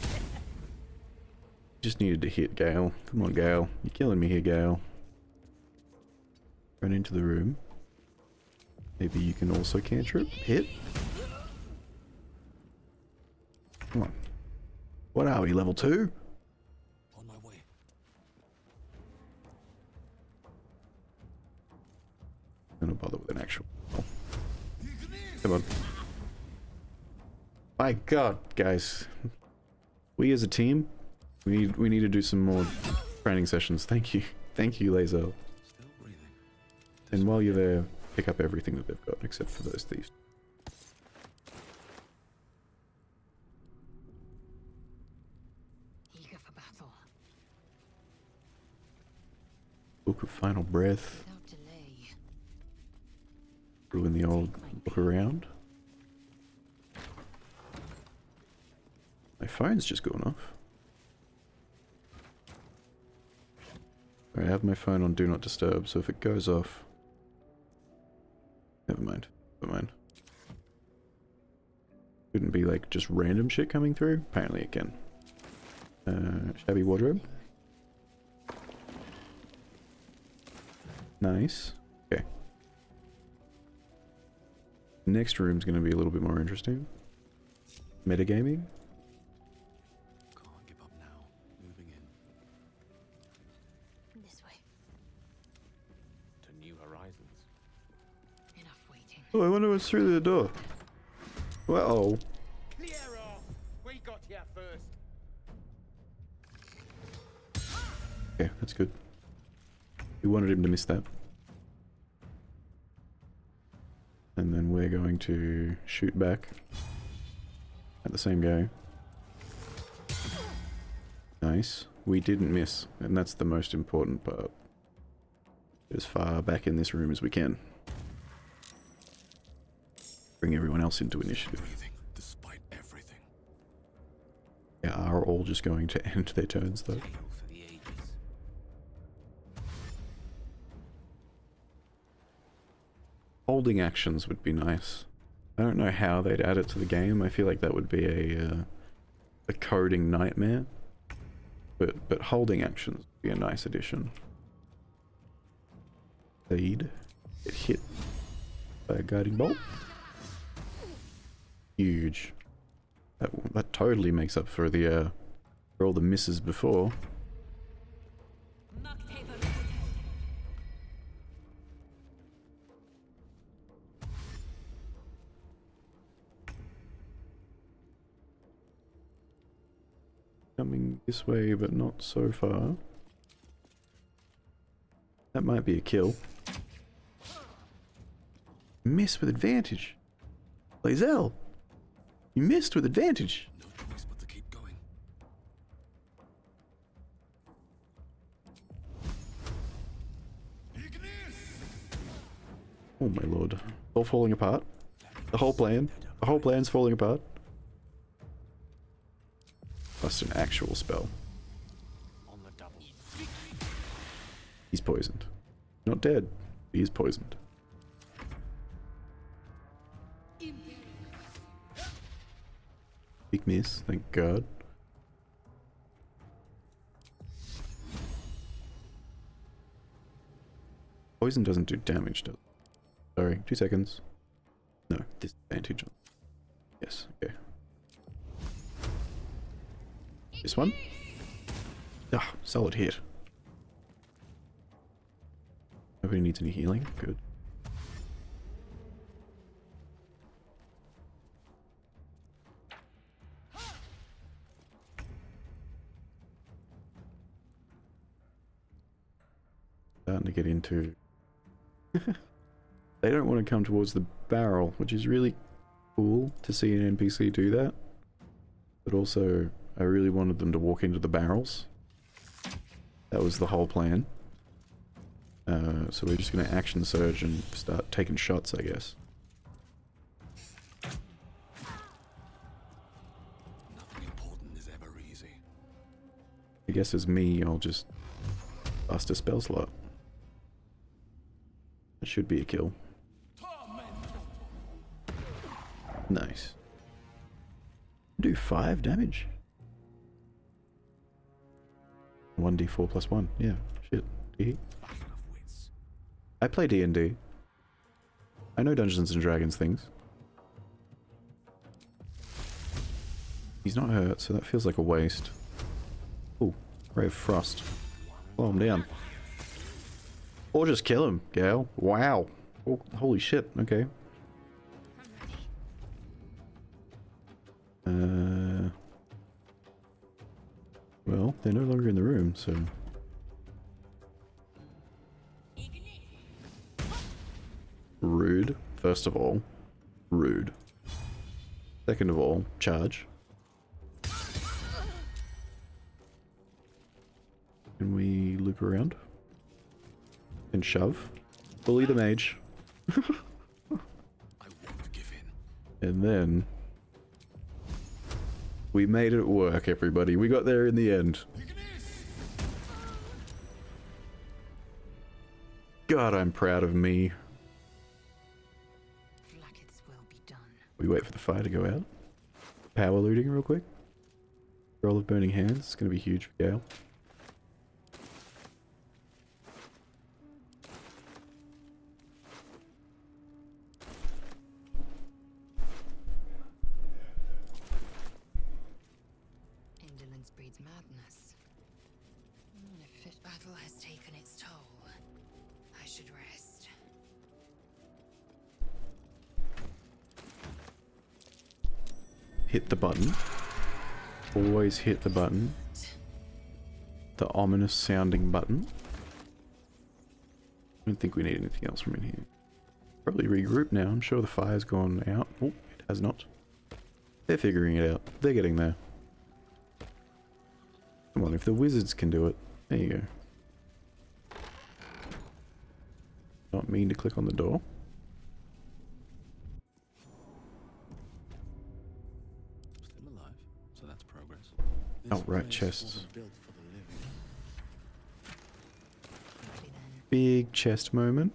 Just needed to hit Gale. Come on, Gale. You're killing me here, Gale. Run into the room. Maybe you can also cantrip. Hit. Come on. What are we, level 2? On my way. I'm gonna bother with an actual. Oh. Come on. My God, guys. We as a team, we need to do some more training sessions. Thank you. Thank you, Lae'zel. And while you're there, pick up everything that they've got, except for those thieves. Eager for battle. Book of Final Breath. Without delay. Ruin the old look around. My phone's just gone off. I have my phone on Do Not Disturb, so if it goes off... Never mind. Never mind. Couldn't be like just random shit coming through? Apparently it can. Shabby wardrobe. Nice. Okay. Next room's gonna be a little bit more interesting. Metagaming. Can't give up now. Moving in. This way. To new horizons. Enough waiting. Oh, I wonder what's through the door. Well, Clear off! We got here first. okay, that's good. We wanted him to miss that. And then we're going to shoot back at the same guy. Nice. We didn't miss, and that's the most important part. Get as far back in this room as we can. Bring everyone else into initiative. Breathing, despite everything. They are all just going to end their turns though. Holding actions would be nice. I don't know how they'd add it to the game. I feel like that would be a coding nightmare. But holding actions would be a nice addition. Speed. Get hit by a guiding bolt. Huge. That totally makes up for the for all the misses before. Coming this way, but not so far. That might be a kill. Miss with advantage. Lae'zel, you missed with advantage. No choice but to keep going. Oh my lord. All falling apart. The whole plan's falling apart. That's an actual spell. On the double. He's poisoned. Not dead. He is poisoned. Big miss, thank God. Poison doesn't do damage, does it? Sorry, 2 seconds. No, disadvantage. Yes, okay. This one? Ah, solid hit. Nobody needs any healing. Good. Starting to get into... They don't want to come towards the barrel, which is really cool to see an NPC do that. But also, I really wanted them to walk into the barrels. That was the whole plan. So we're just going to action surge and start taking shots, I guess. Nothing important is ever easy. I guess as me, I'll just bust a spell slot. That should be a kill. Nice. Do 5 damage. 1d4 plus 1. Yeah, shit. I play D&D. I know Dungeons and Dragons things. He's not hurt, so that feels like a waste. Ooh, Ray of Frost. Slow him down. Or just kill him, Gale. Wow. Oh, holy shit, okay. Well, they're no longer in the room, so... Rude, first of all. Rude. Second of all, charge. Can we loop around? And shove. Bully the mage. I won't give in. And then... We made it work, everybody. We got there in the end. God, I'm proud of me. We wait for the fire to go out. Power looting real quick. Roll of burning hands. It's going to be huge for Gale. Indolence breeds madness. If this battle has taken its toll, I should rest. Hit the button. Always hit the button. The ominous sounding button. I don't think we need anything else from in here. Probably regroup now. I'm sure the fire's gone out. Oh, it has not. They're figuring it out. They're getting there. Come on, if the wizards can do it. There you go. Not mean to click on the door. So that's progress. Oh, right, chests. Big chest moment.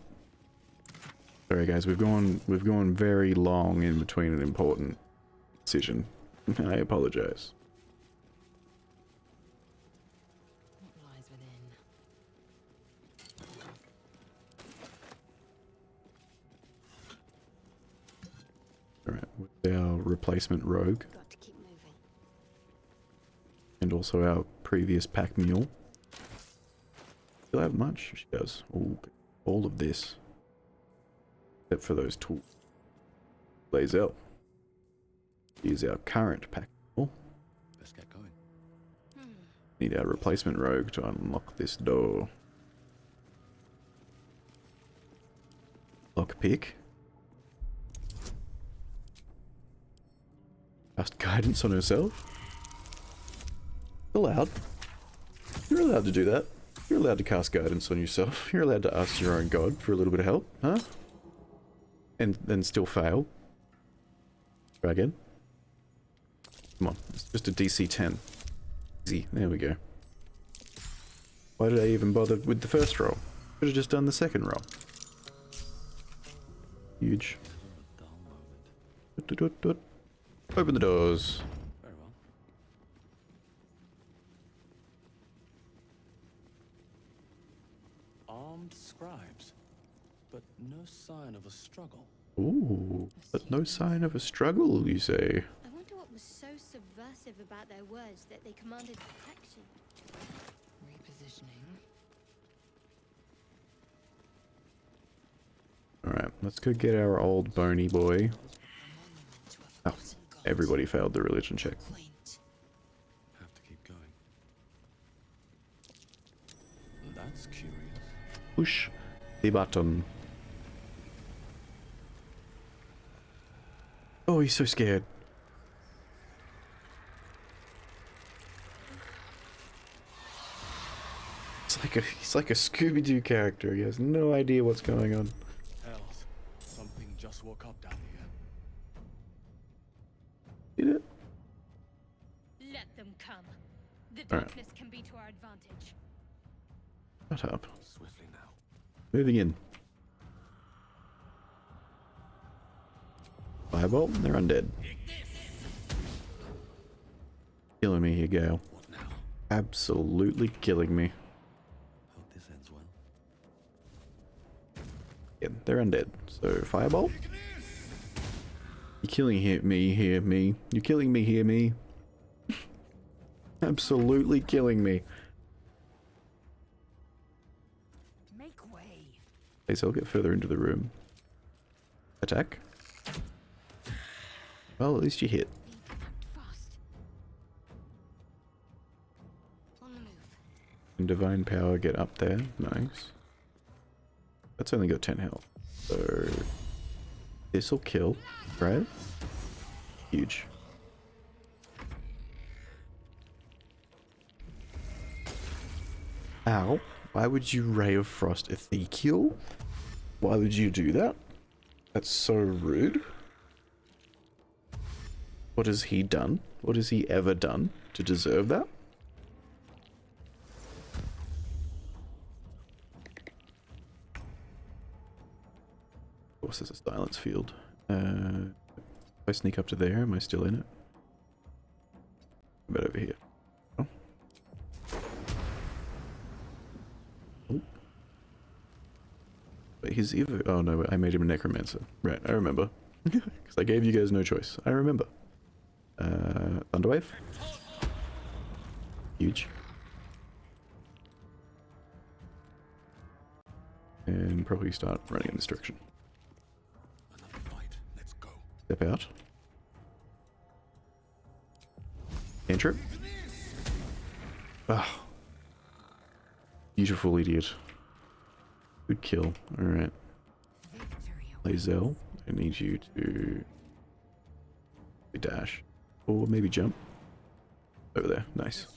Sorry guys, we've gone very long in between an important decision. I apologize. What lies within? Alright, with our replacement rogue. Got to keep moving. And also our previous pack mule. Still have much? She does. Ooh, all of this. Except for those tools. Lazel. Here's our current pack mule. Let's get going. Need our replacement rogue to unlock this door. Lockpick. Cast guidance on herself. Allowed. You're allowed to do that. You're allowed to cast guidance on yourself. You're allowed to ask your own god for a little bit of help, huh? And then still fail. Try again. Come on, it's just a DC 10. Easy, there we go. Why did I even bother with the first roll? Should have just done the second roll. Huge. Open the doors. Very well. Armed scribes, but no sign of a struggle. Ooh, but no sign of a struggle, you say? I wonder what was so subversive about their words that they commanded protection. Repositioning. Alright, let's go get our old bony boy. Oh, everybody failed the religion check. Have to keep going. That's curious. Push the button. Oh, he's so scared. He's like a Scooby-Doo character. He has no idea what's going on. Hells, something just woke up down Did here. it? Let them come. The All right. darkness can be to our advantage. Shut up. Swiftly now. Moving in. Fireball, they're undead. Killing me here, Gale. What now? Absolutely killing me. Hope this ends well. Yeah, they're undead. So, fireball? You're killing me here, me. You're killing me here, me. Absolutely killing me. Make way. Okay, so I'll get further into the room. Attack. Well, at least you hit. Fast. On the move. And divine power, get up there. Nice. That's only got 10 health. So this'll kill, right? Huge. Ow. Why would you Ray of Frost Ezekiel? Why would you do that? That's so rude. What has he done? What has he ever done to deserve that? Of course there's a silence field. If I sneak up to there, am I still in it? About over here. Oh. Oh. Wait, his Evo. Oh no, I made him a necromancer. Right, I remember. Because I gave you guys no choice. I remember. Thunderwave. Huge. And probably start running in this direction. Another fight. Let's go. Step out. Cantrip. Ah. Beautiful idiot. Good kill. Alright. Lazel, I need you to dash. Or maybe jump. Over there. Nice.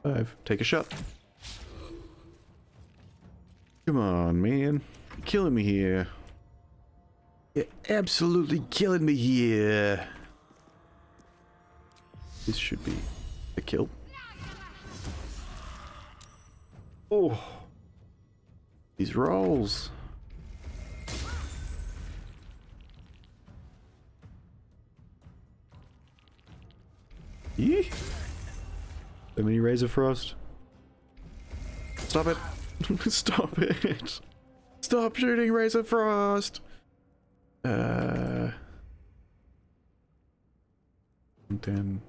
Five. Take a shot. Come on, man. You're killing me here. You're absolutely killing me here. This should be a kill. Oh. These rolls. Yee. So many Razor Frost. Stop it. Stop it. Stop shooting Razor Frost. And then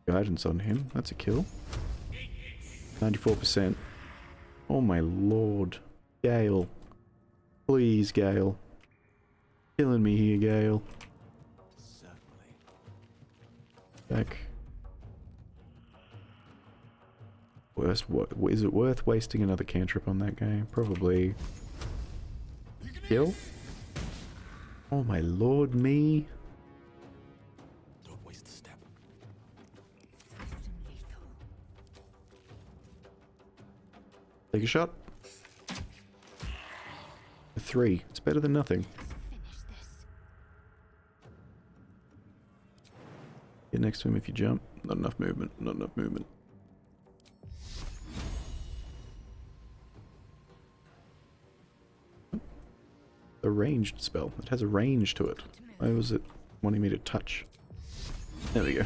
guidance on him. That's a kill. 94%. Oh my lord. Gale. Please, Gale. Killing me here, Gale. Back. Worst, what is it worth wasting another cantrip on that guy? Probably. Kill? Oh my lord, me. Don't waste a step. Take a shot. A 3. It's better than nothing. Get next to him if you jump. Not enough movement. Not enough movement. A ranged spell. It has a range to it. Why was it wanting me to touch? There we go.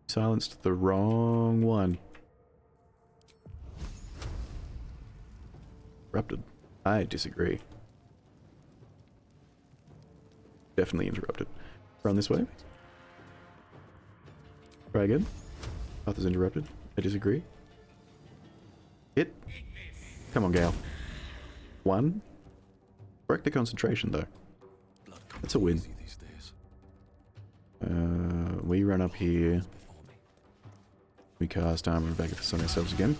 Silenced the wrong one. Interrupted. I disagree. Definitely interrupted. Run this way. Try again. Path is interrupted. I disagree. Hit. Come on, Gale. 1. Break the concentration, though. That's a win. We run up here. We cast armor back at this on ourselves again.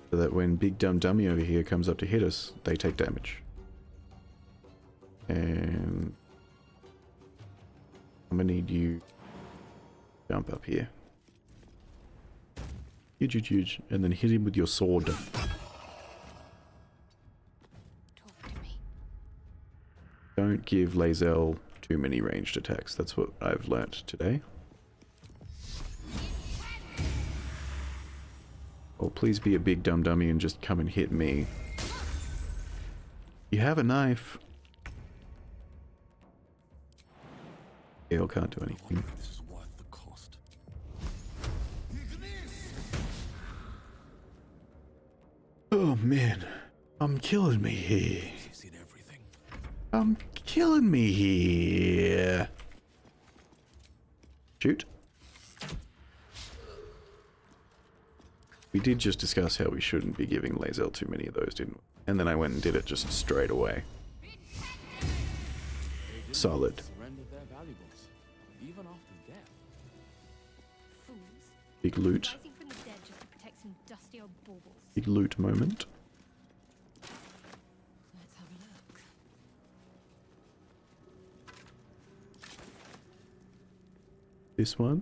So that when Big Dumb Dummy over here comes up to hit us, they take damage. And I'm gonna need you to jump up here. Huge, huge, huge. And then hit him with your sword. Talk to me. Don't give Lae'zel too many ranged attacks. That's what I've learnt today. Oh, please be a big dumb dummy and just come and hit me. You have a knife. Gale can't do anything. This is worth the cost. Oh man, I'm killing me here. She's seen everything. I'm killing me here. Shoot. We did just discuss how we shouldn't be giving Lae'zel too many of those, didn't we? And then I went and did it just straight away. Solid. Surrender their valuables, even after death. Fools. Big loot. Rising from the dead just to protect some dusty old baubles. Big loot moment. Let's have a look. This one.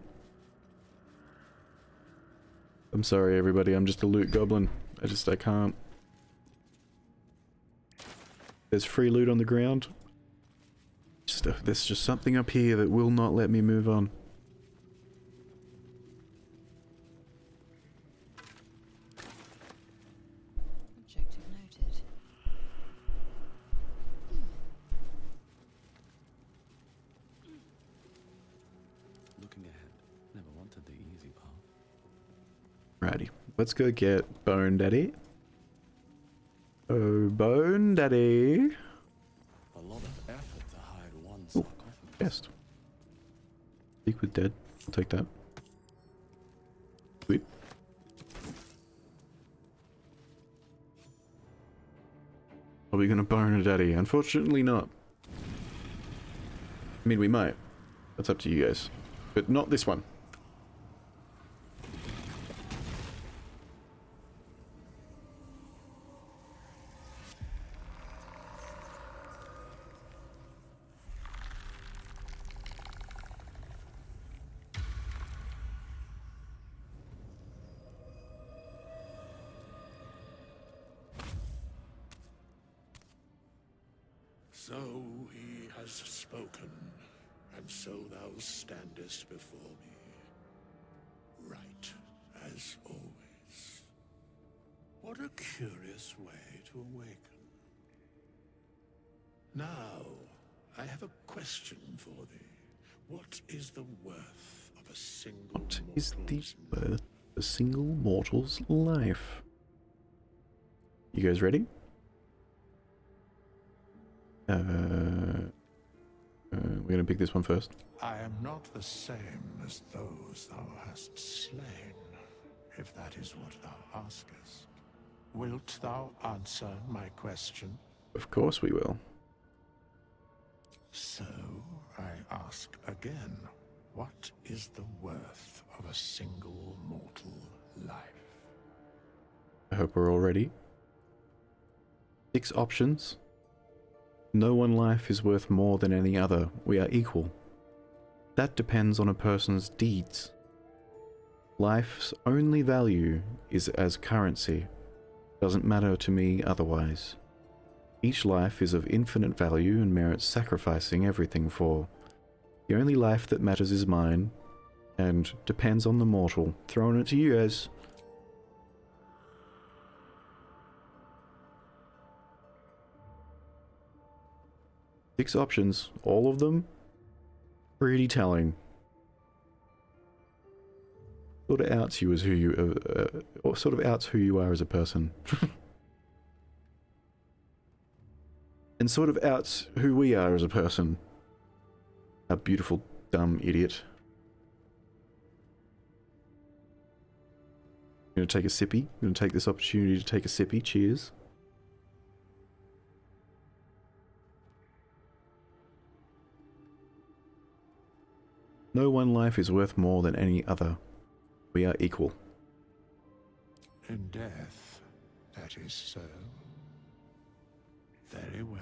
I'm sorry everybody, I'm just a loot goblin. I can't. There's free loot on the ground. There's just something up here that will not let me move on. Objective noted. Looking ahead, never wanted the easy path. Righty, let's go get Bone Daddy. Oh, Bone Daddy. A lot of effort to hide one Ooh, sarcophagus. chest. Speak with dead. I'll take that. Sweet. Are we gonna bone a daddy? Unfortunately not. I mean, we might. That's up to you guys. But not this one. So he has spoken, and so thou standest before me. Right, as always. What a curious way to awaken. Now, I have a question for thee. What is the worth of a single What is the mortal's worth of a single mortal's life? You guys ready? We're gonna pick this one first. I am not the same as those thou hast slain, if that is what thou askest. Wilt thou answer my question? Of course we will. So, I ask again, what is the worth of a single mortal life? I hope we're all ready. 6 options. No one life is worth more than any other. We are equal. That depends on a person's deeds. Life's only value is as currency. Doesn't matter to me otherwise. Each life is of infinite value and merits sacrificing everything for. The only life that matters is mine, and depends on the mortal. Throwing it to you guys. Six options, all of them pretty telling. Sort of outs you as who you, or sort of outs who you are as a person. And sort of outs who we are as a person. A beautiful, dumb idiot. I'm gonna take a sippy. I'm gonna take this opportunity to take a sippy. Cheers. No one life is worth more than any other. We are equal. In death, that is so. Very well.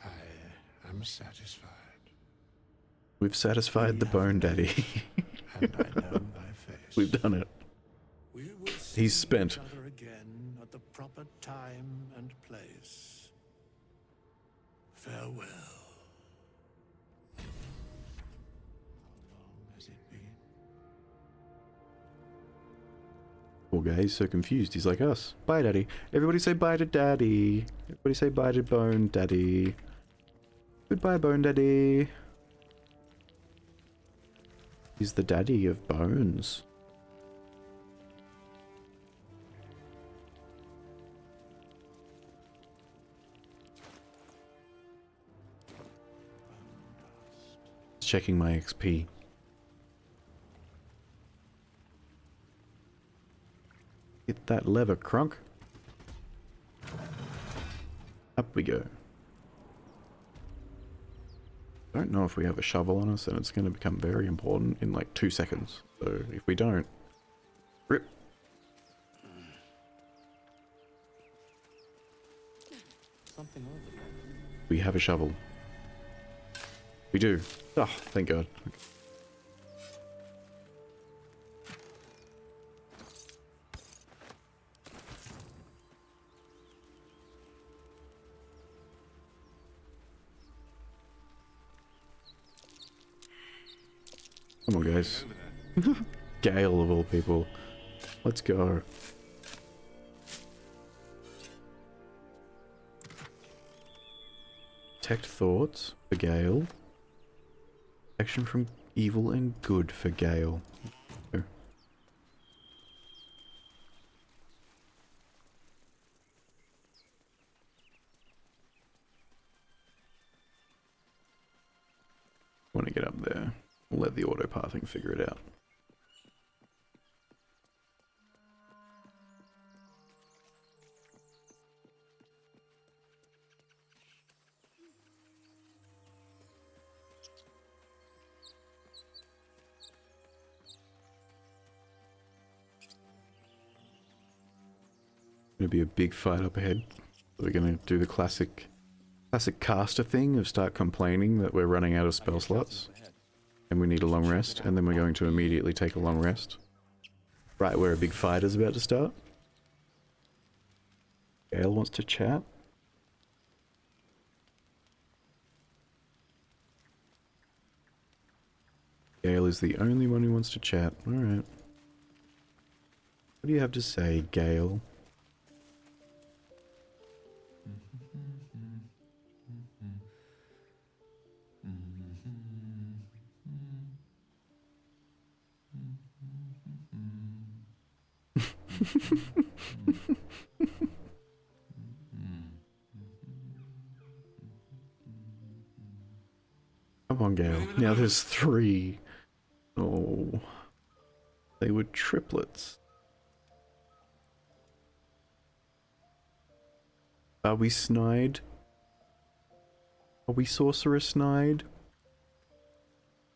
I am satisfied. We've satisfied the bone daddy. And I know thy face. We've done it. We will see He's spent. each other again at the proper time and place. Farewell. How long has it been? Poor guy, he's so confused. He's like us. Bye, daddy. Everybody say bye to daddy. Everybody say bye to bone daddy. Goodbye, bone daddy. He's the daddy of bones. Checking my XP. Hit that lever, crunk. Up we go. Don't know if we have a shovel on us, and it's going to become very important in like 2 seconds. So if we don't, rip. Something over there. We have a shovel. We do. Oh, thank God. Come on, guys. Gale of all people. Let's go. Detect thoughts for Gale. Action from evil and good for Gale. Oh. Want to get up there. We'll let the auto pathing figure it out. Gonna be a big fight up ahead. We're gonna do the classic caster thing of start complaining that we're running out of spell slots and we need a long rest, and then we're going to immediately take a long rest right where a big fight is about to start. Gale wants to chat. Gale is the only one who wants to chat. Alright. What do you have to say, Gale? Come on, Gale. Now there's 3. Oh. They were triplets. Are we snide? Are we sorcerer snide?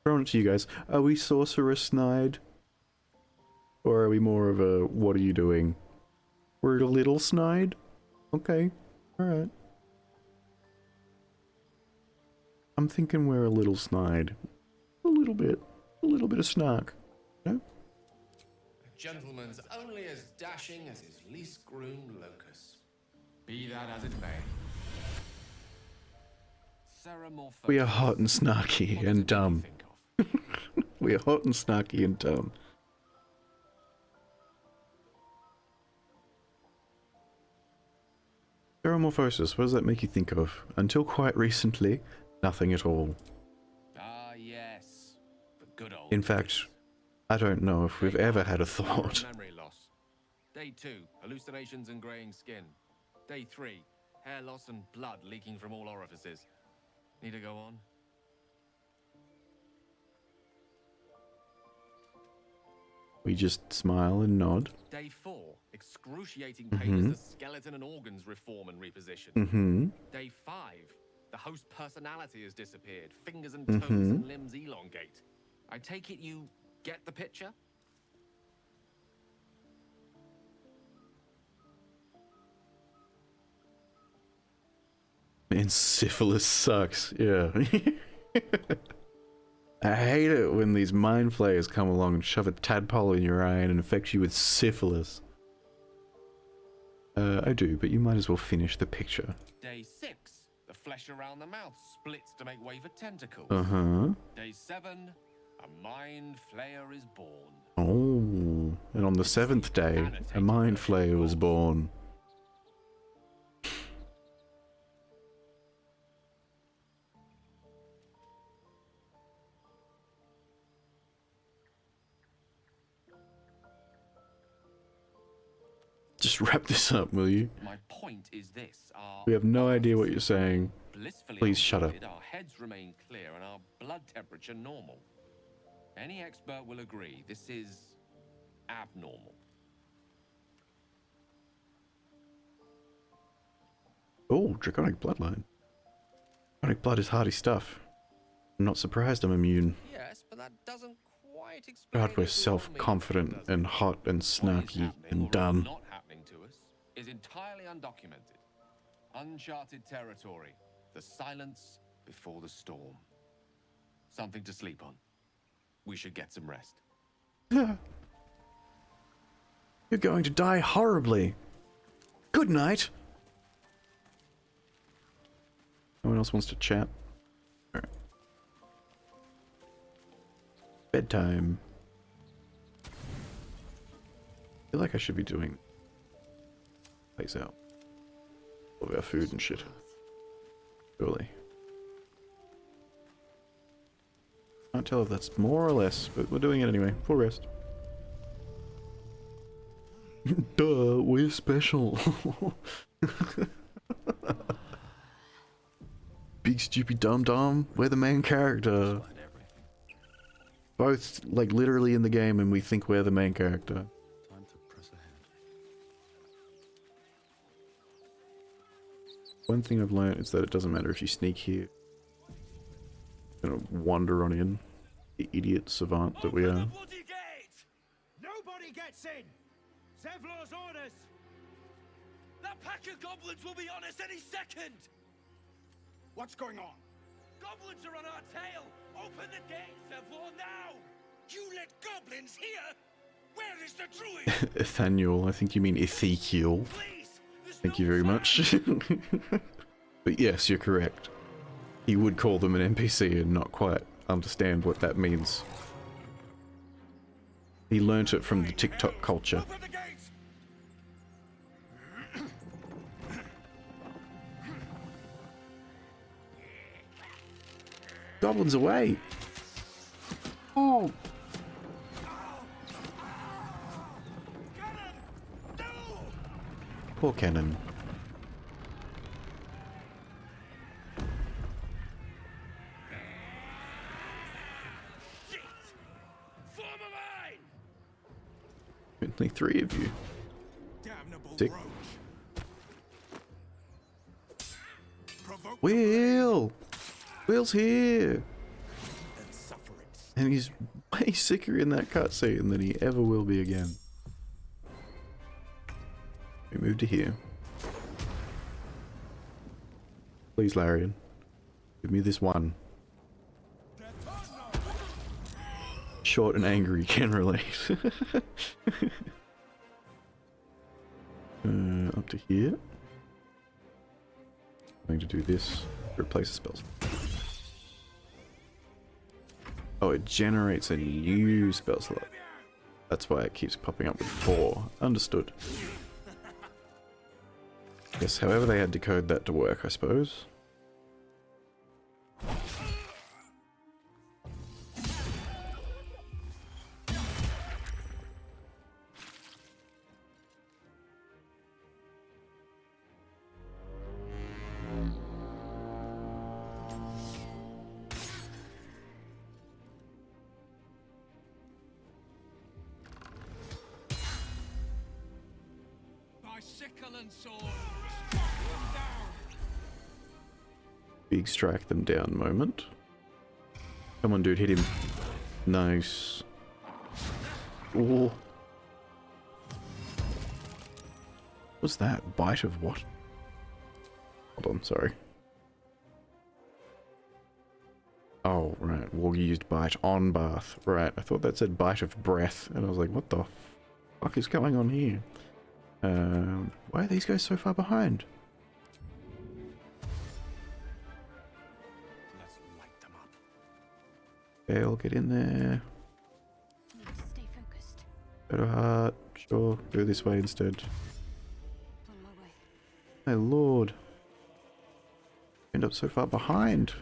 Throwing it to you guys. Are we sorcerer snide? Or are we more of a, what are you doing? We're a little snide? Okay. Alright. I'm thinking we're a little snide. A little bit. A little bit of snark. No? A gentleman's only as dashing as his least groomed locus. Be that as it may. We are hot and snarky and dumb. We are hot and snarky and dumb. Metamorphosis, what does that make you think of? Until quite recently, nothing at all. Ah, yes. The good old In fact, I don't know if we've ever had a thought. memory loss. Day 2, hallucinations and graying skin. Day 3, hair loss and blood leaking from all orifices. Need to go on? We just smile and nod. Day 4, excruciating pain as the skeleton and organs reform and reposition. Day 5, the host personality has disappeared. Fingers and toes and limbs elongate. I take it you get the picture? Man, syphilis sucks, yeah. I hate it when these mind flayers come along and shove a tadpole in your eye and infect you with syphilis. I do, but you might as well finish the picture. Day 6, the flesh around the mouth splits to make way for tentacles. Day 7, a mind flayer is born. Oh, and on the 7th day, a mind flayer was born. Just wrap this up, will you? My point is this. We have no idea what you're saying. Please shut up. Our heads remain clear and our blood temperature normal. Any expert will agree this is abnormal. Oh, draconic bloodline. Draconic blood is hardy stuff. I'm not surprised I'm immune. Yes, but that doesn't quite explain. God, we're self-confident and hot and snarky and dumb. Not happening to us is entirely undocumented. Uncharted territory. The silence before the storm. Something to sleep on. We should get some rest. You're going to die horribly. Good night. No one else wants to chat? Alright. Bedtime. I feel like I should be doing... Plays out. All of our food and shit. Surely. Can't tell if that's more or less, but we're doing it anyway. Full rest. Duh, we're special. Big stupid dum-dum, we're the main character. Both, like, literally in the game, and we think we're the main character. Time to press ahead. One thing I've learned is that it doesn't matter if you sneak here. Gonna wander on in. The idiot savant that we are. Nobody gets in! Zevlor's orders! That pack of goblins will be on us any second! What's going on? Goblins are on our tail! Open the gate, Zevlor, now! You let goblins here? Where is the druid? Nathaniel, I think you mean Ezekiel. Thank you very much. But yes, you're correct. He would call them an NPC and not quite understand what that means. He learnt it from the TikTok culture. Goblins away! Oh! Poor cannon. Only 3 of you. Sick. Will! Will's here! And he's way sicker in that cutscene than he ever will be again. We move to here. Please, Larian. Give me this one. Short and angry, can relate. Up to here. I'm going to do this. Replace the spells. Oh, it generates a new spell slot. That's why it keeps popping up with 4. Understood. Yes, however they had to code that to work, I suppose. Big strike them down moment. Come on, dude, hit him. Nice. Ooh. What's that? Bite of what? Hold on, sorry. Oh, right. Warg used bite on Bath. Right, I thought that said bite of breath. And I was like, what the fuck is going on here? Why are these guys so far behind? Let's light them up. Okay, I'll get in there. Stay focused. Better heart. Sure, go this way instead. On my way. My lord. End up so far behind.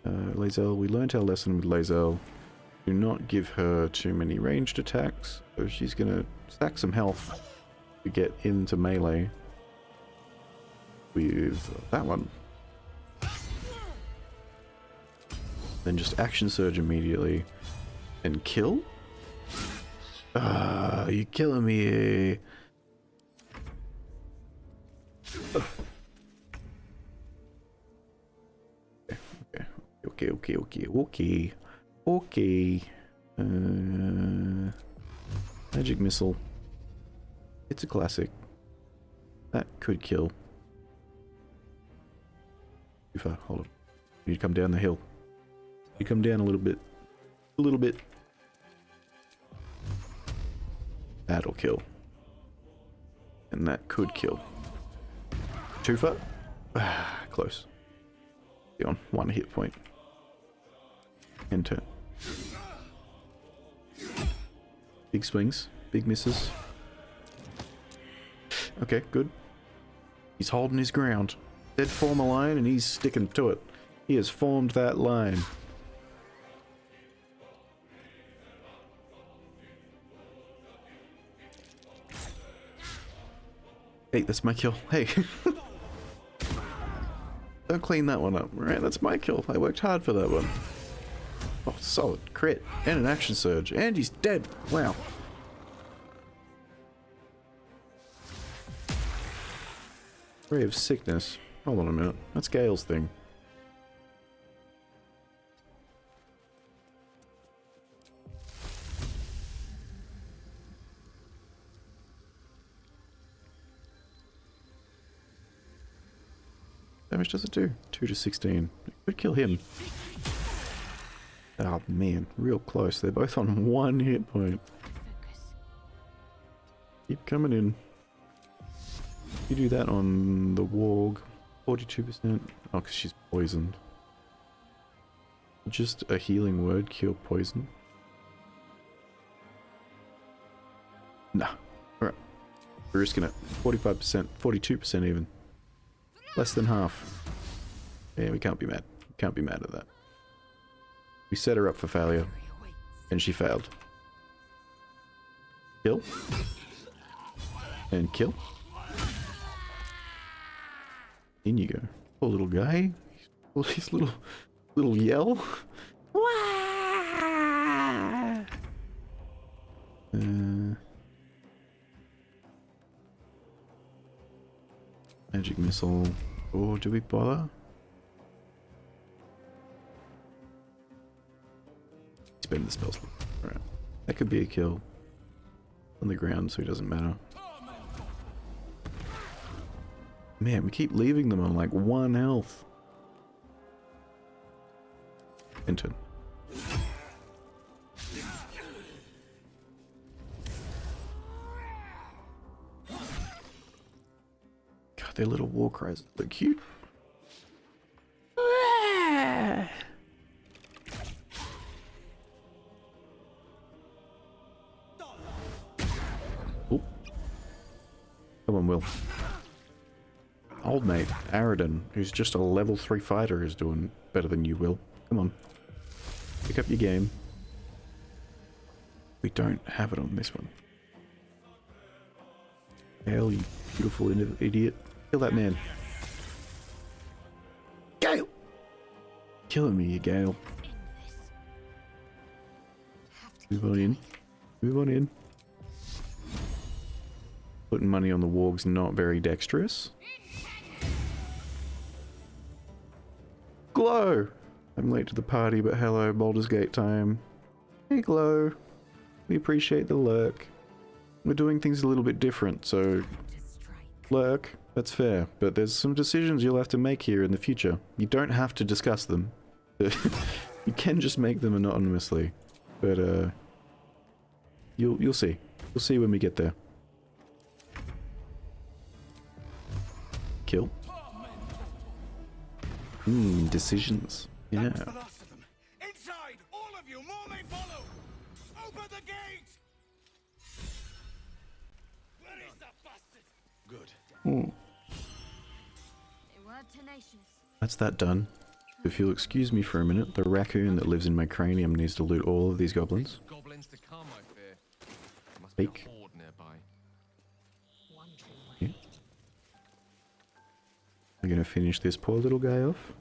Lae'zel, we learnt our lesson with Lae'zel. Do not give her too many ranged attacks, so she's gonna stack some health to get into melee with that one. Then just action surge immediately and kill? Ah, you're killing me. Okay. Magic missile. It's a classic. That could kill. Too far. Hold on. You need to come down the hill. You come down a little bit. A little bit. That'll kill. And that could kill. Too far? Close. Be on 1 hit point. Enter. Big swings. Big misses. Okay, good. He's holding his ground. They'd form a line and he's sticking to it. He has formed that line. Hey, that's my kill. Hey. Don't clean that one up, right? That's my kill. I worked hard for that one. Oh, solid. Crit. And an action surge. And he's dead. Wow. Ray of sickness. Hold on a minute. That's Gale's thing. How much does it do? 2 to 16. It could kill him. Oh man, real close. They're both on 1 hit point. Keep coming in. You do that on the Warg. 42%. Oh, because she's poisoned. Just a healing word, cure poison. Nah. Alright. We're risking it. 45%, 42% even. Less than half. Yeah, we can't be mad. Can't be mad at that. We set her up for failure. And she failed. Kill. And kill. In you go. Poor little guy. His little yell. Magic missile. Or do we bother? Spend the spell slot. Alright. That could be a kill. On the ground, so it doesn't matter. Man, we keep leaving them on like 1 health. Enter. God, their little war cries are so cute. Oh. Come on, Will. Old mate, Aradin, who's just a level 3 fighter, is doing better than you, Will. Come on. Pick up your game. We don't have it on this one. Hell, you beautiful idiot. Kill that man. Gale! Killing me, you Gale. Move on in. Move on in. Putting money on the warg's not very dexterous. Glow! I'm late to the party, but hello, Baldur's Gate time. Hey, Glow. We appreciate the lurk. We're doing things a little bit different, so... Lurk, that's fair, but there's some decisions you'll have to make here in the future. You don't have to discuss them. You can just make them anonymously. But, you'll see. You'll see when we get there. Kill. Decisions. Yeah. That's the last of them. Inside, all of you, more may follow. Open the gate. Where is that bastard? Good. They were tenacious. That's that done. If you'll excuse me for a minute, the raccoon that lives in my cranium needs to loot all of these goblins. Goblins to come, I fear. Must Speak. be a horde nearby. Yeah. I'm gonna finish this poor little guy off.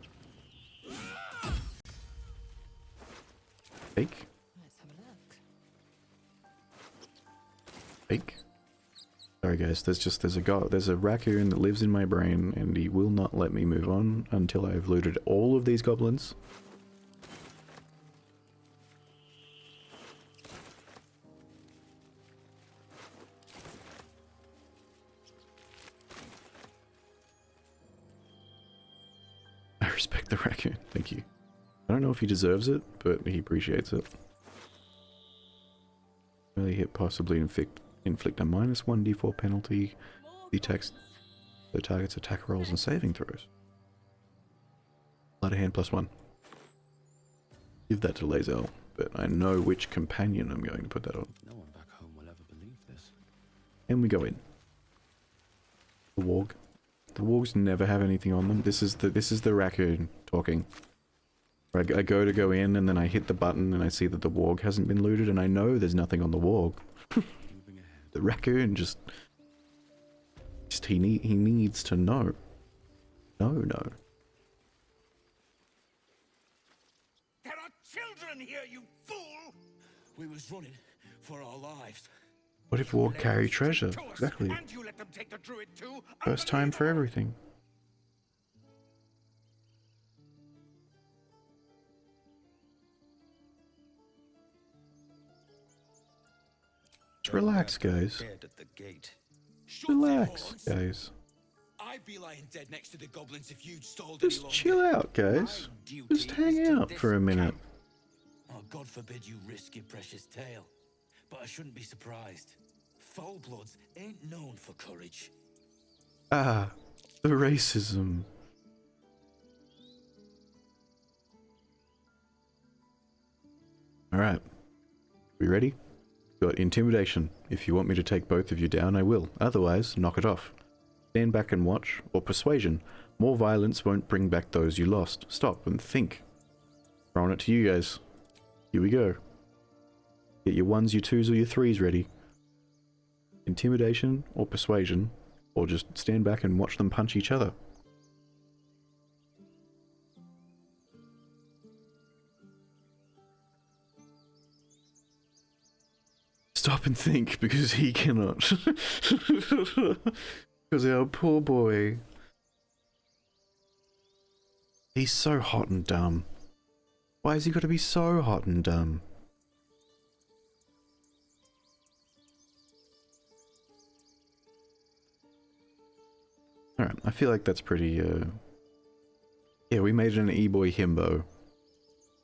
Fake. Let's have a look. Fake. Sorry guys, there's a raccoon that lives in my brain and he will not let me move on until I've looted all of these goblins. I respect the raccoon, thank you. I don't know if he deserves it, but he appreciates it. Early hit possibly inflict a -1 d4 penalty. The target's attack rolls and saving throws. Blood hand +1. Give that to Lazel, but I know which companion I'm going to put that on. No one back home will ever believe this. And we go in. The warg. The wargs never have anything on them. This is the raccoon talking. I go in and then I hit the button and I see that the warg hasn't been looted and I know there's nothing on the warg. The raccoon just he needs to know. No. There are children here, you fool! We was running for our lives. What if warg carry treasure? Exactly. And you let them take the druid too? First time for everything. Just relax, guys. At the gate. Relax, guys. I'd be lying dead next to the goblins if you'd stalled Just chill out, guys. Just hang out for a minute. Oh, God forbid you risk your precious tail. But I shouldn't be surprised. Foulbloods ain't known for courage. Ah, the racism. Alright. We ready? Got intimidation. If you want me to take both of you down, I will. Otherwise, knock it off. Stand back and watch. Or persuasion. More violence won't bring back those you lost. Stop and think. Throwing it to you guys. Here we go. Get your 1s, your 2s, or your 3s ready. Intimidation or persuasion. Or just stand back and watch them punch each other. Stop and think, because he cannot. Because our poor boy. He's so hot and dumb. Why has he got to be so hot and dumb? Alright, I feel like that's pretty, yeah, we made an e-boy himbo.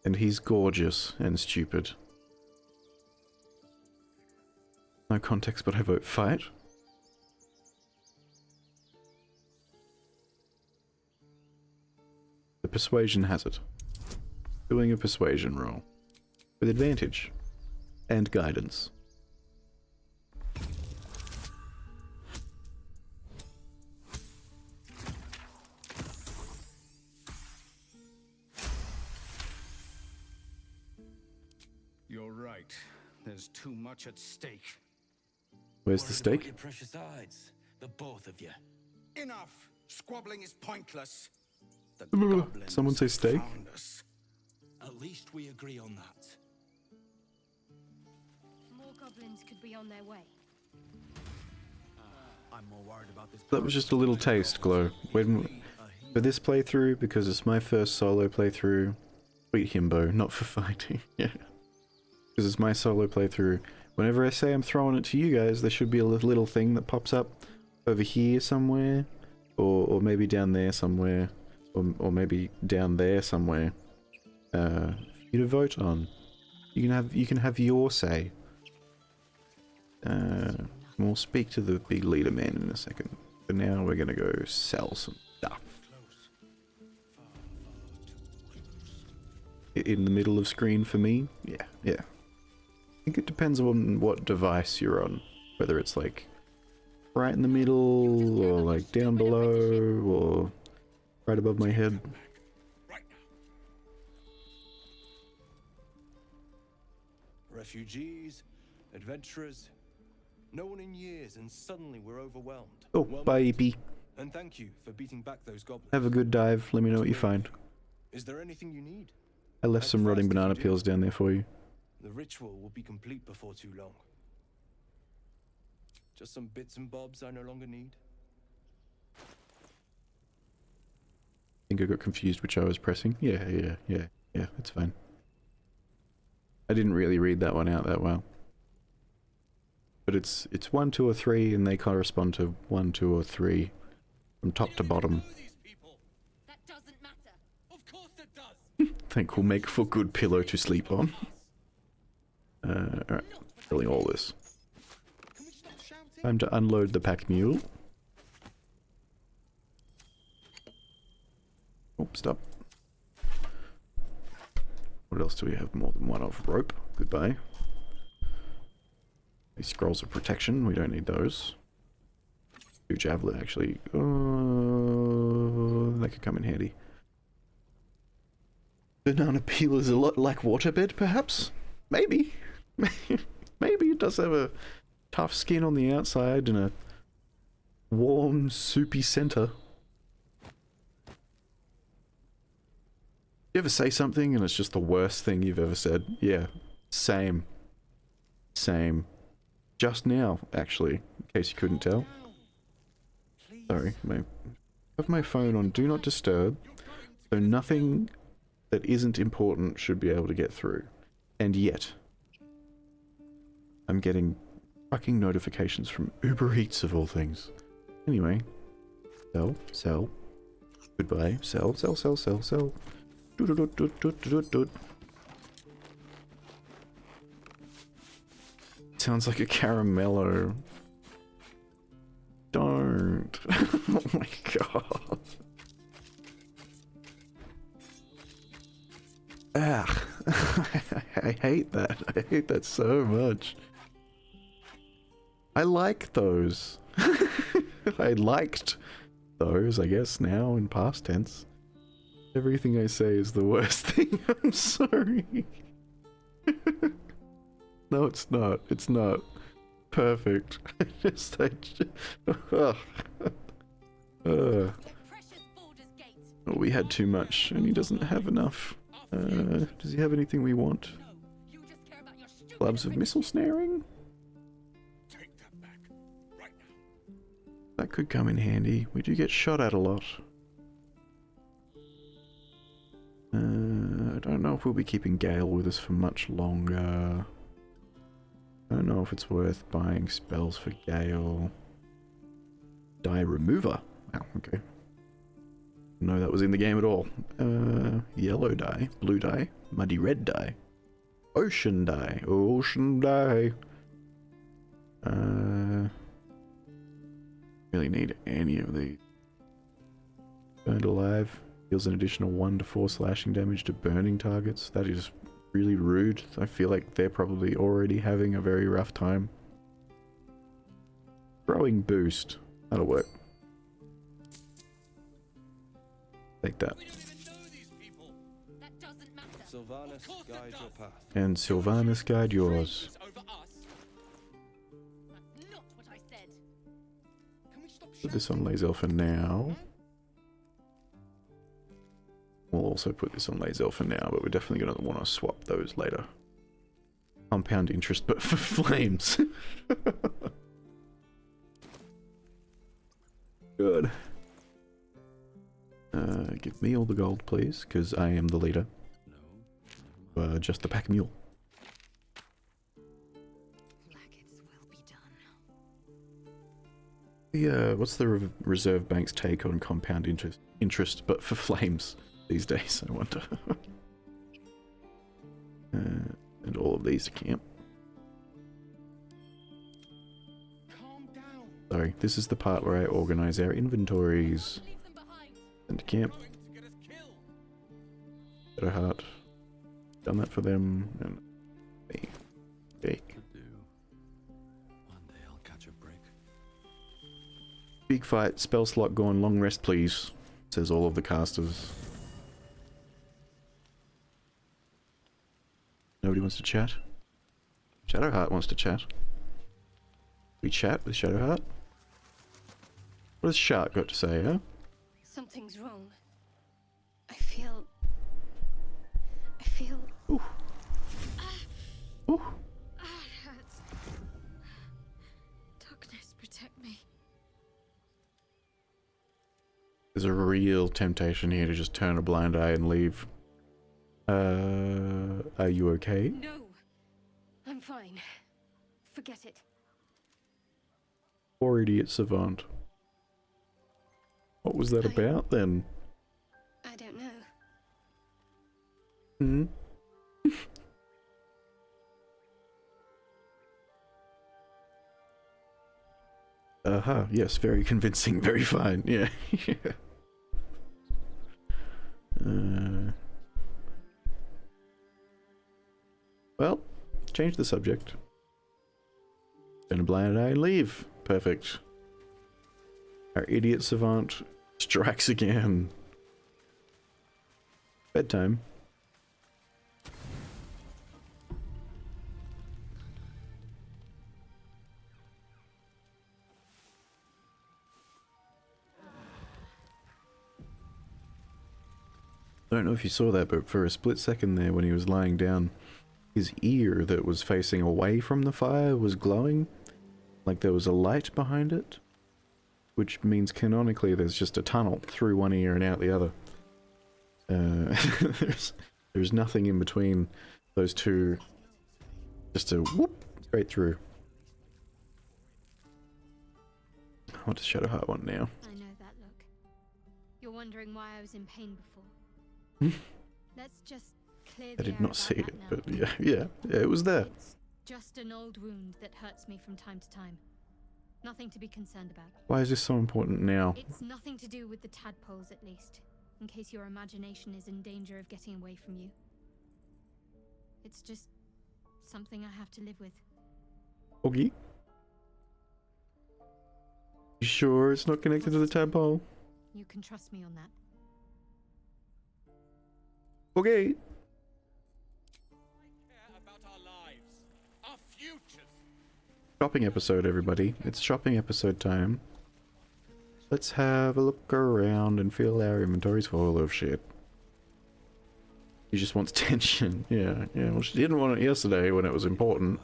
And he's gorgeous and stupid. No context, but I vote fight. The persuasion has it. Doing a persuasion roll. With advantage. And guidance. You're right. There's too much at stake. Where's the stake? Your precious hides, the both of you. Enough! Squabbling is pointless. The Someone say steak? found us. At least we agree on that. More goblins could be on their way. I'm more worried about this. That was just a little taste, Glow. For this playthrough, because it's my first solo playthrough. Sweet himbo, not for fighting. Yeah. Because it's my solo playthrough. Whenever I say I'm throwing it to you guys, there should be a little thing that pops up over here somewhere, or maybe down there somewhere, or maybe down there somewhere, for you to vote on. You can have your say. We'll speak to the big leader man in a second. But now we're gonna go sell some stuff. In the middle of screen for me? Yeah, yeah. I think it depends on what device you're on. Whether it's like right in the middle, or like down below, or right above my head. Refugees, adventurers, no one in years, and suddenly we're overwhelmed. Oh, Well, baby. And thank you for beating back those goblins. Have a good dive. Let me know what you find. Is there anything you need? I left some rotting banana peels down there for you. The ritual will be complete before too long. Just some bits and bobs I no longer need. I think I got confused which I was pressing. Yeah, it's fine. I didn't really read that one out that well. But it's 1, 2, or 3, and they correspond to 1, 2, or 3 from top to bottom. That doesn't matter. Of course it does. Think will make for good pillow to sleep on. Alright, filling all this. Time to unload the pack mule. Oh, stop. What else do we have more than one of? Rope. Goodbye. These scrolls of protection, we don't need those. 2 javelin, actually. Oh, that could come in handy. Banana peel is a lot like waterbed, perhaps? Maybe. Maybe it does have a tough skin on the outside and a warm, soupy center. You ever say something and it's just the worst thing you've ever said? Yeah, same. Same. Just now, actually, in case you couldn't tell. Sorry, I have my phone on Do Not Disturb, so nothing that isn't important should be able to get through. And yet, I'm getting fucking notifications from Uber Eats of all things. Anyway, sell. Goodbye, sell. Doot. Sounds like a caramello. Don't. Oh my god. Ah. I hate that. I hate that so much. I like those. I liked those, I guess, now in past tense. Everything I say is the worst thing. I'm sorry. No, it's not. It's not. Perfect. We had too much, and he doesn't have enough. Does he have anything we want? Gloves of missile snaring? That could come in handy. We do get shot at a lot. I don't know if we'll be keeping Gale with us for much longer. I don't know if it's worth buying spells for Gale. Die remover. Wow, okay. No, that was in the game at all. Yellow dye, blue dye, muddy red dye, ocean dye, ocean dye. Really need any of these. Burned alive deals an additional 1 to 4 slashing damage to burning targets. That is really rude. I feel like they're probably already having a very rough time. Throwing boost. That'll work. Take that. Sylvanus, guide your path. And Sylvanus, guide yours. Put this on Lazel for now. We'll also put this on Lazel for now, but we're definitely going to want to swap those later. Compound interest, but for flames. Good. Give me all the gold, please, because I am the leader. Just the pack mule. What's the reserve bank's take on compound interest, but for flames these days, I wonder. And all of these are camp. Sorry, this is the part where I organize our inventories. And camp. Shadowheart. Done that for them. And me. Okay. One day I'll catch a break. Big fight, spell slot gone, long rest please, says all of the casters. Nobody wants to chat? Shadowheart wants to chat. We chat with Shadowheart? What has Shark got to say, huh? Something's wrong. I feel... Ooh. Ooh. It hurts. Darkness, protect me. There's a real temptation here to just turn a blind eye and leave. Are you okay? No, I'm fine. Forget it. Poor idiot savant. What was that about then? I don't know. Hmm? Yes, very convincing, very fine, yeah. Yeah. Well, change the subject. Turn a blind eye and leave. Perfect. Our idiot savant strikes again. Bedtime. I don't know if you saw that, but for a split second there when he was lying down, his ear that was facing away from the fire was glowing, like there was a light behind it, which means canonically there's just a tunnel through one ear and out the other. There's nothing in between those two, just a whoop straight through. What does Shadowheart want now? I know that look. You're wondering why I was in pain before. Let's just clear the I did air not about see that it, now. but yeah, it was there. It's just an old wound that hurts me from time to time. Nothing to be concerned about. Why is this so important now? It's nothing to do with the tadpoles, at least, in case your imagination is in danger of getting away from you. It's just something I have to live with. Okay. You sure it's not connected to the tadpole? You can trust me on that. Okay. About our lives, our futures. Shopping episode, everybody. It's shopping episode time. Let's have a look around and fill our inventories full of shit. She just wants tension. Yeah. Well, she didn't want it yesterday when it was important.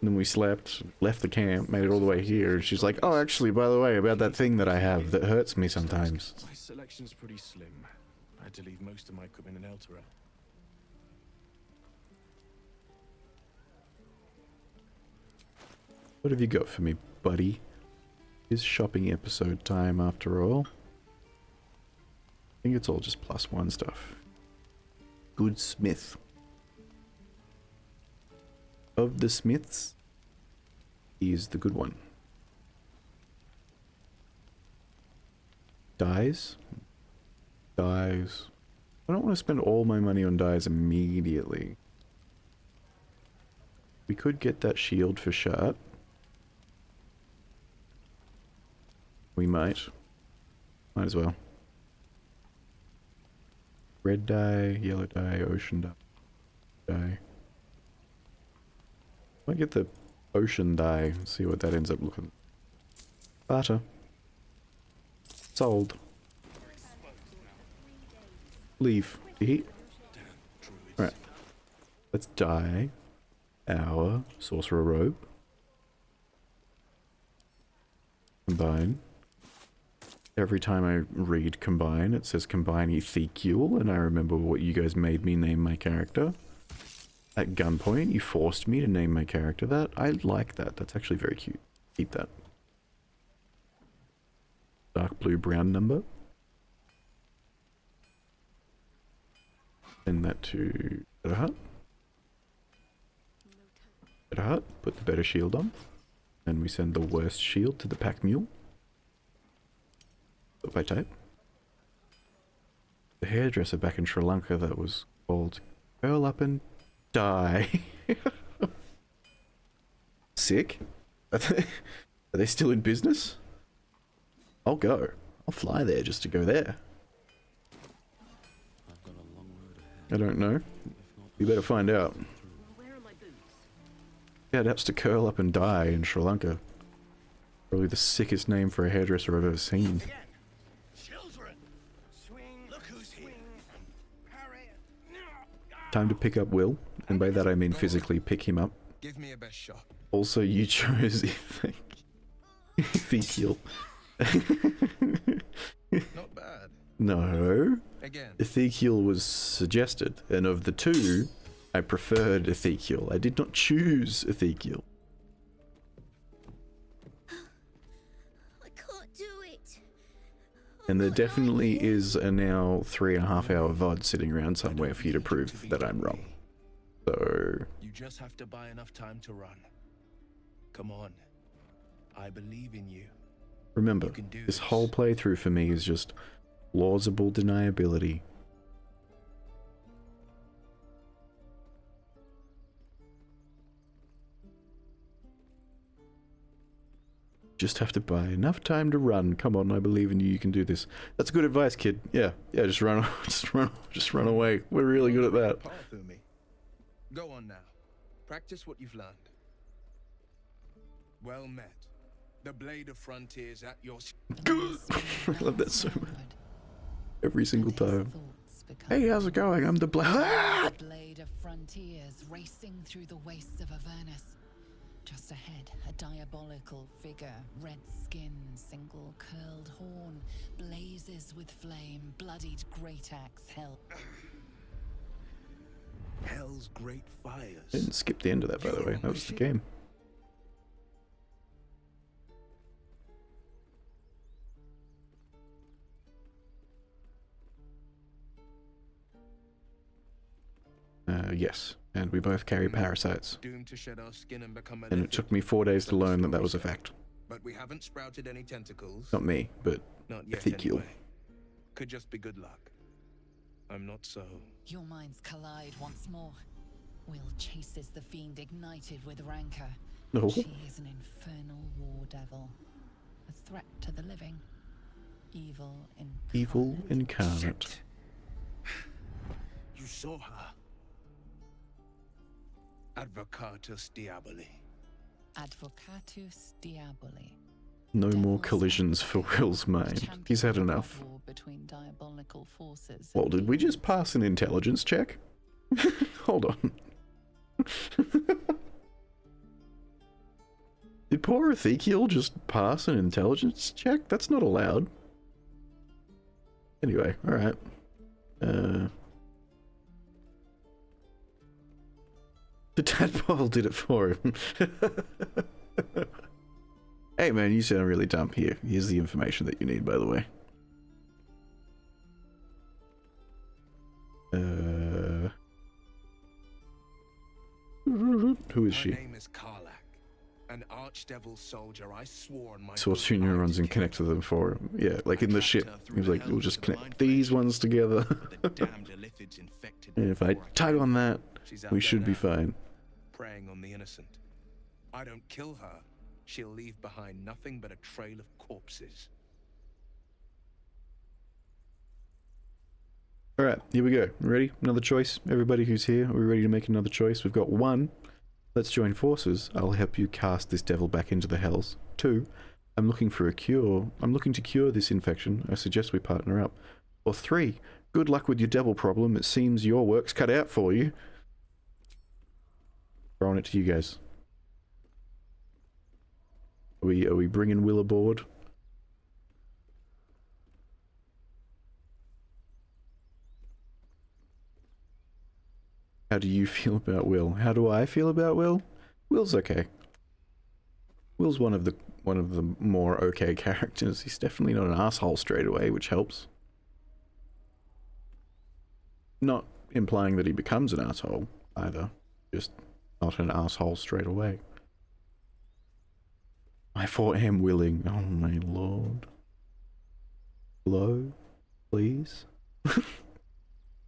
And then we slept, left the camp, made it all the way here. She's like, oh, actually, by the way, about that thing that I have that hurts me sometimes. My selection's pretty slim. I had to leave most of my equipment in Elturel. What have you got for me, buddy? It's shopping episode time after all. I think it's all just +1 stuff. Good smith. Of the smiths, he is the good one. Dyes? Dyes. I don't want to spend all my money on dyes immediately. We could get that shield for Shart. We might. Might as well. Red dye, yellow dye, ocean dye. Might get the ocean dye and see what that ends up looking. Barter. Sold. Leave. Eat. Right. Let's dye our sorcerer robe. Combine. Every time I read combine, it says combine Ezekiel, and I remember what you guys made me name my character. At gunpoint, you forced me to name my character that. I like that. That's actually very cute. Keep that. Dark blue brown number. Send that to Better Heart. Better Heart, put the better shield on. And we send the worst shield to the pack mule. By type. The hairdresser back in Sri Lanka that was called Curl Up and Die. Sick? Are they still in business? I'll go. I'll fly there just to go there. I don't know. You better find out. Yeah, that's to Curl Up and Die in Sri Lanka. Probably the sickest name for a hairdresser I've ever seen. Time to pick up Will, and by that I mean physically pick him up. Give me a best shot. Also, you chose Ezekiel. Not bad. No. Again. Ezekiel was suggested, and of the two, I preferred Ezekiel. I did not choose Ezekiel. I can't do it. And there definitely is a now 3.5 hour VOD sitting around somewhere for you to prove that I'm wrong. So... You just have to buy enough time to run. Come on. I believe in you. Remember, this whole playthrough for me is just plausible deniability. Just have to buy enough time to run. Come on, I believe in you. You can do this. That's good advice, kid. Yeah, just run, just run away. We're really good at that. Go on now. Practice what you've learned. Well met. The blade of frontiers at your... I love that so much. Every single time. Hey, how's it going? I'm the blade. Blade of frontiers racing through the wastes of Avernus. Just ahead, a diabolical figure, red skin, single curled horn, blazes with flame, bloodied great axe hell. Hell's great fires. Didn't skip the end of that, by the way. That was the game. Yes, and we both carry parasites. Doomed to shed our skin and become And it took me 4 days to learn that that was a fact. But we haven't sprouted any tentacles. Not me, but Not yet, Ezekiel. anyway. Could just be good luck. I'm not so. Your minds collide once more. Will chases the fiend ignited with rancor. No. She is an infernal war devil. a threat to the living. Evil incarnate. Evil incarnate. You saw her. Advocatus Diaboli. Advocatus Diaboli. No more collisions for Will's mind. He's had enough. Between diabolical forces. Well, did we just pass an intelligence check? Hold on. Did poor Ezekiel just pass an intelligence check? That's not allowed. Anyway, alright. The tadpole did it for him. Hey man, you sound really dumb. Here's the information that you need, by the way. Who is she? Her name is Karlak, an archdevil soldier I swore on my Saw two neurons and connected them for him. Yeah, like in the ship. He was like, we'll just connect these ones together. And if I tug on that, we should be fine. Preying on the innocent. I don't kill her, she'll leave behind nothing but a trail of corpses. Alright, here we go. Ready? Another choice. Everybody who's here, are we ready to make another choice? We've got 1. Let's join forces. I'll help you cast this devil back into the hells. 2. I'm looking for a cure. I'm looking to cure this infection. I suggest we partner up. Or 3. Good luck with your devil problem. It seems your work's cut out for you. Throwing it to you guys. Are we bringing Will aboard? How do you feel about Will? How do I feel about Will? Will's okay. Will's one of the more okay characters. He's definitely not an asshole straight away, which helps. Not implying that he becomes an asshole either. Just not an asshole straight away. I 4am willing. Oh my lord. Hello? Please?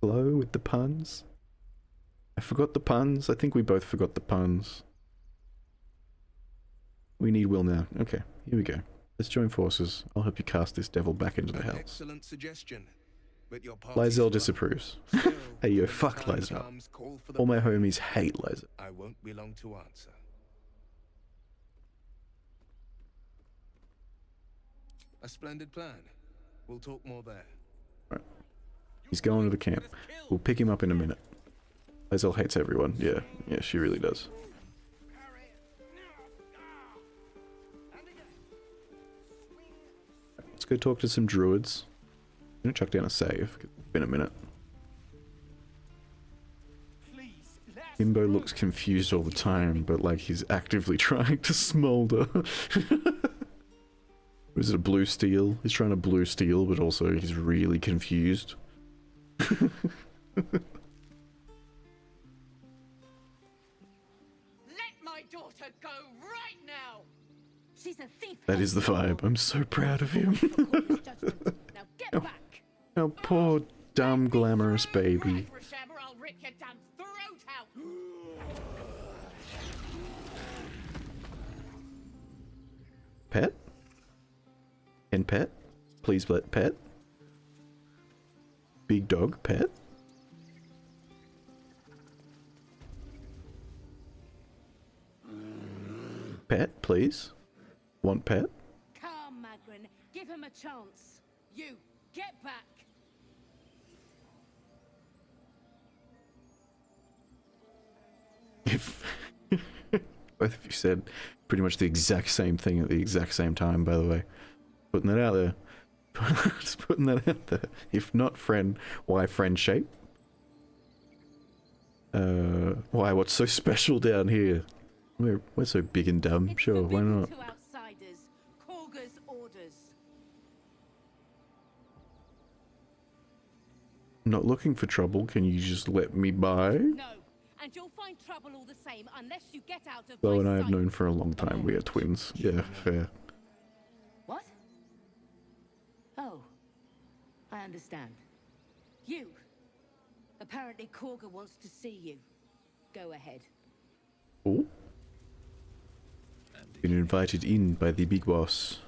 Hello with the puns? I forgot the puns. I think we both forgot the puns. We need Will now. Okay, here we go. Let's join forces. I'll help you cast this devil back into the hells. Excellent suggestion. But your Lysel disapproves. Hey yo, fuck Lysel. All my homies hate Lysel. I won't be long to answer. A splendid plan. We'll talk more there. Right. He's going to the camp. We'll pick him up in a minute. Lysel hates everyone. Yeah, she really does. Let's go talk to some druids. I'm gonna chuck down a save. It's been a minute. Himbo looks confused all the time, but like he's actively trying to smolder. Is it a blue steel? He's trying to blue steel, but also he's really confused. Let my daughter go right now. She's a thief. That is the vibe. I'm so proud of him. Now get back. Oh, poor dumb glamorous baby. I'll rip your damn throat out. Pet? And pet? Please let pet? Big dog, pet? Pet, please? Want pet? Calm, Magrin. Give him a chance. You, get back. If both of you said pretty much the exact same thing at the exact same time, by the way. Putting that out there. Just putting that out there. If not friend, why friend shape? Why, what's so special down here? We're so big and dumb. Sure, why not? Two outsiders. Korga's orders. Not looking for trouble, can you just let me by? No, and you'll find trouble all the same unless you get out of Lo my and I have sight. known for a long time we are twins. Yeah, fair. What? Oh, I understand. You. Apparently Korga wants to see you. Go ahead. Oh? Been invited in by the big boss.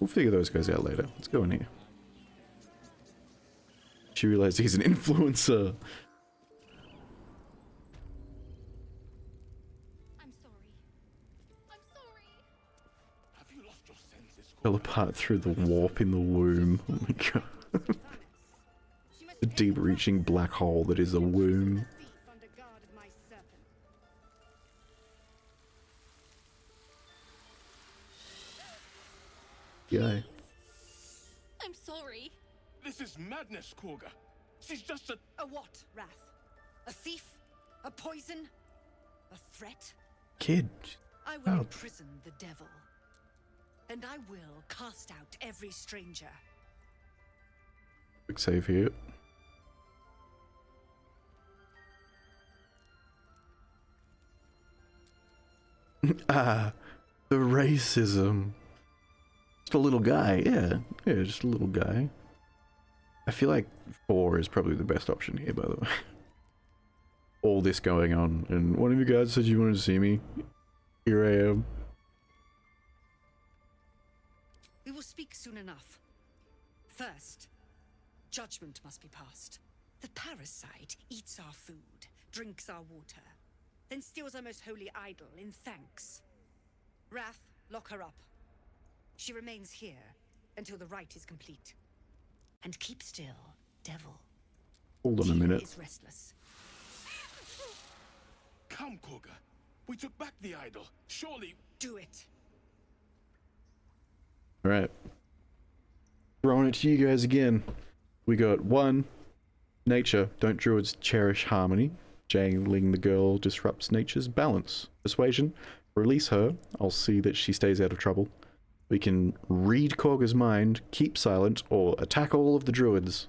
We'll figure those guys out later. Let's go in here. She realized he's an influencer. Fell apart through the warp in the womb. Oh my god. The deep-reaching black hole that is a womb. Yeah. I'm sorry. This is madness, Korga. She's just a... A what, Wrath? A thief? A poison? A threat? Kid. I will imprison the devil. And I will cast out every stranger. Quick save here. Ah, the racism. Just a little guy, yeah. Yeah, just a little guy. I feel like 4 is probably the best option here, by the way. All this going on, and one of you guys said you wanted to see me. Here I am. We will speak soon enough. First, judgment must be passed. The parasite eats our food, drinks our water, then steals our most holy idol in thanks. Wrath, lock her up. She remains here until the rite is complete. And keep still, devil. Hold on a minute. Is restless. Come, Korga. We took back the idol. Surely... Do it. Alright. Throwing it to you guys again. We got 1. Nature. Don't druids cherish harmony? Jangling the girl disrupts nature's balance. Persuasion. Release her. I'll see that she stays out of trouble. We can read Korga's mind, keep silent, or attack all of the druids.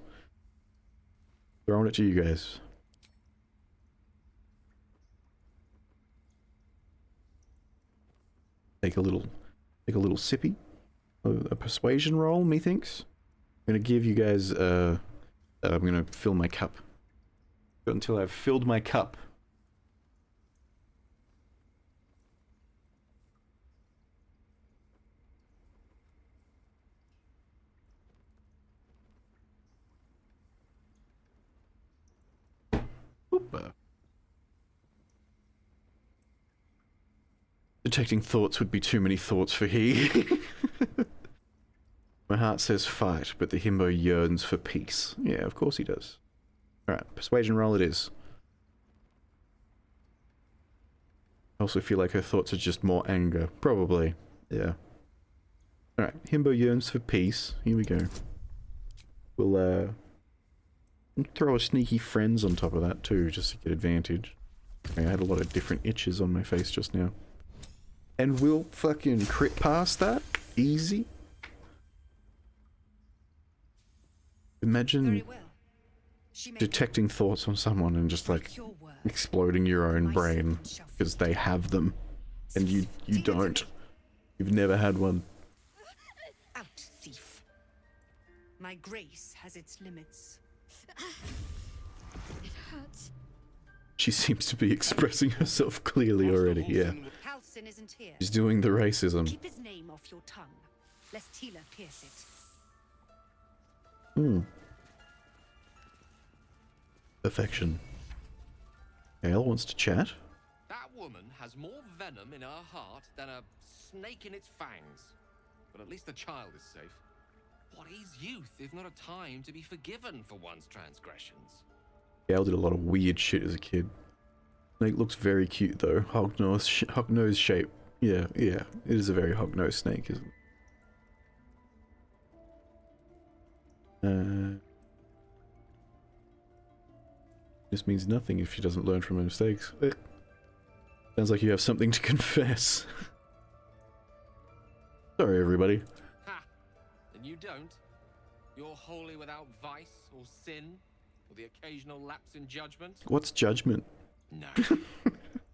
Throwing it to you guys. Take a little sippy. A persuasion roll, methinks. I'm gonna give you guys I'm gonna fill my cup. Until I've filled my cup. Oopa. Detecting thoughts would be too many thoughts for he. My heart says fight, but the himbo yearns for peace. Yeah, of course he does. Alright, persuasion roll it is. I also feel like her thoughts are just more anger. Probably. Yeah. Alright, himbo yearns for peace. Here we go. We'll, throw a sneaky friends on top of that too, just to get advantage. I had a lot of different itches on my face just now. And we'll fucking crit past that. Easy. Imagine detecting thoughts on someone and just like exploding your own brain because they have them and you don't. You've never had one. Out, thief. My grace has its limits. It hurts. She seems to be expressing herself clearly already, yeah. Halsin isn't here. She's doing the racism. Keep his name off your tongue, lest Tila pierce it. Affection. Hale wants to chat. That woman has more venom in her heart than a snake in its fangs. But at least the child is safe. What is youth if not a time to be forgiven for one's transgressions? Gale did a lot of weird shit as a kid. Snake looks very cute though. Hognose shape. Yeah, it is a very hognose snake, isn't it? This means nothing if she doesn't learn from her mistakes. Sounds like you have something to confess. Sorry, everybody. Ha! And you don't? You're wholly without vice or sin, or the occasional lapse in judgment? What's judgment? No.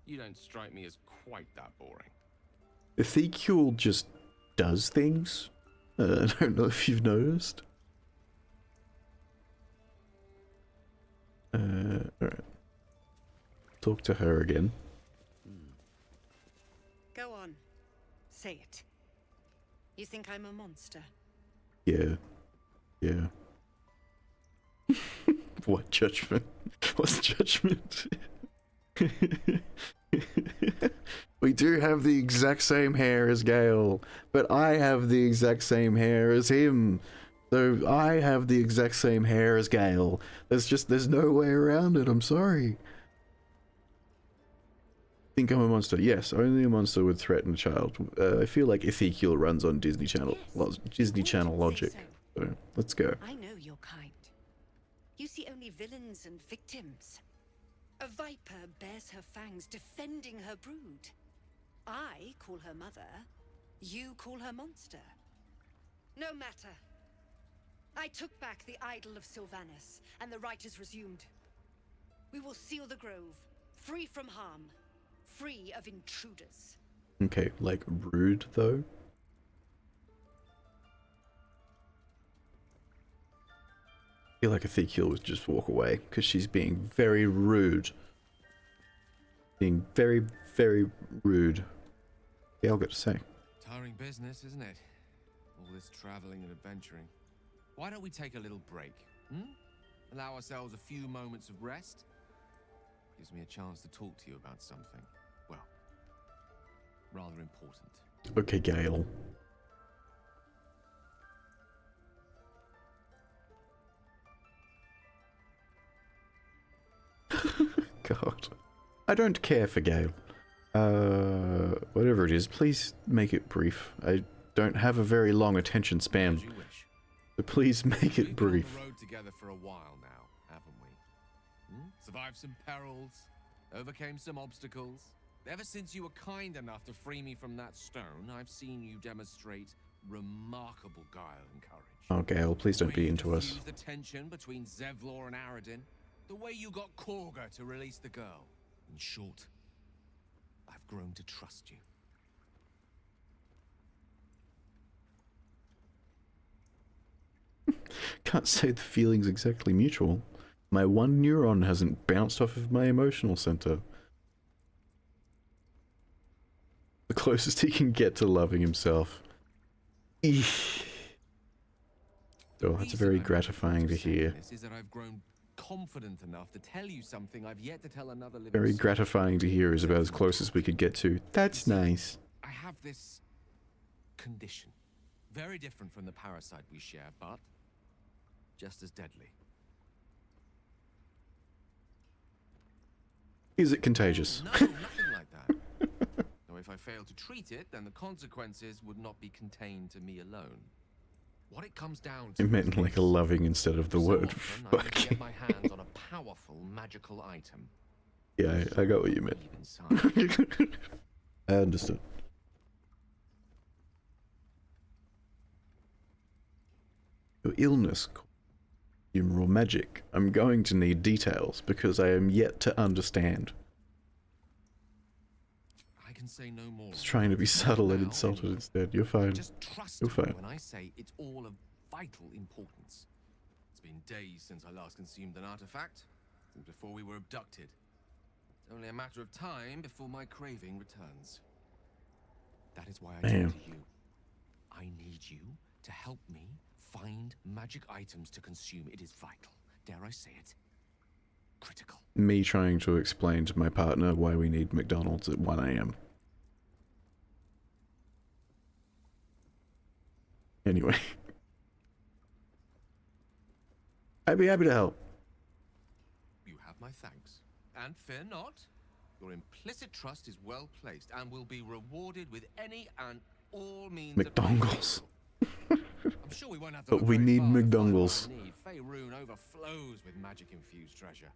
You don't strike me as quite that boring. Ezekiel just does things. I don't know if you've noticed. Alright. Talk to her again. Go on. Say it. You think I'm a monster? Yeah. Yeah. What judgment? What's judgment? We do have the exact same hair as Gale, but I have the exact same hair as him. So I have the exact same hair as Gale. There's no way around it, I'm sorry. Think I'm a monster? Yes, only a monster would threaten a child. I feel like Ezekiel runs on Disney Channel, Disney Channel logic. So let's go. I know your kind. You see only villains and victims. A viper bears her fangs defending her brood. I call her mother. You call her monster. No matter. I took back the idol of Sylvanus, and the rite is resumed. We will seal the grove, free from harm, free of intruders. Okay, like rude though? I feel like Ezekiel would just walk away because she's being very rude. Being very, very rude. Yeah, I'll get to say. Tiring business, isn't it? All this traveling and adventuring. Why don't we take a little break? Allow ourselves a few moments of rest? Gives me a chance to talk to you about something, well, rather important. Okay, Gale. God. I don't care for Gale. Whatever it is, please make it brief. I don't have a very long attention span. As you wish. So please make it brief. We've been on the road together for a while now, haven't we? Survived some perils, overcame some obstacles. Ever since you were kind enough to free me from that stone, I've seen you demonstrate remarkable guile and courage. Oh, Gale, please don't be into us. The tension between Zevlor and Aradin, the way you got Korga to release the girl. In short, I've grown to trust you. Can't say the feeling's exactly mutual. My one neuron hasn't bounced off of my emotional center. The closest he can get to loving himself. Eesh. Oh, that's very gratifying to hear. Is that I've grown confident enough to tell you something I've yet to tell another living Very soul. gratifying to hear is about as close as we could get to. That's nice. I have this condition. Very different from the parasite we share, but just as deadly. Is it contagious? No, nothing like that. Though if I fail to treat it, then the consequences would not be contained to me alone. What it comes down to... It meant like a loving instead of the word I need to fucking. get my hands on a powerful magical item. Yeah, I got what you meant. I understood. Your illness, humoral magic. I'm going to need details because I am yet to understand. I can say no more. Just trying to be subtle and insulted instead. You're fine. Just trust You're me fine. when I say it's all of vital importance. It's been days since I last consumed an artifact, since before we were abducted. It's only a matter of time before my craving returns. That is why I turn to you. I need you to help me find magic items to consume. It is vital. Dare I say it? Critical. Me trying to explain to my partner why we need McDonald's at 1 AM. Anyway. I'd be happy to help. You have my thanks. And fear not, your implicit trust is well placed and will be rewarded with any and all means McDonald's. I'm sure we won't have to But look we very need far to find McDonald's. what we need. Faerun overflows with magic-infused treasure.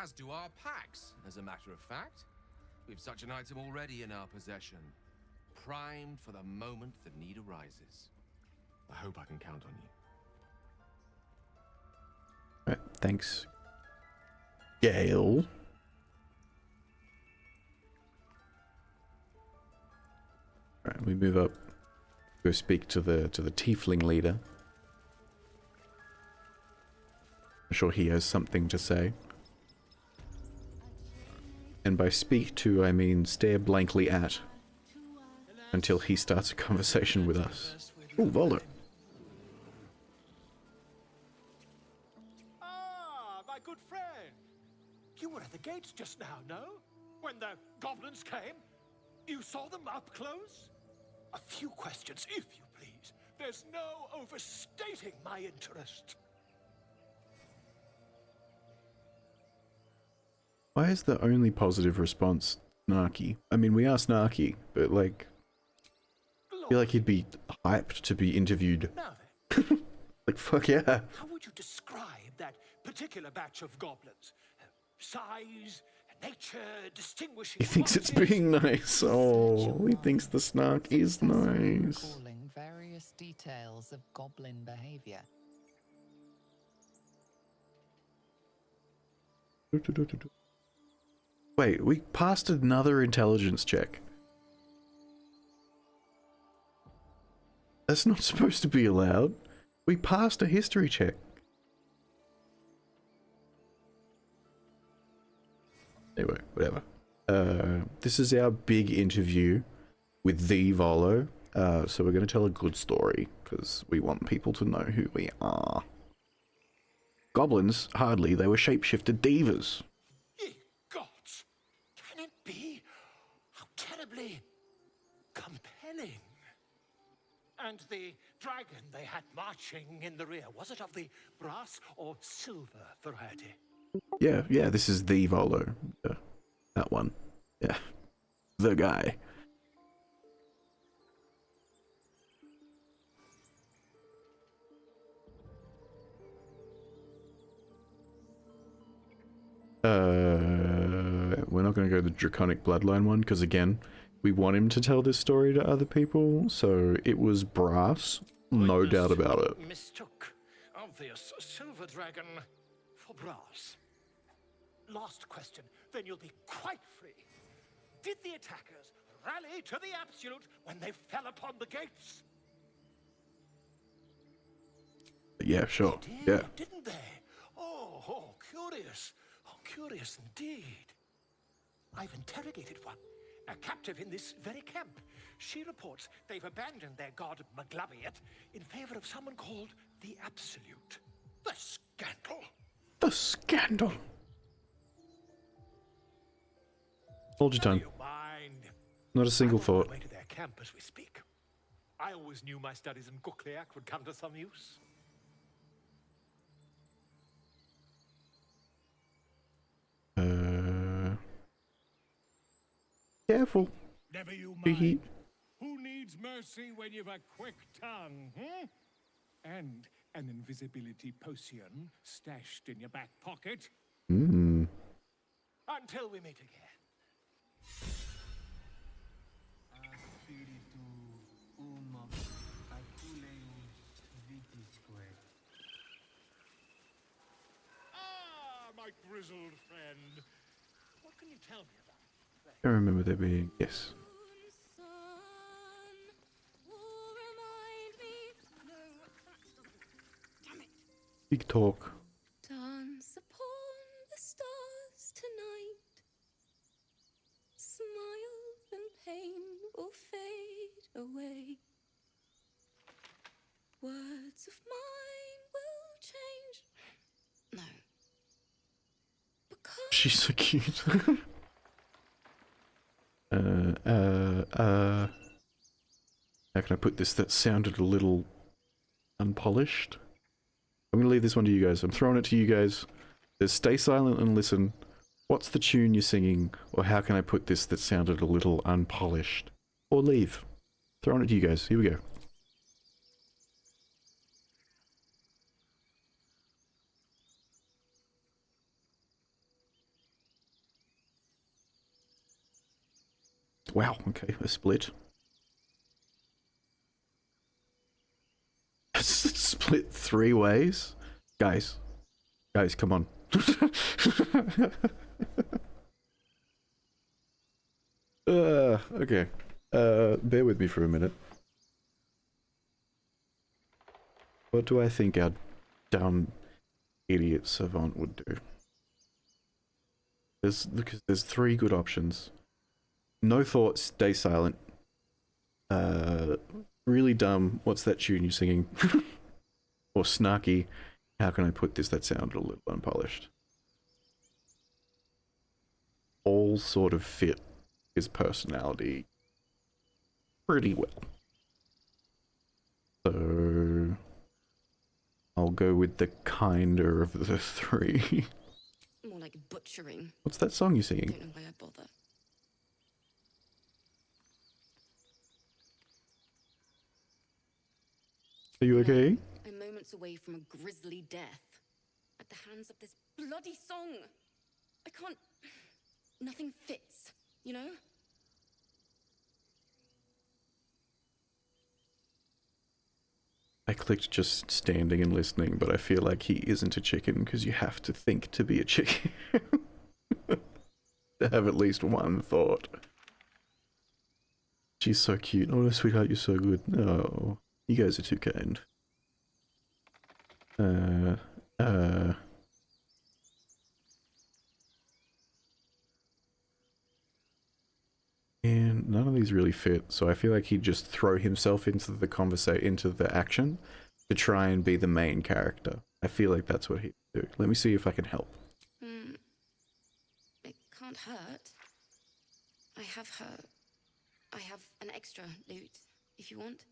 As do our packs, as a matter of fact. We've such an item already in our possession. Primed for the moment the need arises. I hope I can count on you. Right, thanks, Gale. Alright, we move up. Go speak to the tiefling leader. I'm sure he has something to say. And by speak to, I mean stare blankly at. until he starts a conversation with us. Ooh, Baldur. Ah, my good friend. You were at the gates just now, no? When the goblins came? You saw them up close? A few questions, if you please. There's no overstating my interest. Why is the only positive response snarky? I mean, we are snarky, but like, I feel like he'd be hyped to be interviewed. Now then, Like, fuck yeah. how would you describe that particular batch of goblins? Size, nature, distinguishing. He thinks it's being nice. Oh, he thinks the snark is nice. Recalling various details of goblin behavior. Wait, we passed another intelligence check. That's not supposed to be allowed. We passed a history check. Anyway, whatever. This is our big interview with the Volo. So we're going to tell a good story, because we want people to know who we are. Goblins? Hardly. They were shapeshifted divas. Ye gods! Can it be? How terribly compelling. And the dragon they had marching in the rear, was it of the brass or silver variety? Yeah, this is the Volo. That one. Yeah. The guy. We're not going to go the Draconic Bloodline one, because again, we want him to tell this story to other people, so it was brass, no doubt about it. Mistook obvious silver dragon for brass. Last question, then you'll be quite free. Did the attackers rally to the absolute when they fell upon the gates? Yeah, sure. They Yeah. did, didn't they? Oh, curious. Oh, curious indeed. I've interrogated one, a captive in this very camp. She reports they've abandoned their god Maglabiet in favor of someone called the Absolute. The scandal. The scandal. Hold your tongue. Never you mind. Not a single I'm on thought. my way to their camp as we speak. I always knew my studies in Gukliak would come to some use. Careful. Never you He- mind. Who needs mercy when you've a quick tongue, hmm? And an invisibility potion stashed in your back pocket? Hmm. Until we meet again. Ah, my grizzled friend. What can you tell me about it? I remember there being... Yes. Big talk. Dance upon the stars tonight. Smile and pain will fade away. Words of mine will change. No. She's so cute. How can I put this that sounded a little unpolished? I'm gonna leave this one to you guys. I'm throwing it to you guys. There's stay silent and listen. What's the tune you're singing? Or how can I put this that sounded a little unpolished? Or leave. Throwing it to you guys. Here we go. Wow, okay, a split. Split 3 ways? Guys, come on. Okay. Bear with me for a minute. What do I think our dumb idiot savant would do? There's 3 good options. No thoughts, stay silent. Really dumb. What's that tune you're singing? Or snarky. How can I put this? That sounded a little unpolished. All sort of fit his personality pretty well. So I'll go with the kinder of the three. More like butchering. What's that song you're singing? Don't know why I bother. Are you okay? I'm moments away from a grisly death. At the hands of this bloody song. I can't... Nothing fits, you know? I clicked just standing and listening, but I feel like he isn't a chicken because you have to think to be a chicken. To have at least one thought. She's so cute. Oh, sweetheart, you're so good. No, you guys are too kind. And none of these really fit, so I feel like he'd just throw himself into the action to try and be the main character. I feel like that's what he'd do. Let me see if I can help. It can't hurt. I have an extra loot, if you want.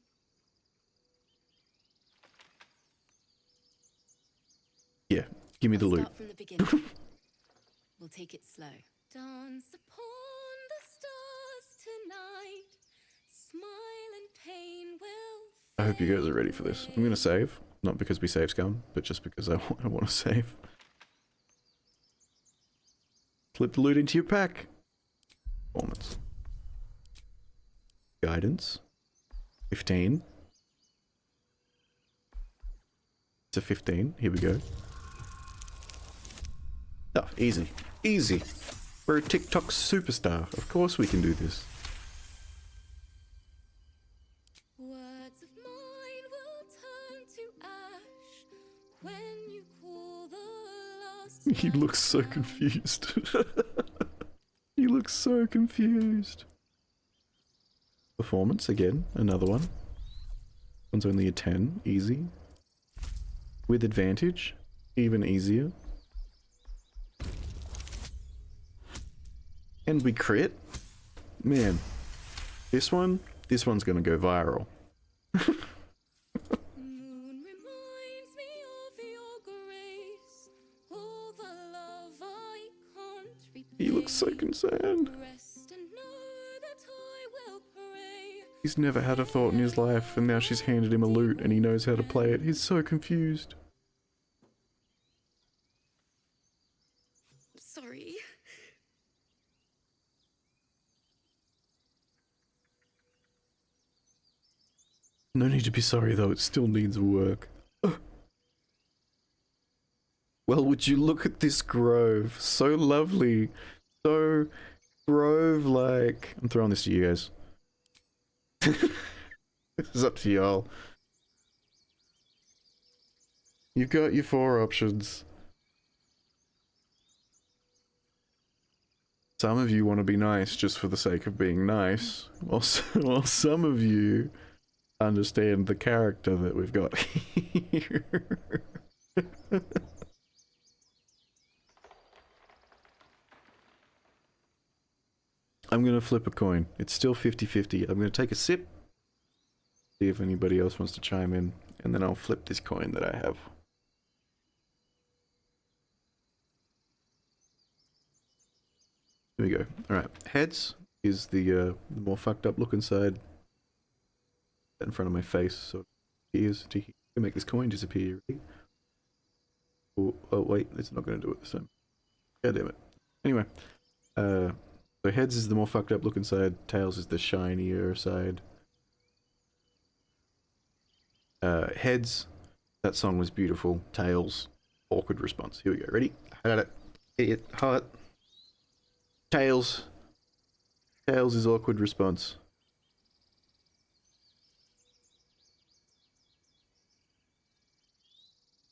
Yeah, give me the loot. Start from the beginning. We'll take it slow. Dance upon the stars tonight. Smile and pain will. I hope you guys are ready for this. I'm gonna save. Not because we save scum, but just because I want to save. Flip the loot into your pack. Performance. Guidance. 15. It's a 15. Here we go. Oh, easy. Easy. We're a TikTok superstar. Of course we can do this. Words of mine will turn to ash when you call the last. He looks so confused. He looks so confused. Performance again, another one. One's only a 10, easy. With advantage, even easier. And we crit. Man, this one's gonna go viral. Moon reminds me of your grace, all the love I can't repay. He looks so concerned. Rest and know that I will pray. He's never had a thought in his life, and now she's handed him a lute and he knows how to play it. He's so confused. Sorry. No need to be sorry though, it still needs work. Well, would you look at this grove? So lovely. So grove-like. I'm throwing this to you guys. This is up to y'all. You've got your 4 options. Some of you want to be nice just for the sake of being nice, while some of you understand the character that we've got here. I'm gonna flip a coin. It's still 50-50. I'm gonna take a sip, see if anybody else wants to chime in, and then I'll flip this coin that I have. Here we go. Alright, heads is the more fucked up looking side. In front of my face, so it appears to make this coin disappear. Oh wait, it's not going to do it this time. God damn it. Anyway, so heads is the more fucked up looking side, tails is the shinier side. Heads, that song was beautiful. Tails, awkward response. Here we go. Ready? Idiot. Hot. Tails. Tails is awkward response.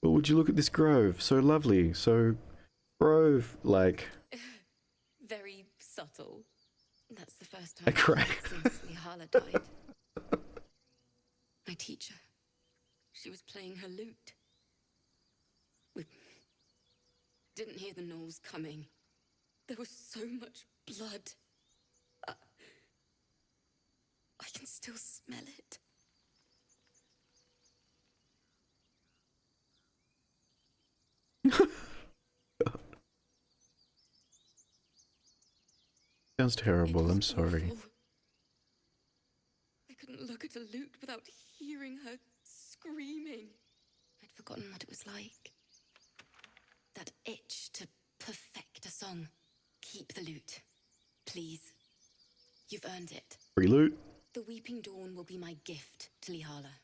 Well, would you look at this grove? So lovely. So grove-like. Very subtle. That's the first time I cry. since Lihala died. playing her lute. We didn't hear the gnolls coming. There was so much blood. I can still smell it. Sounds terrible, I'm sorry. Awful. I couldn't look at a lute without hearing her screaming. I'd forgotten what it was like. That itch to perfect a song. Keep the lute, please. You've earned it. Free loot. The Weeping Dawn will be my gift to Lihala.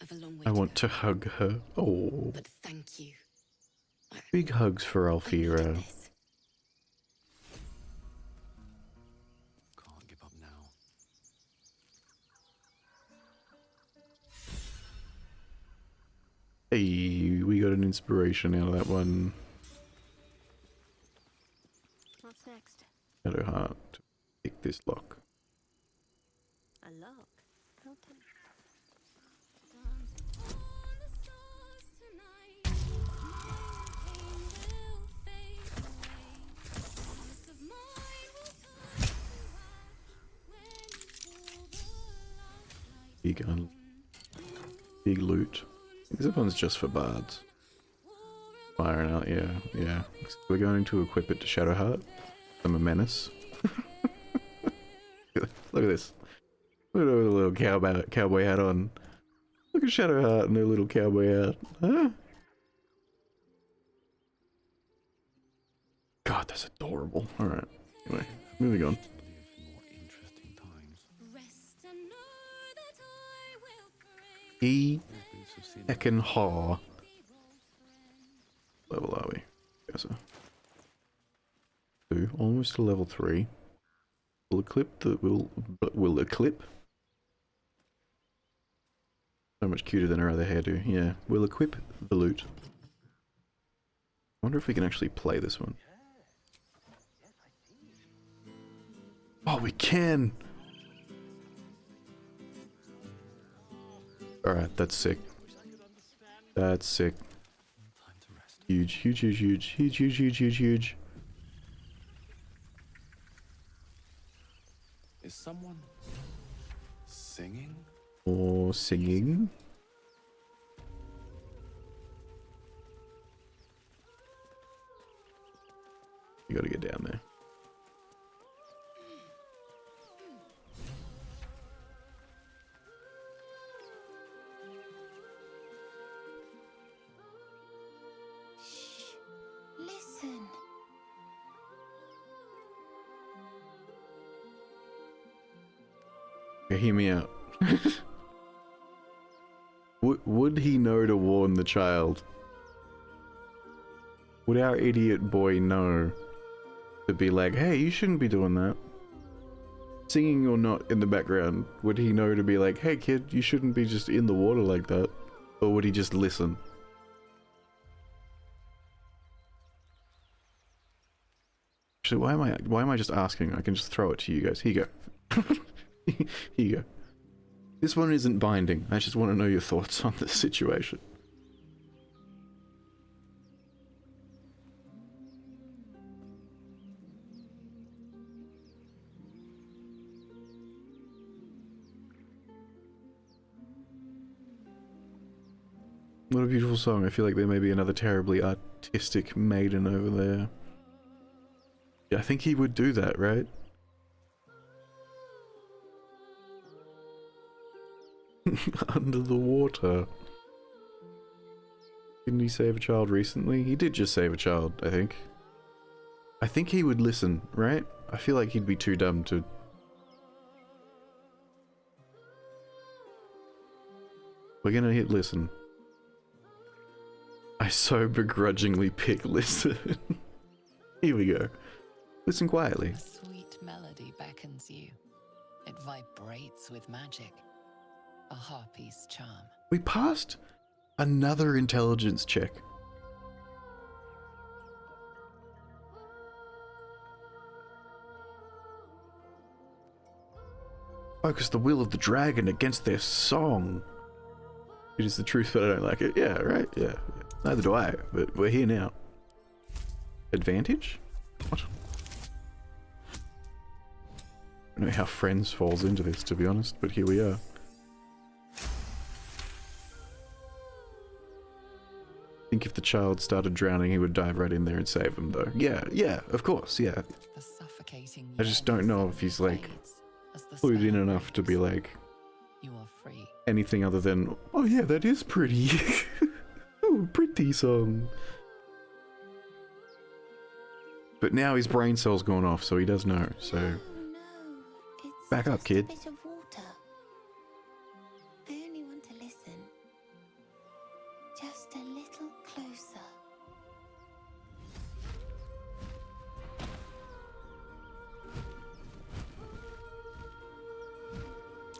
I've a long way I want to hug her. Oh. But thank you. Big hugs for Alfira. Can't give up now. Hey, we got an inspiration out of that one. What's next? Shadow Heart. Pick this lock. A lock. How tempting. Big gun. Big loot. This one's just for bards. Firing out, yeah, yeah. We're going to equip it to Shadowheart. I'm a menace. Look at this. Look at the little cowboy hat on. Look at Shadowheart and their little cowboy hat. Huh? God, that's adorable. Alright. Anyway, moving on. E. Heckin' Haw. Level are we? Yes, sir. 2, almost to level 3. Will equip. So much cuter than our other hairdo. Yeah, we'll equip the loot. I wonder if we can actually play this one. Oh, we can! Alright, that's sick. That's sick. Huge, huge, huge, huge, huge, huge, huge, huge, huge. Is someone singing? Or singing? You gotta get down there. Listen. Okay, hear me out. Would he know to warn the child? Would our idiot boy know to be like, hey, you shouldn't be doing that? Singing or not in the background, would he know to be like, hey kid, you shouldn't be just in the water like that? Or would he just listen? Actually, why am I just asking? I can just throw it to you guys. Here you go. Here you go. This one isn't binding. I just want to know your thoughts on the situation. What a beautiful song. I feel like there may be another terribly artistic maiden over there. Yeah, I think he would do that, right? Under the water. Didn't he save a child recently? He did just save a child, I think. I think he would listen, right? I feel like he'd be too dumb to... We're gonna hit listen. I so begrudgingly pick listen. Here we go. Listen quietly. A sweet melody beckons you. It vibrates with magic. A harpy's charm. We passed another intelligence check. Focus the will of the dragon against their song. It is the truth, but I don't like it. Yeah, right? Yeah. Neither do I, but we're here now. Advantage? What? I don't know how Friends falls into this, to be honest, but here we are. I think if the child started drowning, he would dive right in there and save him, though. Yeah, yeah, of course, yeah. The suffocating I just don't know if he's, like, clued in enough to be like, you are free. Anything other than, oh yeah, that is pretty. Oh, pretty song. But now his brain cell's gone off, so he does know, so... Back up, kid. Bit of water. I only want to listen. Just a little closer.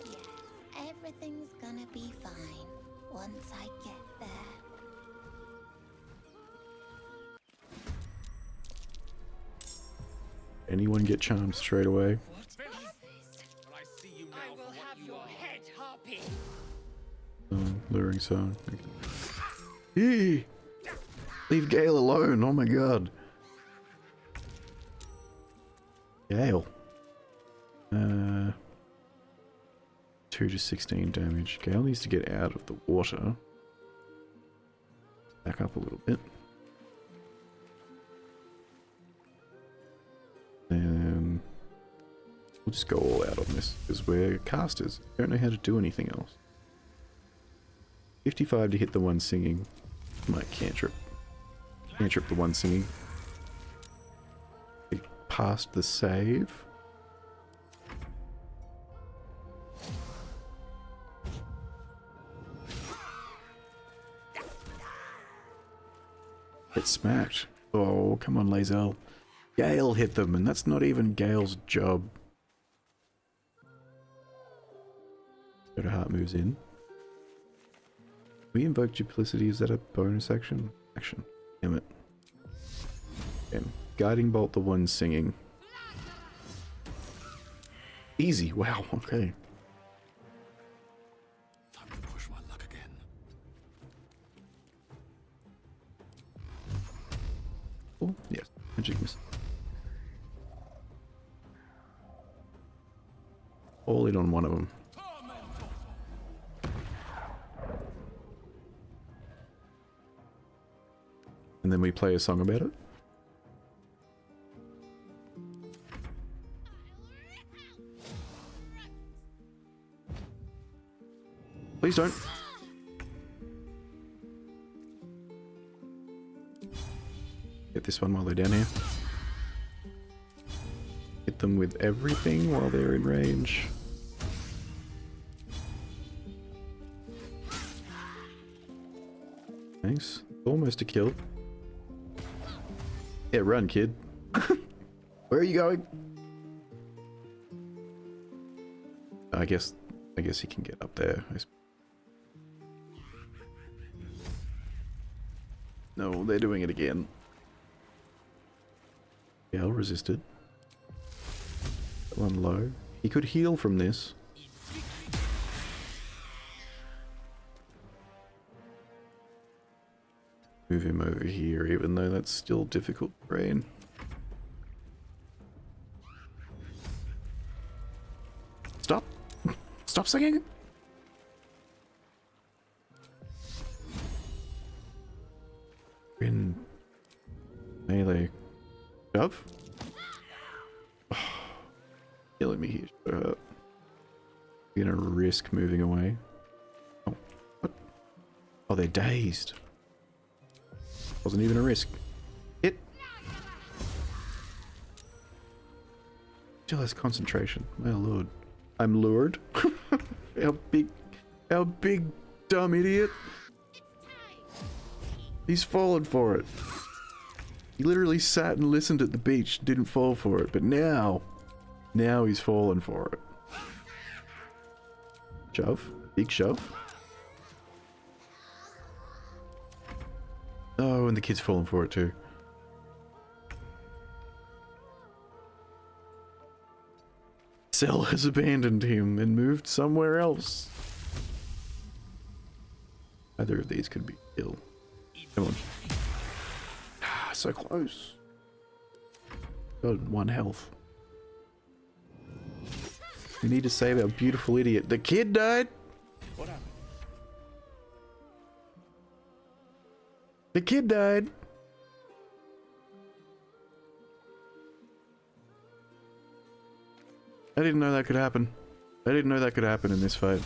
Yes, everything's gonna be fine once I get there. Anyone get charmed straight away? Luring song. Hey! Leave Gale alone, oh my god. Gale. 2 to 16 damage. Gale needs to get out of the water. Back up a little bit. Then we'll just go all out on this, because we're casters. We don't know how to do anything else. 55 to hit the one singing. Might cantrip. Cantrip the one singing. We passed the save. Get smacked. Oh, come on, Lae'zel. Gale hit them, and that's not even Gale's job. Go to Heart moves in. We invoke duplicity, is that a bonus action? Action. Damn it. Again. Guiding bolt the one singing. Easy, wow, okay. Time to push my luck again. Oh, yes. Magic miss. All in on one of them. And then we play a song about it. Please don't. Get this one while they're down here. Hit them with everything while they're in range. Nice. Almost a kill. Yeah, run, kid. Where are you going? I guess he can get up there. No, they're doing it again. Gale resisted. That one low. He could heal from this. Move him over here, even though that's still difficult terrain. Stop! Stop singing! In melee. Shove? Oh, killing me here. Shut up. You're gonna risk moving away. Oh, what? Oh, they're dazed. Wasn't even a risk. Hit. Still has concentration. My lord. I'm lured. How big dumb idiot. He's fallen for it. He literally sat and listened at the beach, didn't fall for it, but now he's fallen for it. Shove. Big shove. Oh, and the kid's fallen for it too. Cell has abandoned him and moved somewhere else. Either of these could be ill. Come on. Ah, so close. Got 1 health. We need to save our beautiful idiot. The kid died? What happened? The kid died. I didn't know that could happen. I didn't know that could happen in this fight.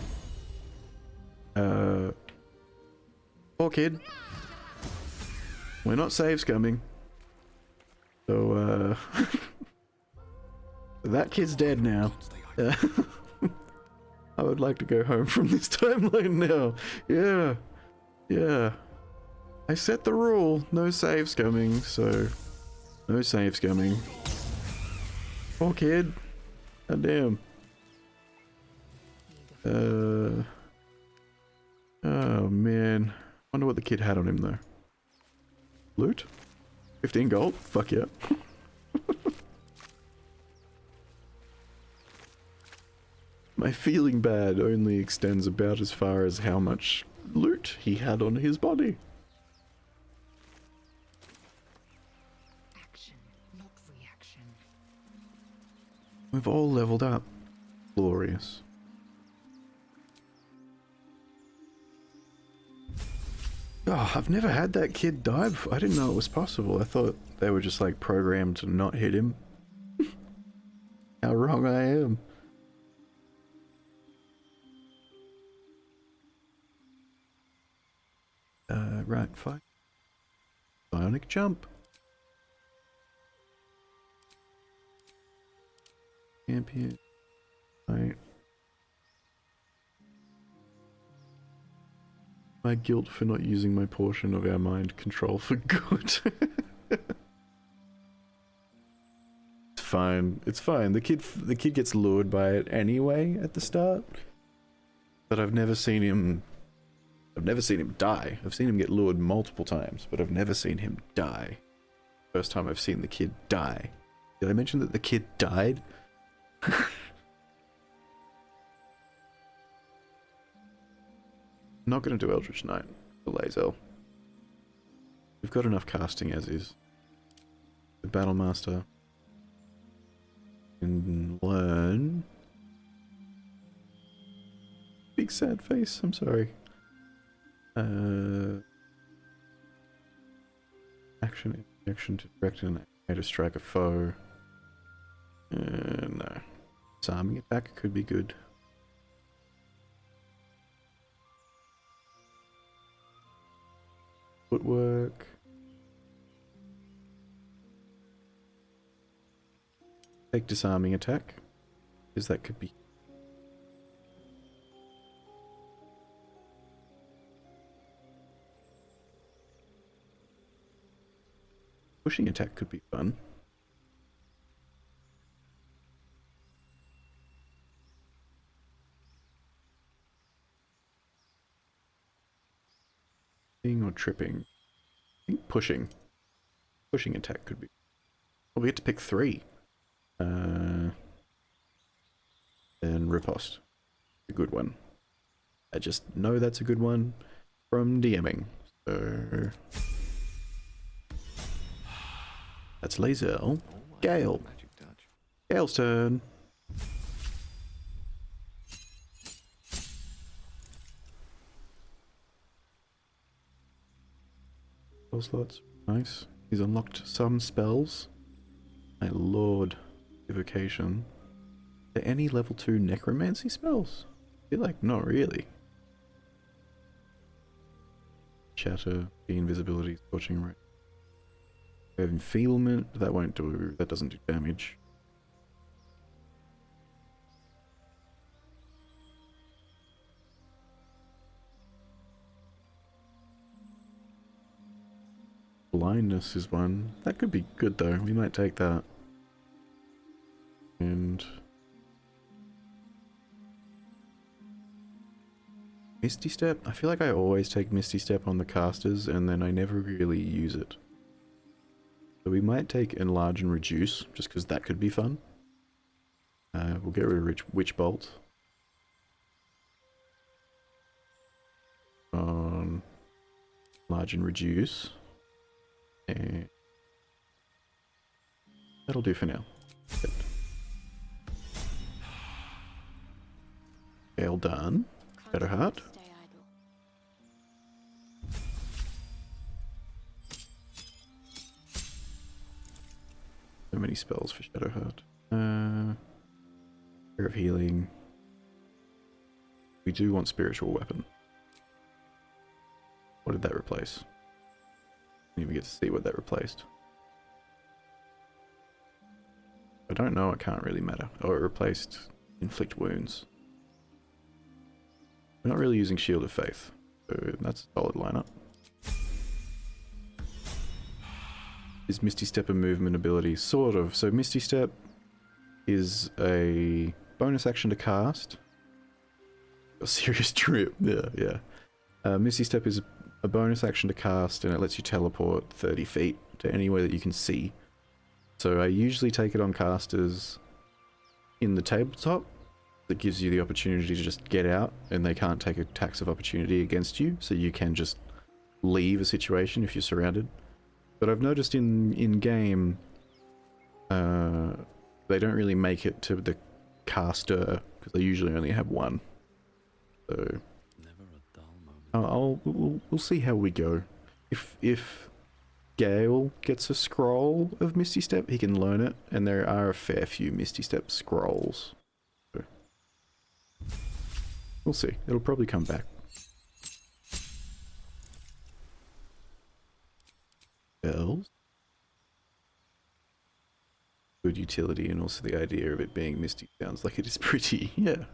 Poor kid. We're not save scumming. So, that kid's dead now. I would like to go home from this timeline now. Yeah. Yeah. I set the rule. No save scumming, so... No save scumming. Poor kid. God damn. Oh man. Wonder what the kid had on him though. Loot? 15 gold? Fuck yeah. My feeling bad only extends about as far as how much loot he had on his body. Action, not reaction. We've all leveled up. Glorious. Oh, I've never had that kid die before. I didn't know it was possible. I thought they were just like programmed to not hit him. How wrong I am. Right, fight. Bionic jump. Champion. Right. My guilt for not using my portion of our mind control for good. It's fine. It's fine. The kid gets lured by it anyway at the start. But I've never seen him die. I've seen him get lured multiple times, but I've never seen him die. First time I've seen the kid die. Did I mention that the kid died? Not going to do Eldritch Knight for Lae'zel. We've got enough casting as is. The Battlemaster can learn. Big sad face, I'm sorry. Action to direct an enemy to strike a foe. No. Disarming attack could be good. Footwork. Take disarming attack, because that could be. Pushing attack could be fun. Or tripping. I think pushing. Pushing attack could be. Well, we get to pick 3. Then riposte. A good one. I just know that's a good one from DMing. So that's Lae'zel. Gale. Gale's turn. Slots. Nice. He's unlocked some spells. My lord. Evocation. Are there any level 2 necromancy spells? I feel like not really. Shatter, invisibility, scorching ray. We have enfeeblement. That doesn't do damage. Blindness is one. That could be good though. We might take that. And Misty Step? I feel like I always take Misty Step on the casters and then I never really use it. So we might take Enlarge and Reduce, just because that could be fun. We'll get rid of Witch Bolt. On enlarge and reduce. And that'll do for now. Well done. Shadowheart. So many spells for Shadowheart. Prayer of Healing. We do want Spiritual Weapon. What did that replace? Didn't even get to see what that replaced. I don't know, it can't really matter. Oh, it replaced Inflict Wounds. We're not really using Shield of Faith, so that's a solid lineup. Is Misty Step a movement ability? Sort of. So Misty Step is a bonus action to cast. A serious trip. Yeah. Misty Step is a bonus action to cast, and it lets you teleport 30 feet to anywhere that you can see. So I usually take it on casters in the tabletop. That gives you the opportunity to just get out, and they can't take attacks of opportunity against you, so you can just leave a situation if you're surrounded. But I've noticed in game, they don't really make it to the caster because they usually only have one. So Never a dull moment. we'll see how we go. If Gale gets a scroll of Misty Step, he can learn it, and there are a fair few Misty Step scrolls. So we'll see. It'll probably come back. Bells. Good utility, and also the idea of it being misty sounds like it is pretty. Yeah.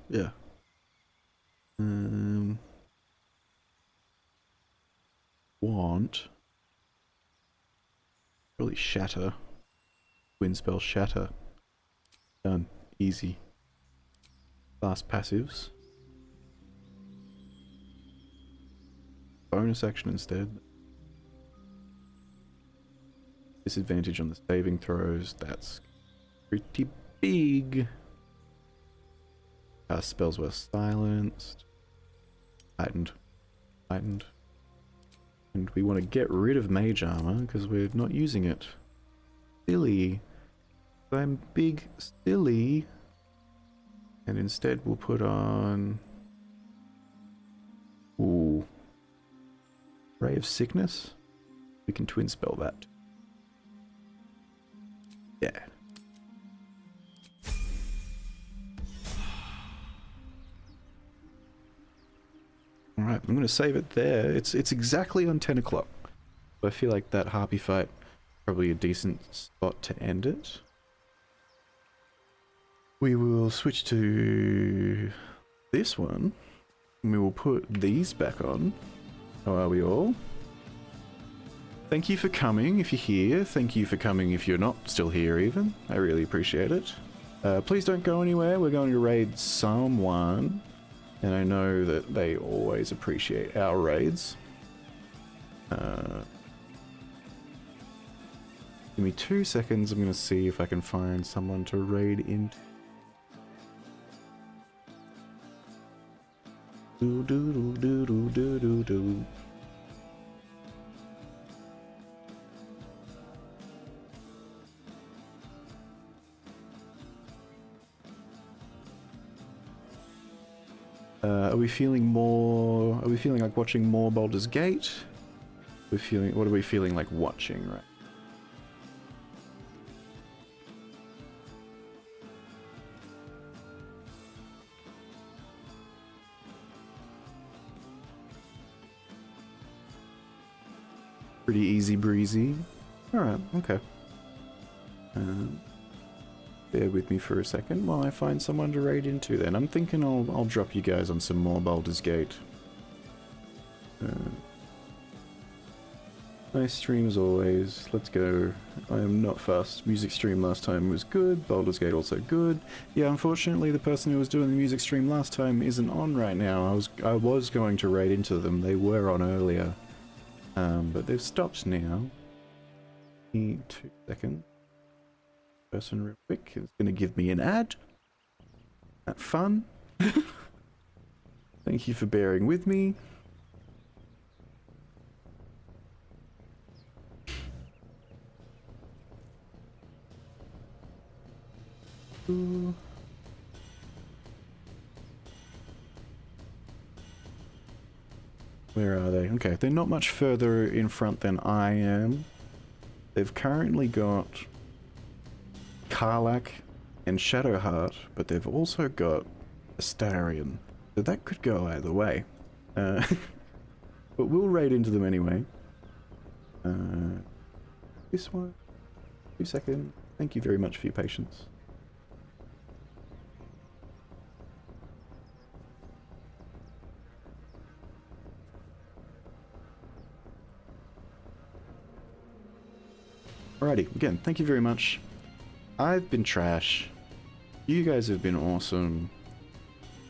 Want. Probably Shatter. Wind spell Shatter. Done. Easy. Fast passives. Bonus action instead. Disadvantage on the saving throws. That's pretty big. Spells were silenced. Heightened. And we want to get rid of mage armor because we're not using it. Silly. I'm big silly. And instead we'll put on... Ooh. Ray of Sickness. We can twin spell that. Yeah. Alright, I'm going to save it there. It's exactly on 10 o'clock. So I feel like that harpy fight probably a decent spot to end it. We will switch to this one. And we will put these back on. How are we all? Thank you for coming if you're here. Thank you for coming if you're not still here even. I really appreciate it. Please don't go anywhere. We're going to raid someone. And I know that they always appreciate our raids. Give me 2 seconds. I'm going to see if I can find someone to raid into. Do do do do do do do do. Are we feeling more? Are we feeling like watching more Baldur's Gate? What are we feeling like watching, right? Pretty easy breezy. Alright, okay. Bear with me for a second while I find someone to raid into then. I'm thinking I'll drop you guys on some more Baldur's Gate. Nice stream as always. Let's go. I am not fussed. Music stream last time was good. Baldur's Gate also good. Yeah, unfortunately the person who was doing the music stream last time isn't on right now. I was going to raid into them. They were on earlier. But they've stopped now. 2 seconds. Person real quick is going to give me an ad. That fun. Thank you for bearing with me. Where are they? Okay, they're not much further in front than I am. They've currently got Karlach and Shadowheart, but they've also got Astarion. So that could go either way. But we'll raid into them anyway. This one? 2 seconds. Thank you very much for your patience. Alrighty, again, thank you very much. I've been trash. You guys have been awesome.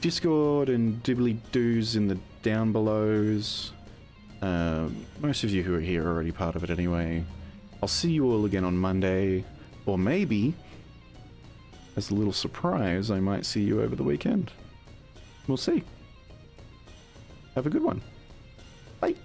Discord and dibbly-doos in the down belows. Most of you who are here are already part of it anyway. I'll see you all again on Monday. Or maybe, as a little surprise, I might see you over the weekend. We'll see. Have a good one. Bye.